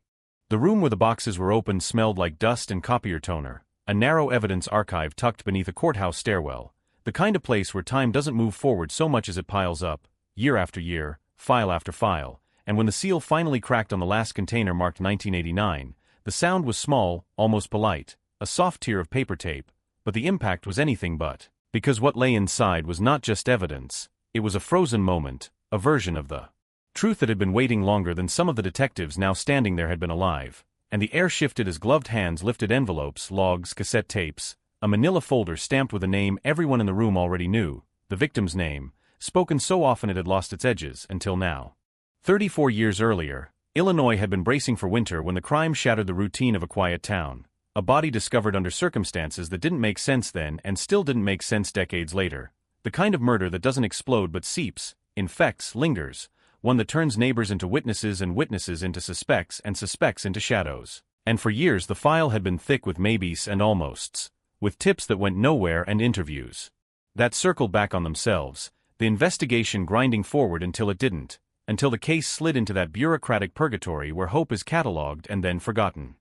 The room where the boxes were opened smelled like dust and copier toner, a narrow evidence archive tucked beneath a courthouse stairwell, the kind of place where time doesn't move forward so much as it piles up, year after year, file after file, and when the seal finally cracked on the last container marked 1989, the sound was small, almost polite, a soft tear of paper tape, but the impact was anything but, because what lay inside was not just evidence, it was a frozen moment, a version of the truth that had been waiting longer than some of the detectives now standing there had been alive, and the air shifted as gloved hands lifted envelopes, logs, cassette tapes, a manila folder stamped with a name everyone in the room already knew, the victim's name, spoken so often it had lost its edges, until now. 34 years earlier, Illinois had been bracing for winter when the crime shattered the routine of a quiet town, a body discovered under circumstances that didn't make sense then and still didn't make sense decades later, the kind of murder that doesn't explode but seeps, infects, lingers, one that turns neighbors into witnesses and witnesses into suspects and suspects into shadows. And for years the file had been thick with maybes and almosts, with tips that went nowhere and interviews that circled back on themselves, the investigation grinding forward until it didn't, until the case slid into that bureaucratic purgatory where hope is catalogued and then forgotten.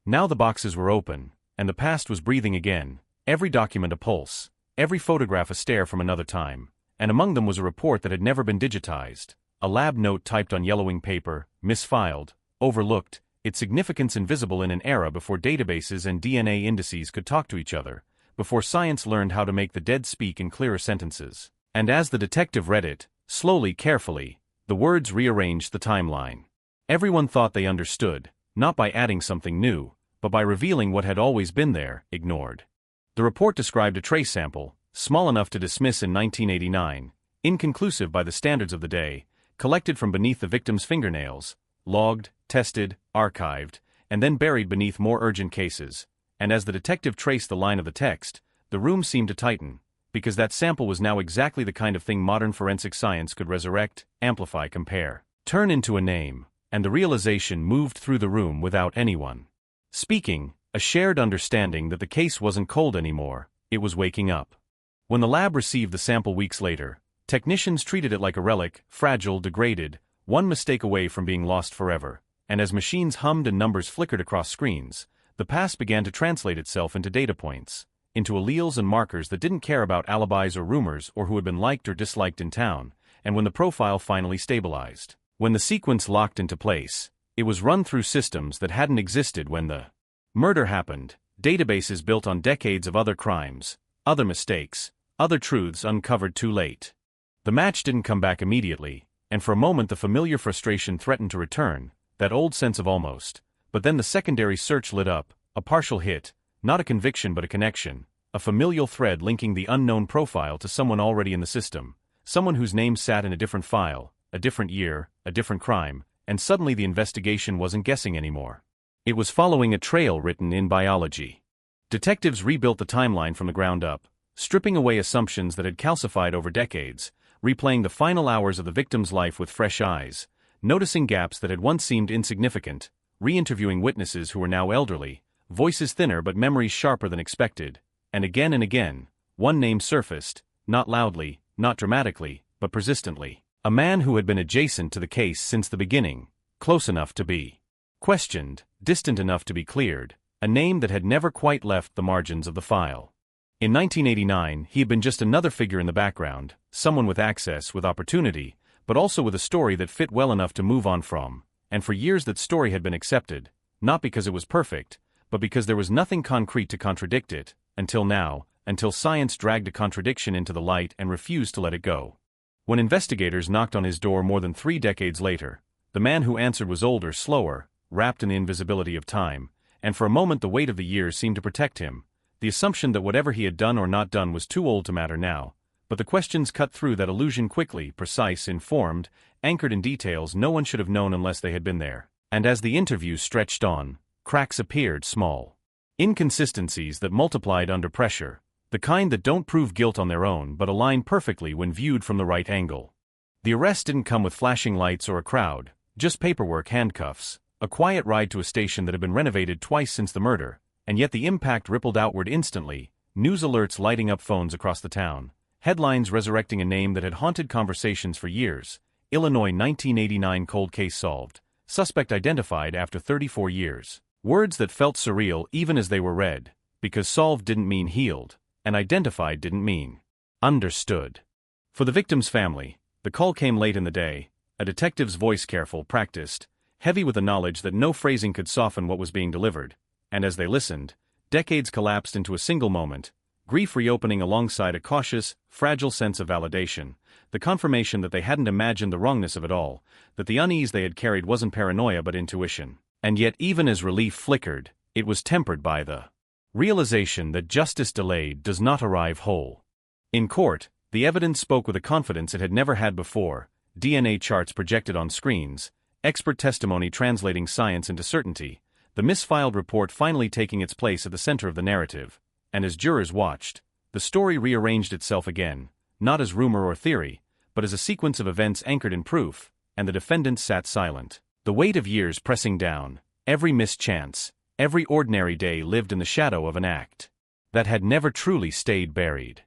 Now the boxes were open, and the past was breathing again, every document a pulse, every photograph a stare from another time, and among them was a report that had never been digitized, a lab note typed on yellowing paper, misfiled, overlooked, its significance invisible in an era before databases and DNA indices could talk to each other, before science learned how to make the dead speak in clearer sentences. And as the detective read it, slowly, carefully, the words rearranged the timeline. Everyone thought they understood, not by adding something new, but by revealing what had always been there, ignored. The report described a trace sample, small enough to dismiss in 1989, inconclusive by the standards of the day, collected from beneath the victim's fingernails, logged, tested, archived, and then buried beneath more urgent cases, and as the detective traced the line of the text, the room seemed to tighten, because that sample was now exactly the kind of thing modern forensic science could resurrect, amplify, compare. turn into a name, and the realization moved through the room without anyone speaking, a shared understanding that the case wasn't cold anymore, it was waking up. When the lab received the sample weeks later, technicians treated it like a relic, fragile, degraded, one mistake away from being lost forever, and as machines hummed and numbers flickered across screens, the past began to translate itself into data points, into alleles and markers that didn't care about alibis or rumors or who had been liked or disliked in town, and when the profile finally stabilized, when the sequence locked into place, it was run through systems that hadn't existed when the murder happened, databases built on decades of other crimes, other mistakes, other truths uncovered too late. The match didn't come back immediately, and for a moment the familiar frustration threatened to return, that old sense of almost, but then the secondary search lit up, a partial hit, not a conviction but a connection, a familial thread linking the unknown profile to someone already in the system, someone whose name sat in a different file, a different year, a different crime, and suddenly the investigation wasn't guessing anymore. It was following a trail written in biology. Detectives rebuilt the timeline from the ground up, stripping away assumptions that had calcified over decades, replaying the final hours of the victim's life with fresh eyes, noticing gaps that had once seemed insignificant, re-interviewing witnesses who were now elderly, voices thinner but memories sharper than expected, and again, one name surfaced, not loudly, not dramatically, but persistently. A man who had been adjacent to the case since the beginning, close enough to be questioned, distant enough to be cleared, a name that had never quite left the margins of the file. In 1989, he had been just another figure in the background, someone with access, with opportunity, but also with a story that fit well enough to move on from, and for years that story had been accepted, not because it was perfect, but because there was nothing concrete to contradict it, until now, until science dragged a contradiction into the light and refused to let it go. When investigators knocked on his door more than 3 decades later, the man who answered was older, slower, wrapped in the invisibility of time, and for a moment the weight of the years seemed to protect him, the assumption that whatever he had done or not done was too old to matter now, but the questions cut through that illusion quickly, precise, informed, anchored in details no one should have known unless they had been there, and as the interviews stretched on, cracks appeared, small inconsistencies that multiplied under pressure, the kind that don't prove guilt on their own but align perfectly when viewed from the right angle. The arrest didn't come with flashing lights or a crowd, just paperwork, handcuffs, a quiet ride to a station that had been renovated twice since the murder, and yet the impact rippled outward instantly, news alerts lighting up phones across the town, headlines resurrecting a name that had haunted conversations for years, Illinois 1989 cold case solved, suspect identified after 34 years. Words that felt surreal even as they were read, because solved didn't mean healed, and identified didn't mean understood. For the victim's family, the call came late in the day, a detective's voice careful, practiced, heavy with the knowledge that no phrasing could soften what was being delivered, and as they listened, decades collapsed into a single moment, grief reopening alongside a cautious, fragile sense of validation, the confirmation that they hadn't imagined the wrongness of it all, that the unease they had carried wasn't paranoia but intuition. And yet even as relief flickered, it was tempered by the realization that justice delayed does not arrive whole. In court, the evidence spoke with a confidence it had never had before, DNA charts projected on screens, expert testimony translating science into certainty, the misfiled report finally taking its place at the center of the narrative, and as jurors watched, the story rearranged itself again, not as rumor or theory, but as a sequence of events anchored in proof, and the defendant sat silent. The weight of years pressing down, every missed chance, every ordinary day lived in the shadow of an act that had never truly stayed buried.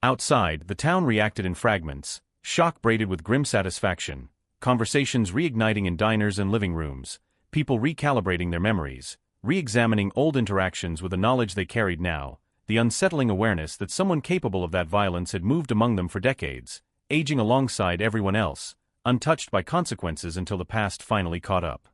Outside, the town reacted in fragments, shock braided with grim satisfaction, conversations reigniting in diners and living rooms, people recalibrating their memories, re-examining old interactions with the knowledge they carried now, the unsettling awareness that someone capable of that violence had moved among them for decades, aging alongside everyone else, untouched by consequences until the past finally caught up.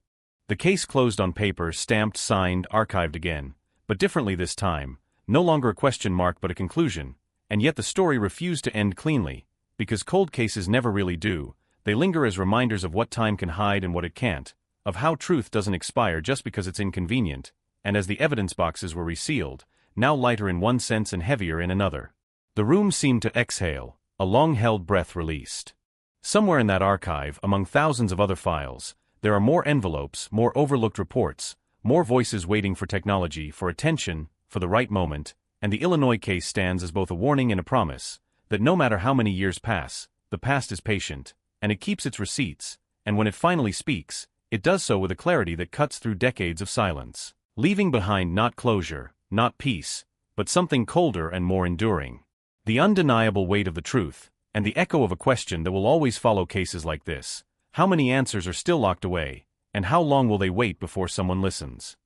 The case closed on paper, stamped, signed, archived again, but differently this time, no longer a question mark but a conclusion, and yet the story refused to end cleanly, because cold cases never really do, they linger as reminders of what time can hide and what it can't, of how truth doesn't expire just because it's inconvenient, and as the evidence boxes were resealed, now lighter in one sense and heavier in another, the room seemed to exhale, a long-held breath released. Somewhere in that archive, among thousands of other files, there are more envelopes, more overlooked reports, more voices waiting for technology, for attention, for the right moment, and the Illinois case stands as both a warning and a promise, that no matter how many years pass, the past is patient, and it keeps its receipts, and when it finally speaks, it does so with a clarity that cuts through decades of silence, leaving behind not closure, not peace, but something colder and more enduring. The undeniable weight of the truth, and the echo of a question that will always follow cases like this. How many answers are still locked away, and how long will they wait before someone listens?